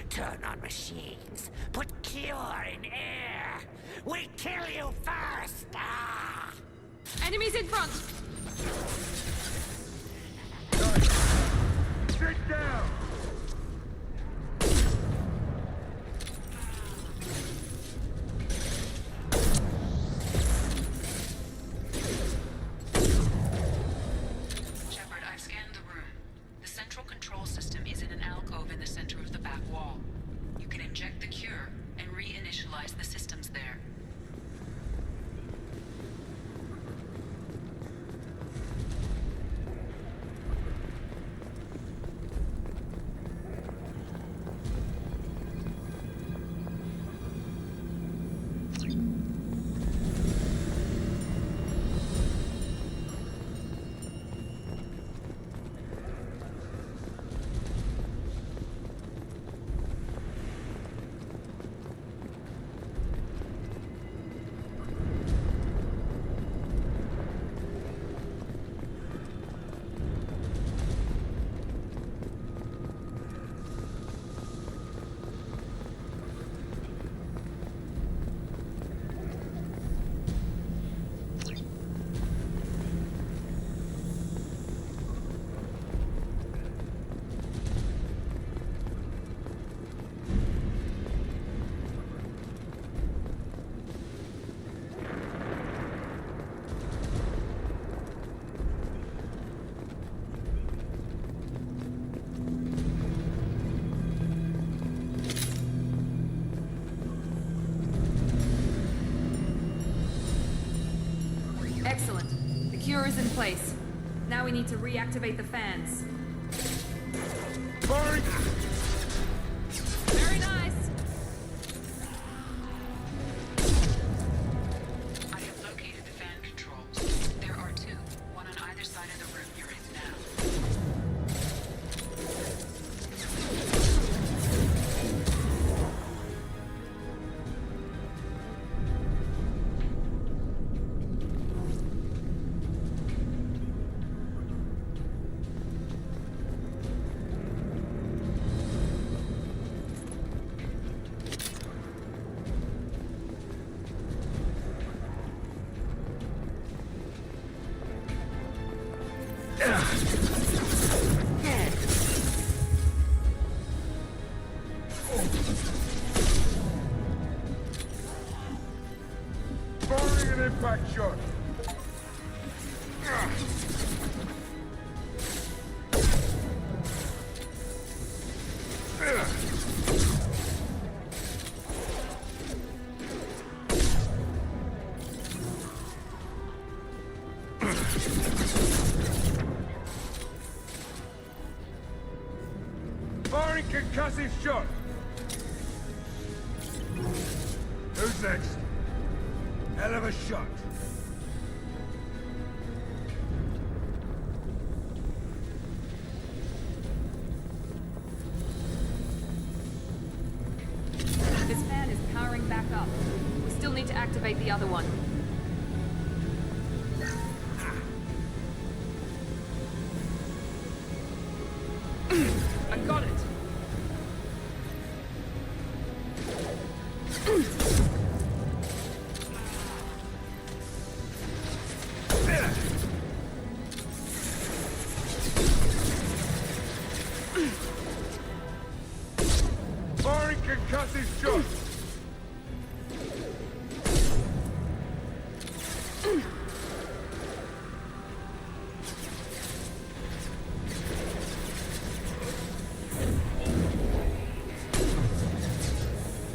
Turn on machines. Put cure in air. We kill you first. Ah! Enemies in front! Sit down! Shepard, I've scanned the room. The central control system is in an alcove in the center of the back wall. You can inject the cure and reinitialize the systems there. Excellent. The cure is in place. Now we need to reactivate the fans. Burn! Very nice! I have located the fan controls. There are two, one on either side of the room you're in now. Firing an impact shot! Firing concussive shot! Who's next? Hell of a shot. This fan is powering back up. We still need to activate the other one. I got it! Firing concussive shot!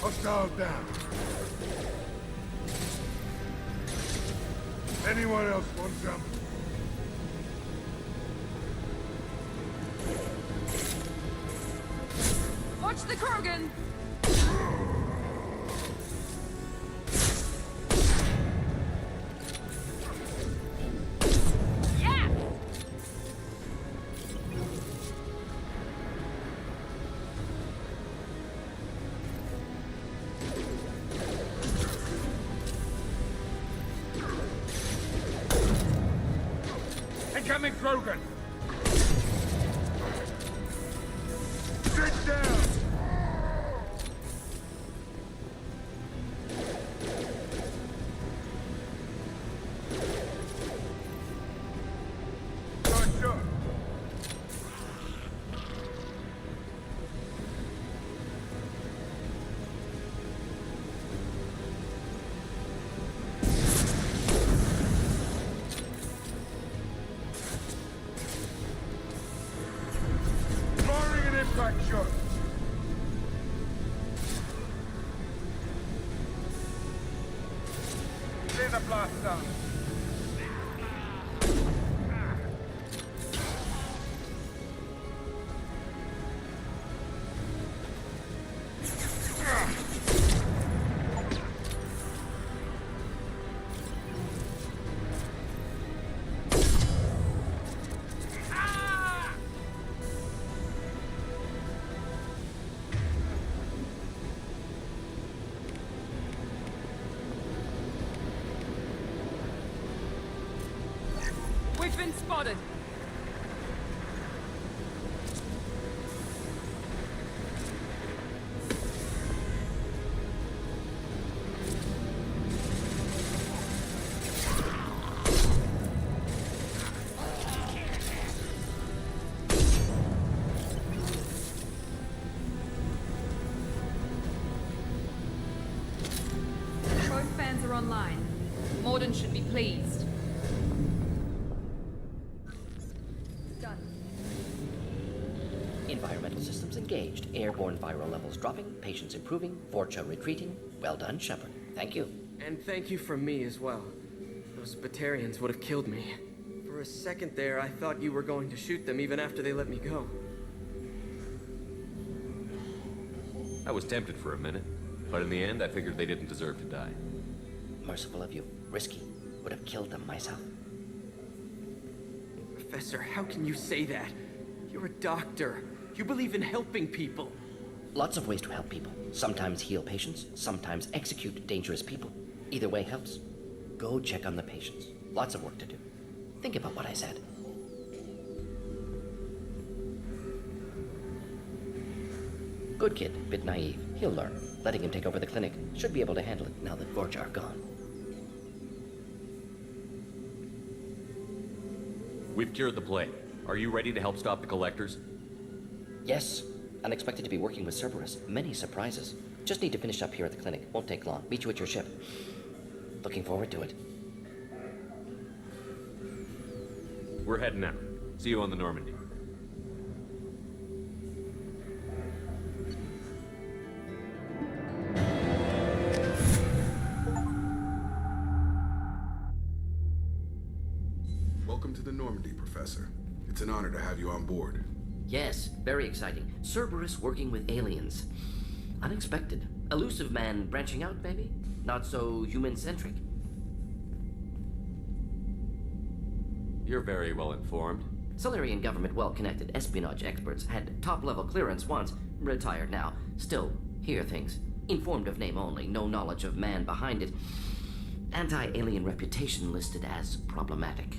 Hostile down. Anyone else want some? Watch the Krogan! Yeah! Incoming Krogan! Sit down! Sure. Firing an impact shot. Clear the blast zone. We've been spotted. Both fans are online. Morden should be pleased. Done. Environmental systems engaged. Airborne viral levels dropping. Patients improving. Vorcha retreating. Well done, Shepard. Thank you. And thank you from me as well. Those Batarians would have killed me. For a second there, I thought you were going to shoot them even after they let me go. I was tempted for a minute, but in the end, I figured they didn't deserve to die. Merciful of you. Risky. Would have killed them myself. Professor, how can you say that? You're a doctor. You believe in helping people. Lots of ways to help people. Sometimes heal patients, sometimes execute dangerous people. Either way helps. Go check on the patients. Lots of work to do. Think about what I said. Good kid, bit naive. He'll learn. Letting him take over the clinic. Should be able to handle it now that Vorcha are gone. We've cured the plague. Are you ready to help stop the Collectors? Yes. Unexpected to be working with Cerberus. Many surprises. Just need to finish up here at the clinic. Won't take long. Meet you at your ship. Looking forward to it. We're heading out. See you on the Normandy. Welcome to the Normandy, Professor. It's an honor to have you on board. Yes, very exciting. Cerberus working with aliens. Unexpected. Elusive man branching out, maybe? Not so human-centric. You're very well informed. Solarian government well-connected espionage experts had top-level clearance once, retired now. Still, hear things. Informed of name only, no knowledge of man behind it. Anti-alien reputation listed as problematic.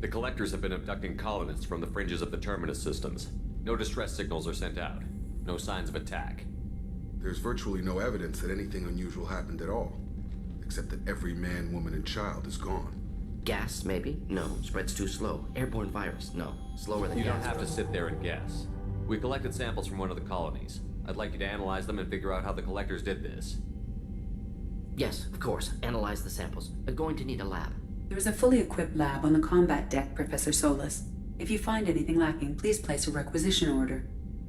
The Collectors have been abducting colonists from the fringes of the Terminus systems. No distress signals are sent out. No signs of attack. There's virtually no evidence that anything unusual happened at all. Except that every man, woman, and child is gone. Gas, maybe? No. Spreads too slow. Airborne virus? No. Slower than You gas. don't have to sit there and guess. We collected samples from one of the colonies. I'd like you to analyze them and figure out how the Collectors did this. Yes, of course. Analyze the samples. Going to need a lab. There is a fully equipped lab on the combat deck, Professor Solus. If you find anything lacking, please place a requisition order.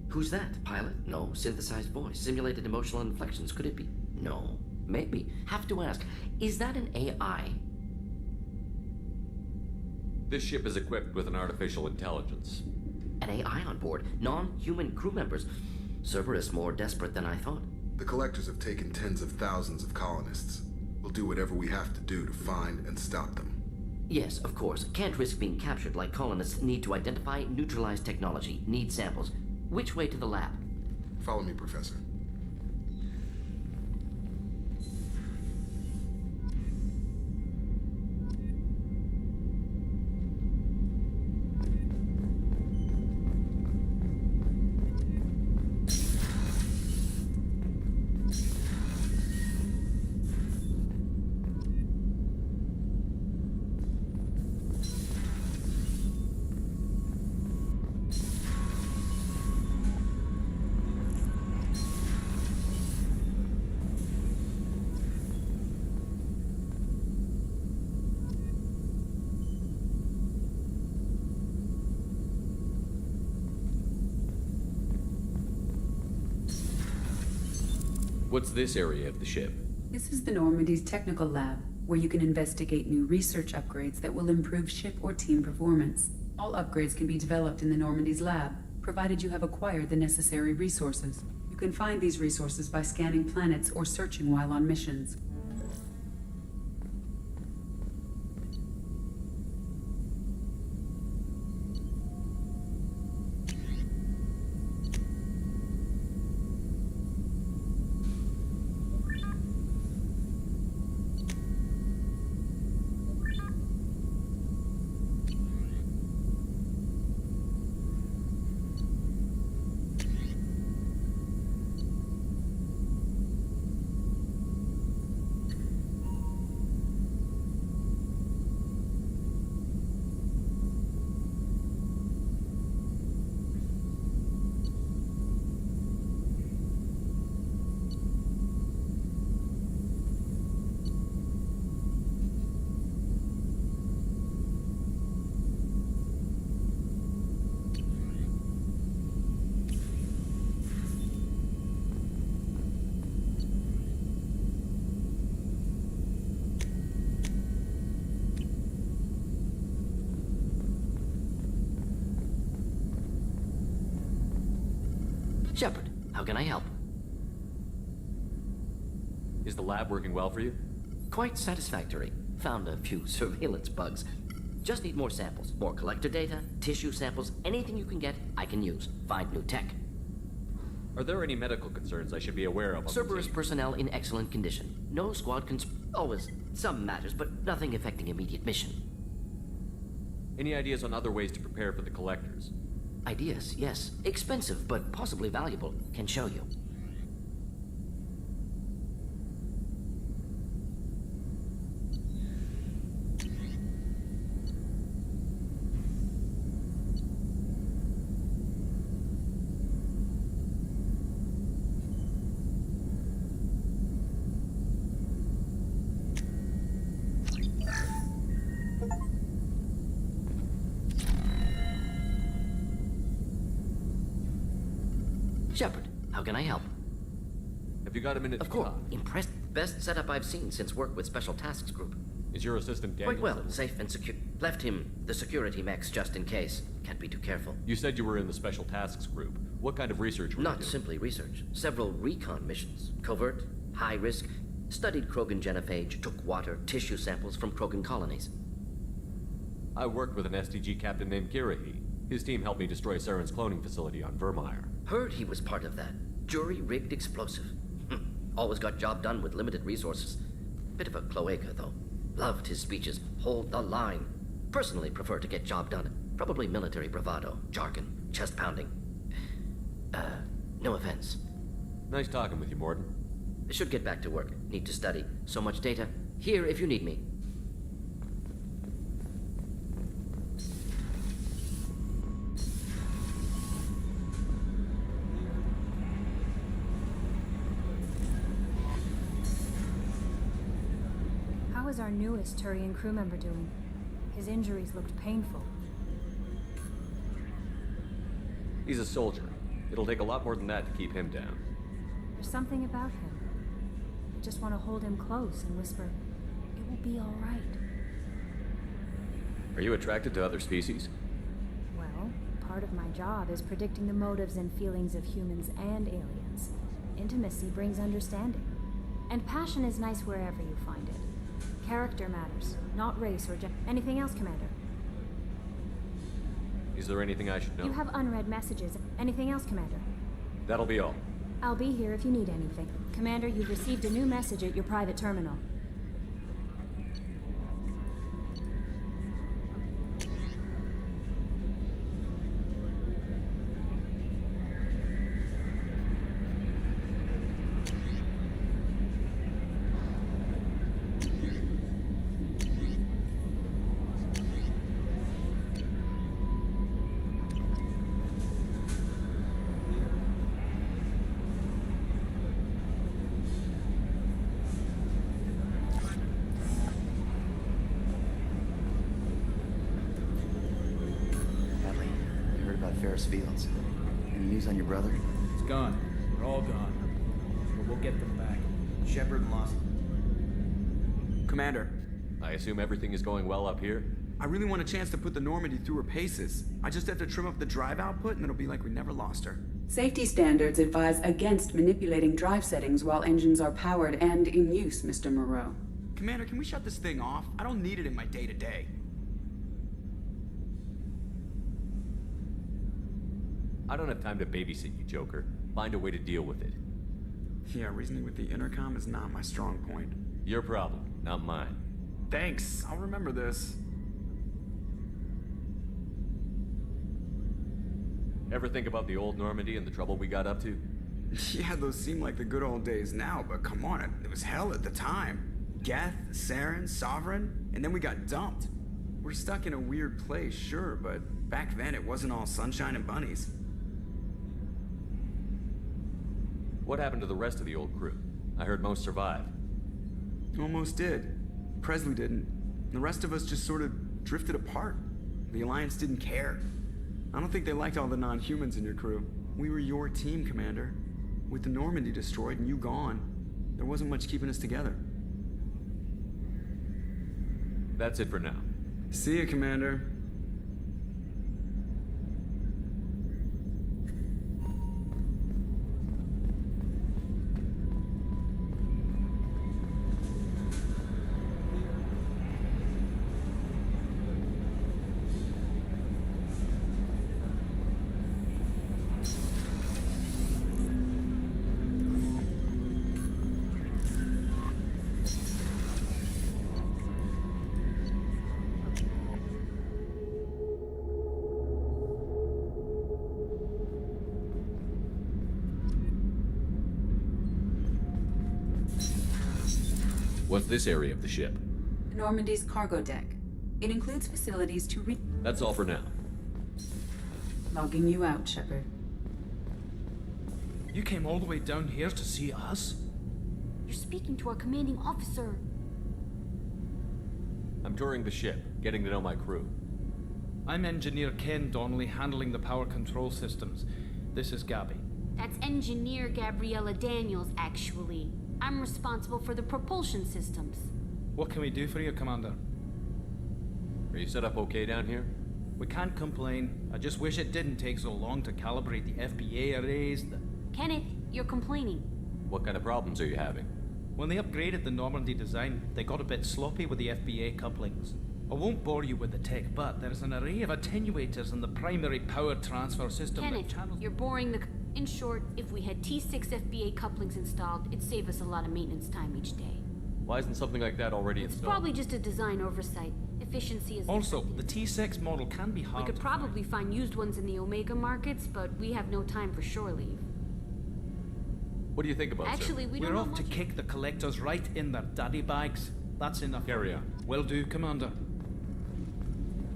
Who's that? Pilot? No. Synthesized voice. Simulated emotional inflections. Could it be? No. Maybe. Have to ask. Is that an AI? This ship is equipped with an artificial intelligence. An AI on board, non-human crew members. Cerberus more desperate than I thought. The Collectors have taken tens of thousands of colonists. We'll do whatever we have to do to find and stop them. Yes, of course. Can't risk being captured like colonists need to identify, neutralize technology, need samples. Which way to the lab? Follow me, Professor. What's this area of the ship? This is the Normandy's technical lab, where you can investigate new research upgrades that will improve ship or team performance. All upgrades can be developed in the Normandy's lab, provided you have acquired the necessary resources. You can find these resources by scanning planets or searching while on missions. Shepard, how can I help? Is the lab working well for you? Quite satisfactory. Found a few surveillance bugs. Just need more samples. More collector data, tissue samples, anything you can get, I can use. Find new tech. Are there any medical concerns I should be aware of? Cerberus personnel in excellent condition. No squad always some matters, but nothing affecting immediate mission. Any ideas on other ways to prepare for the Collectors? Ideas, yes. Expensive, but possibly valuable. Can show you. Shepard, how can I help? Have you got a minute Of course. Impressed. Best setup I've seen since work with Special Tasks Group. Is your assistant Daniel? Quite well. Safe and secure. Left him the security mechs just in case. Can't be too careful. You said you were in the Special Tasks Group. What kind of research were you Not doing? simply research. Several recon missions. Covert, high risk. Studied Krogan genophage, took water, tissue samples from Krogan colonies. I worked with an STG captain named Kirahi. His team helped me destroy Saren's cloning facility on Vermeer. Heard he was part of that. Jury-rigged explosive. Always got job done with limited resources. Bit of a cloaca, though. Loved his speeches. Hold the line. Personally prefer to get job done. Probably military bravado, jargon, chest pounding. No offense. Nice talking with you, Mordin. Should get back to work. Need to study. So much data. Here if you need me. How is our newest Turian crew member doing? His injuries looked painful. He's a soldier. It'll take a lot more than that to keep him down. There's something about him. I just want to hold him close and whisper, "It will be all right." Are you attracted to other species? Well, part of my job is predicting the motives and feelings of humans and aliens. Intimacy brings understanding. And passion is nice wherever you find it. Character matters, not race or anything else, Commander. Is there anything I should know? You have unread messages. Anything else, Commander? That'll be all. I'll be here if you need anything. Commander, you've received a new message at your private terminal. Ferris Fields. Any news on your brother? It's gone. They're all gone. But we'll get them back. Shepard lost. Commander. I assume everything is going well up here? I really want a chance to put the Normandy through her paces. I just have to trim up the drive output and it'll be like we never lost her. Safety standards advise against manipulating drive settings while engines are powered and in use, Mr. Moreau. Commander, can we shut this thing off? I don't need it in my day-to-day. I don't have time to babysit you, Joker. Find a way to deal with it. Yeah, reasoning with the intercom is not my strong point. Your problem, not mine. Thanks, I'll remember this. Ever think about the old Normandy and the trouble we got up to? Yeah, those seem like the good old days now, but come on, it was hell at the time. Geth, Saren, Sovereign, and then we got dumped. We're stuck in a weird place, sure, but back then it wasn't all sunshine and bunnies. What happened to the rest of the old crew? I heard most survived. Almost did. Presley didn't. The rest of us just sort of drifted apart. The Alliance didn't care. I don't think they liked all the non-humans in your crew. We were your team, Commander. With the Normandy destroyed and you gone, there wasn't much keeping us together. That's it for now. See ya, Commander. What's this area of the ship? The Normandy's cargo deck. It includes facilities to That's all for now. Logging you out, Shepard. You came all the way down here to see us? You're speaking to our commanding officer. I'm touring the ship, getting to know my crew. I'm Engineer Ken Donnelly, handling the power control systems. This is Gabby. That's Engineer Gabriella Daniels, actually. I'm responsible for the propulsion systems. What can we do for you, Commander? Are you set up okay down here? We can't complain. I just wish it didn't take so long to calibrate the FBA arrays. Kenneth, you're complaining. What kind of problems are you having? When they upgraded the Normandy design, they got a bit sloppy with the FBA couplings. I won't bore you with the tech, but there's an array of attenuators in the primary power transfer system. Kenneth, you're boring the... In short, if we had T6 FBA couplings installed, it'd save us a lot of maintenance time each day. Why isn't something like that already It's installed? probably just a design oversight. Efficiency is... Also, the T6 model can be hard We could probably find used ones in the Omega markets, but we have no time for shore leave. What do you think about it? Actually, we don't We're know off much... to kick the collectors right in their daddy bags. That's enough. Carry on. Will do, Commander.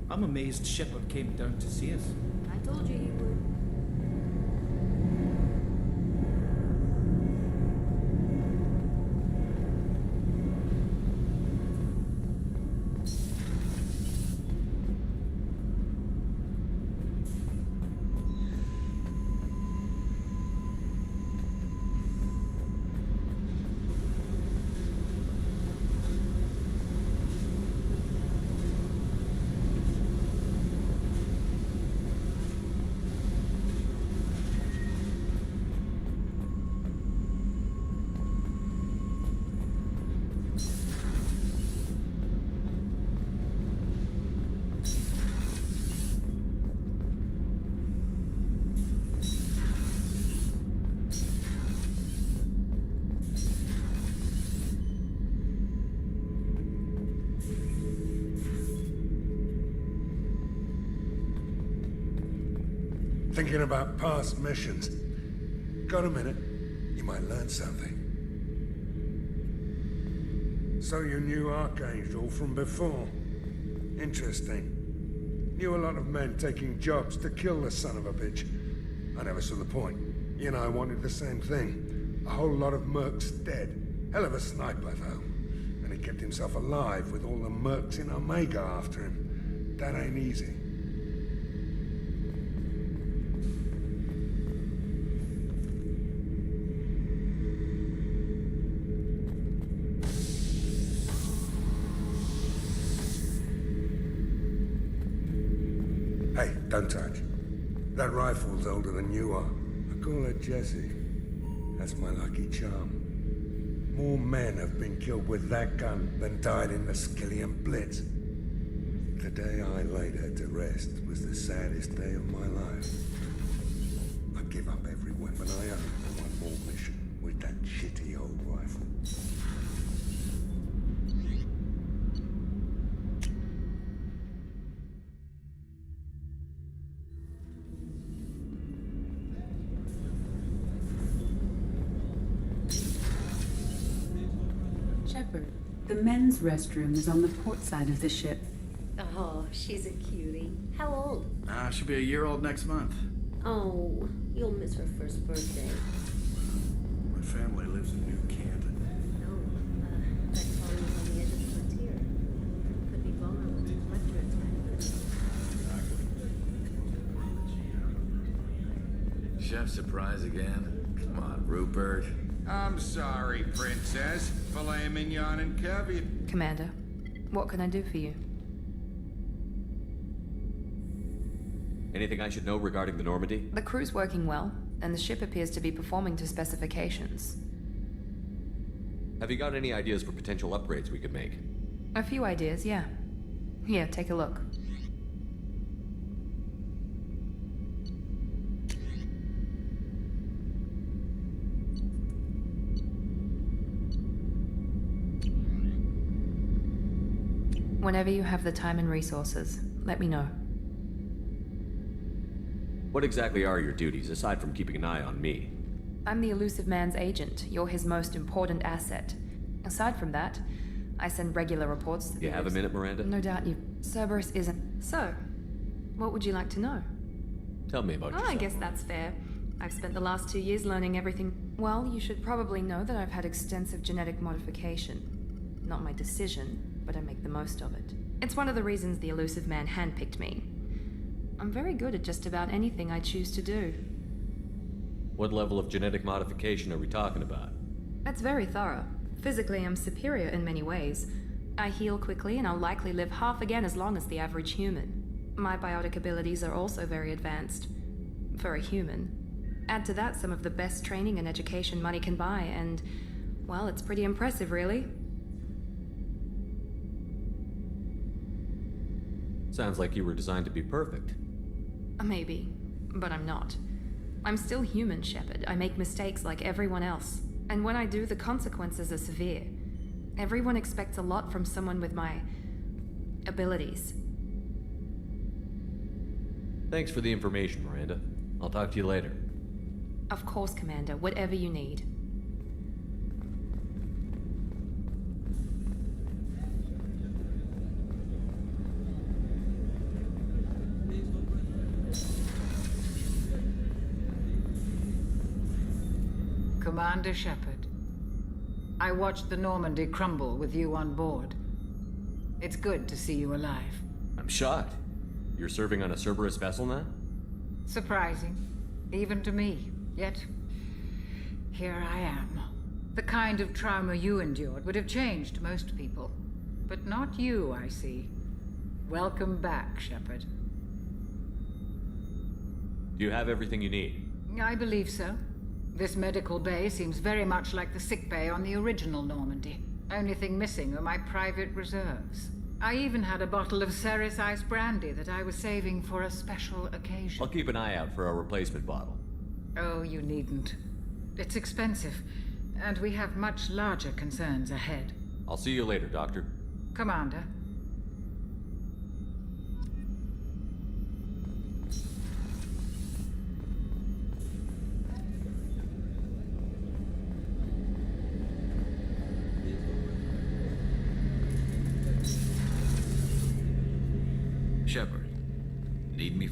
I'm amazed Shepard came down to see us. I told you he would. Thinking about past missions. Got a minute? You might learn something. So you knew Archangel from before? Interesting. Knew a lot of men taking jobs to kill the son of a bitch. I never saw the point. You know, I wanted the same thing. A whole lot of mercs dead. Hell of a sniper, though. And he kept himself alive with all the mercs in Omega after him. That ain't easy. Hey, don't touch. That rifle's older than you are. I call her Jessie. That's my lucky charm. More men have been killed with that gun than died in the Skillian Blitz. The day I laid her to rest was the saddest day of my life. I give up every weapon I own for one more mission with that shitty old rifle. Shepard, the men's restroom is on the port side of the ship. Oh, she's a cutie. How old? She'll be a year old next month. Oh, you'll miss her first birthday. My family lives in New Canton. No, that colony is on the edge of the frontier. Could be vulnerable to Lecter attack. Chef surprise again? Come on, Rupert. I'm sorry, Princess. Filet mignon and caviar. Commander, what can I do for you? Anything I should know regarding the Normandy? The crew's working well, and the ship appears to be performing to specifications. Have you got any ideas for potential upgrades we could make? A few ideas, yeah. Here, take a look. Whenever you have the time and resources, let me know. What exactly are your duties, aside from keeping an eye on me? I'm the Elusive Man's agent. You're his most important asset. Aside from that, I send regular reports to the... You have a minute, Miranda? No doubt you... Cerberus isn't... So, what would you like to know? Tell me about yourself. I guess that's fair. I've spent the last 2 years learning everything... Well, you should probably know that I've had extensive genetic modification. Not my decision, but I make the most of it. It's one of the reasons the Elusive Man handpicked me. I'm very good at just about anything I choose to do. What level of genetic modification are we talking about? That's very thorough. Physically, I'm superior in many ways. I heal quickly, and I'll likely live half again as long as the average human. My biotic abilities are also very advanced. For a human. Add to that some of the best training and education money can buy, and... well, it's pretty impressive, really. Sounds like you were designed to be perfect. Maybe, but I'm not. I'm still human, Shepard. I make mistakes like everyone else. And when I do, the consequences are severe. Everyone expects a lot from someone with my... abilities. Thanks for the information, Miranda. I'll talk to you later. Of course, Commander. Whatever you need. Commander Shepard, I watched the Normandy crumble with you on board. It's good to see you alive. I'm shocked. You're serving on a Cerberus vessel now? Surprising, even to me. Yet, here I am. The kind of trauma you endured would have changed most people. But not you, I see. Welcome back, Shepard. Do you have everything you need? I believe so. This medical bay seems very much like the sick bay on the original Normandy. Only thing missing are my private reserves. I even had a bottle of Ceres Ice brandy that I was saving for a special occasion. I'll keep an eye out for a replacement bottle. Oh, you needn't. It's expensive, and we have much larger concerns ahead. I'll see you later, Doctor. Commander.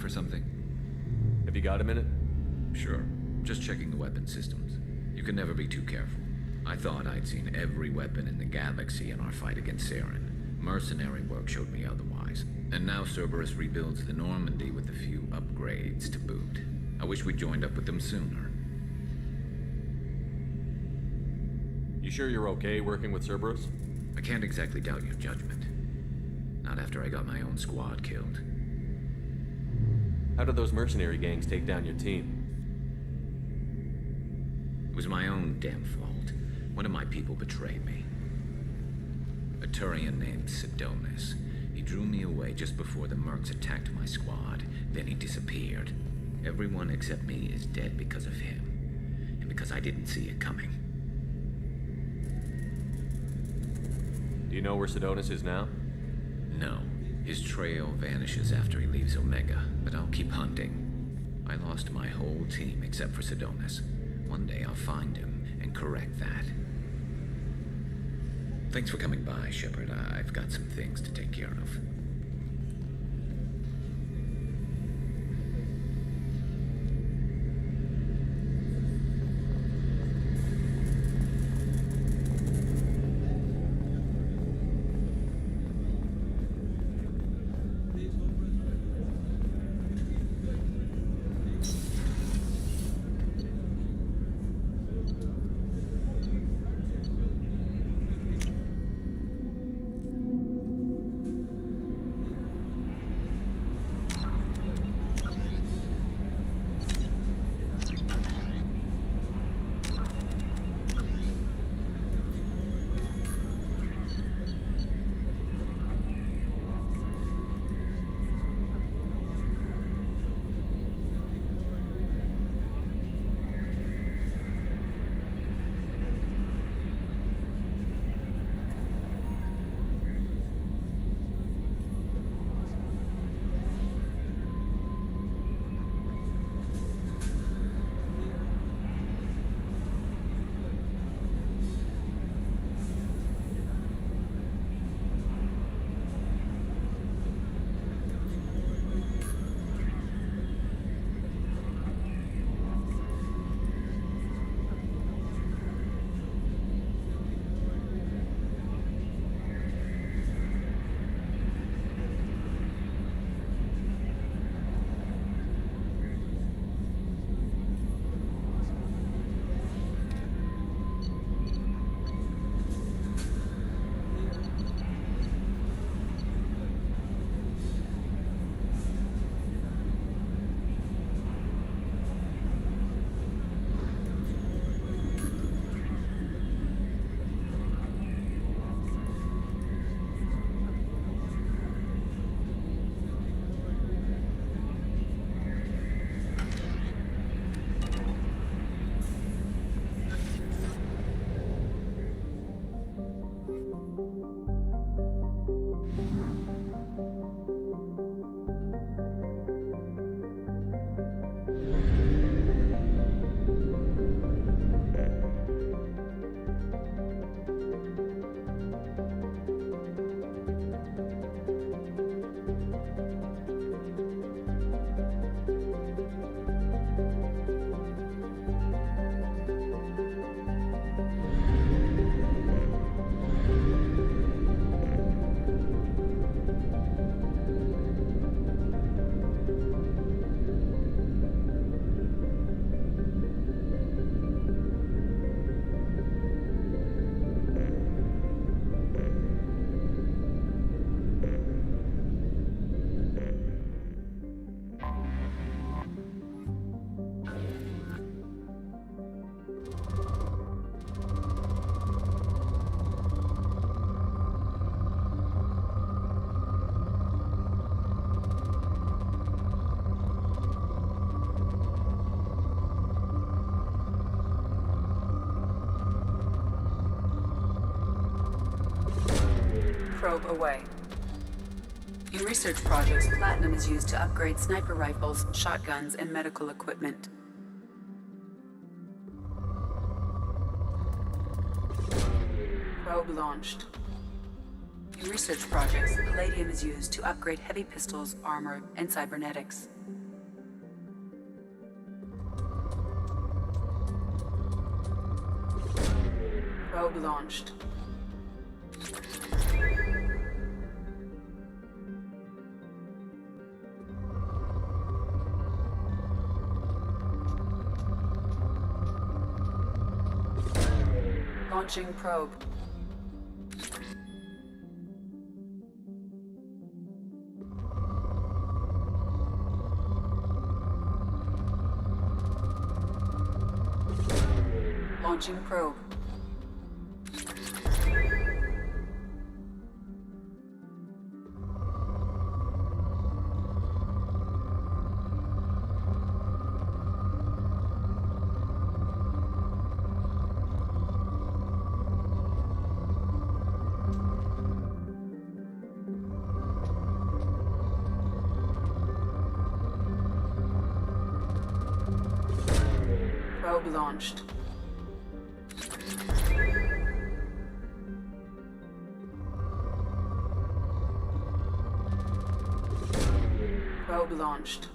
for something? Have you got a minute? Sure. Just checking the weapon systems. You can never be too careful. I thought I'd seen every weapon in the galaxy in our fight against Saren. Mercenary work showed me otherwise. And now Cerberus rebuilds the Normandy with a few upgrades to boot. I wish we'd joined up with them sooner. You sure you're okay working with Cerberus? I can't exactly doubt your judgment. Not after I got my own squad killed. How did those mercenary gangs take down your team? It was my own damn fault. One of my people betrayed me. A Turian named Sidonis. He drew me away just before the Mercs attacked my squad. Then he disappeared. Everyone except me is dead because of him. And because I didn't see it coming. Do you know where Sidonis is now? No. His trail vanishes after he leaves Omega, but I'll keep hunting. I lost my whole team except for Sidonis. One day I'll find him and correct that. Thanks for coming by, Shepard. I've got some things to take care of. Probe away. In research projects, platinum is used to upgrade sniper rifles, shotguns, and medical equipment. Probe launched. In research projects, palladium is used to upgrade heavy pistols, armor, and cybernetics. Probe launched. Launching probe. Launching probe. Probe launched. Probe launched.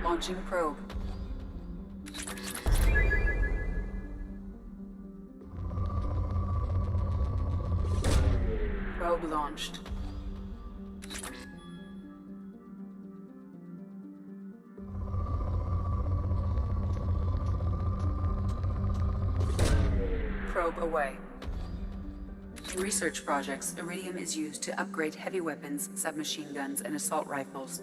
Launching probe. Probe launched. Probe away. In research projects, iridium is used to upgrade heavy weapons, submachine guns, and assault rifles.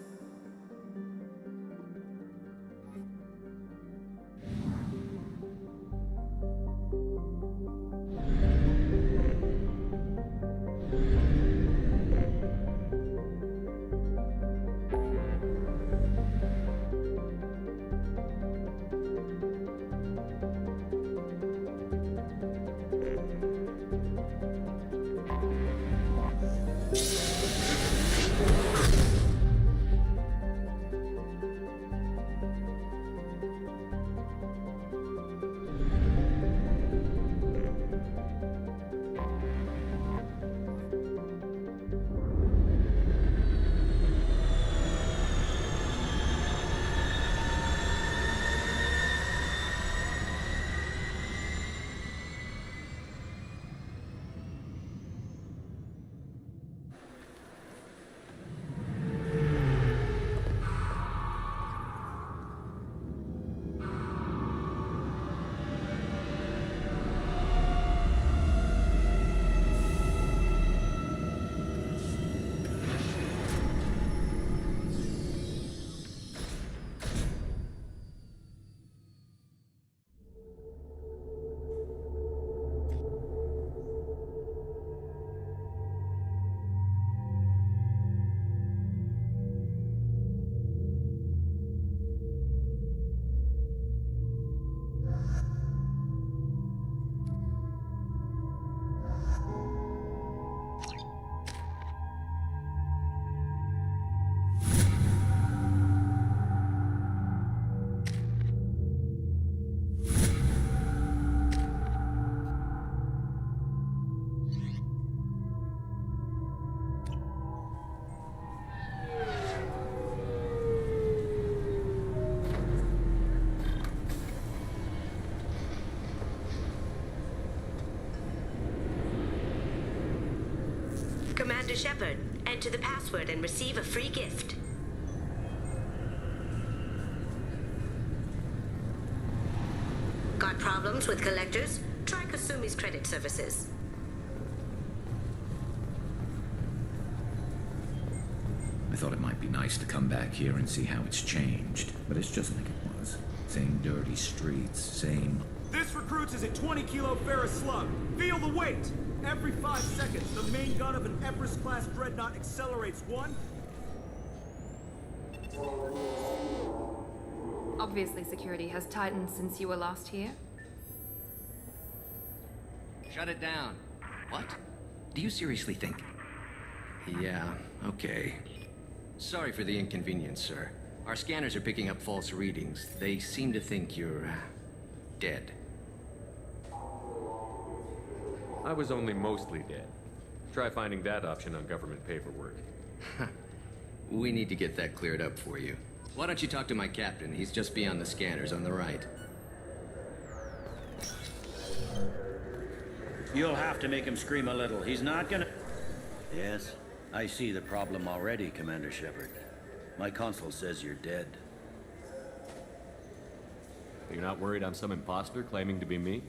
Commander Shepard, enter the password and receive a free gift. Got problems with collectors? Try Kasumi's credit services. I thought it might be nice to come back here and see how it's changed, but it's just like it was. Same dirty streets, same... This recruits is a 20-kilo ferrous slug. Feel the weight! Every 5 seconds, the main gun of an Everest-class dreadnought accelerates 1. Obviously, security has tightened since you were last here. Shut it down. What? Do you seriously think? Yeah, okay. Sorry for the inconvenience, sir. Our scanners are picking up false readings. They seem to think you're... dead. I was only mostly dead. Try finding that option on government paperwork. We need to get that cleared up for you. Why don't you talk to my captain? He's just beyond the scanners on the right. You'll have to make him scream a little. He's not gonna... Yes, I see the problem already, Commander Shepard. My console says you're dead. You're not worried I'm some imposter claiming to be me?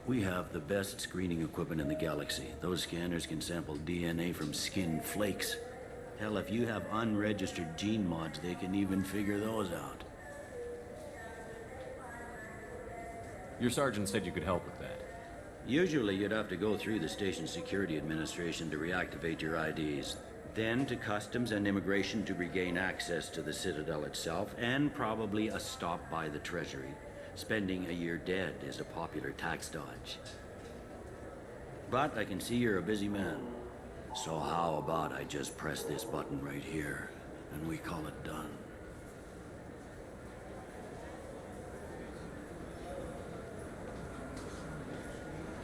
We have the best screening equipment in the galaxy. Those scanners can sample DNA from skin flakes. Hell, if you have unregistered gene mods, they can even figure those out. Your sergeant said you could help with that. Usually you'd have to go through the station security administration to reactivate your IDs. Then to Customs and Immigration to regain access to the Citadel itself, and probably a stop by the Treasury. Spending a year dead is a popular tax dodge. But I can see you're a busy man. So how about I just press this button right here, and we call it done?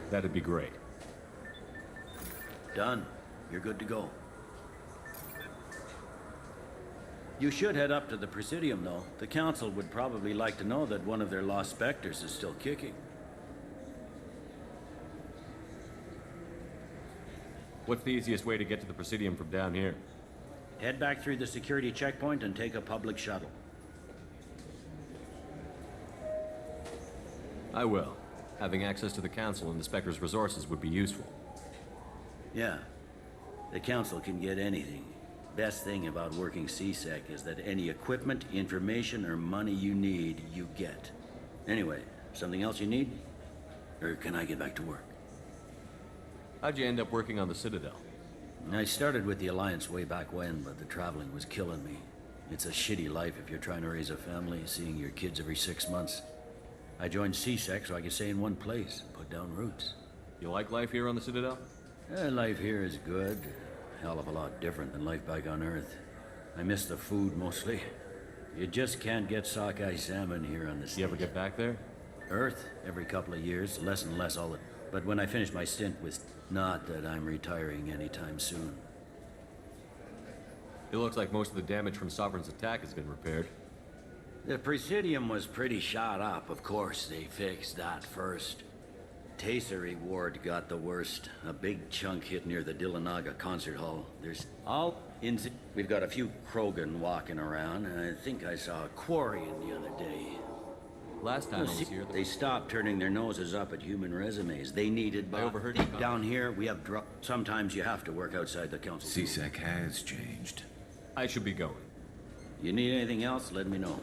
That'd be great. Done. You're good to go. You should head up to the Presidium, though. The Council would probably like to know that one of their lost Spectres is still kicking. What's the easiest way to get to the Presidium from down here? Head back through the security checkpoint and take a public shuttle. I will. Having access to the Council and the Spectre's resources would be useful. Yeah. The Council can get anything. Best thing about working CSEC is that any equipment, information, or money you need, you get. Anyway, something else you need? Or can I get back to work? How'd you end up working on the Citadel? I started with the Alliance way back when, but the traveling was killing me. It's a shitty life if you're trying to raise a family, seeing your kids every 6 months. I joined CSEC so I could stay in one place, put down roots. You like life here on the Citadel? Life here is good. Hell of a lot different than life back on Earth. I miss the food mostly. You just can't get sockeye salmon here on the station. You ever get back there? Earth, every couple of years, less and less all the... But when I finish my stint with... Not that I'm retiring anytime soon. It looks like most of the damage from Sovereign's attack has been repaired. The Presidium was pretty shot up, of course. They fixed that first. Tasery Ward got the worst. A big chunk hit near the Dillanaga concert hall. There's all in... We've got a few Krogan walking around, and I think I saw a Quarian the other day. Last time I was here... They stopped turning their noses up at human resumes. They needed... I overheard you... Down here, we have sometimes you have to work outside the Council. CSEC has changed. I should be going. You need anything else, let me know.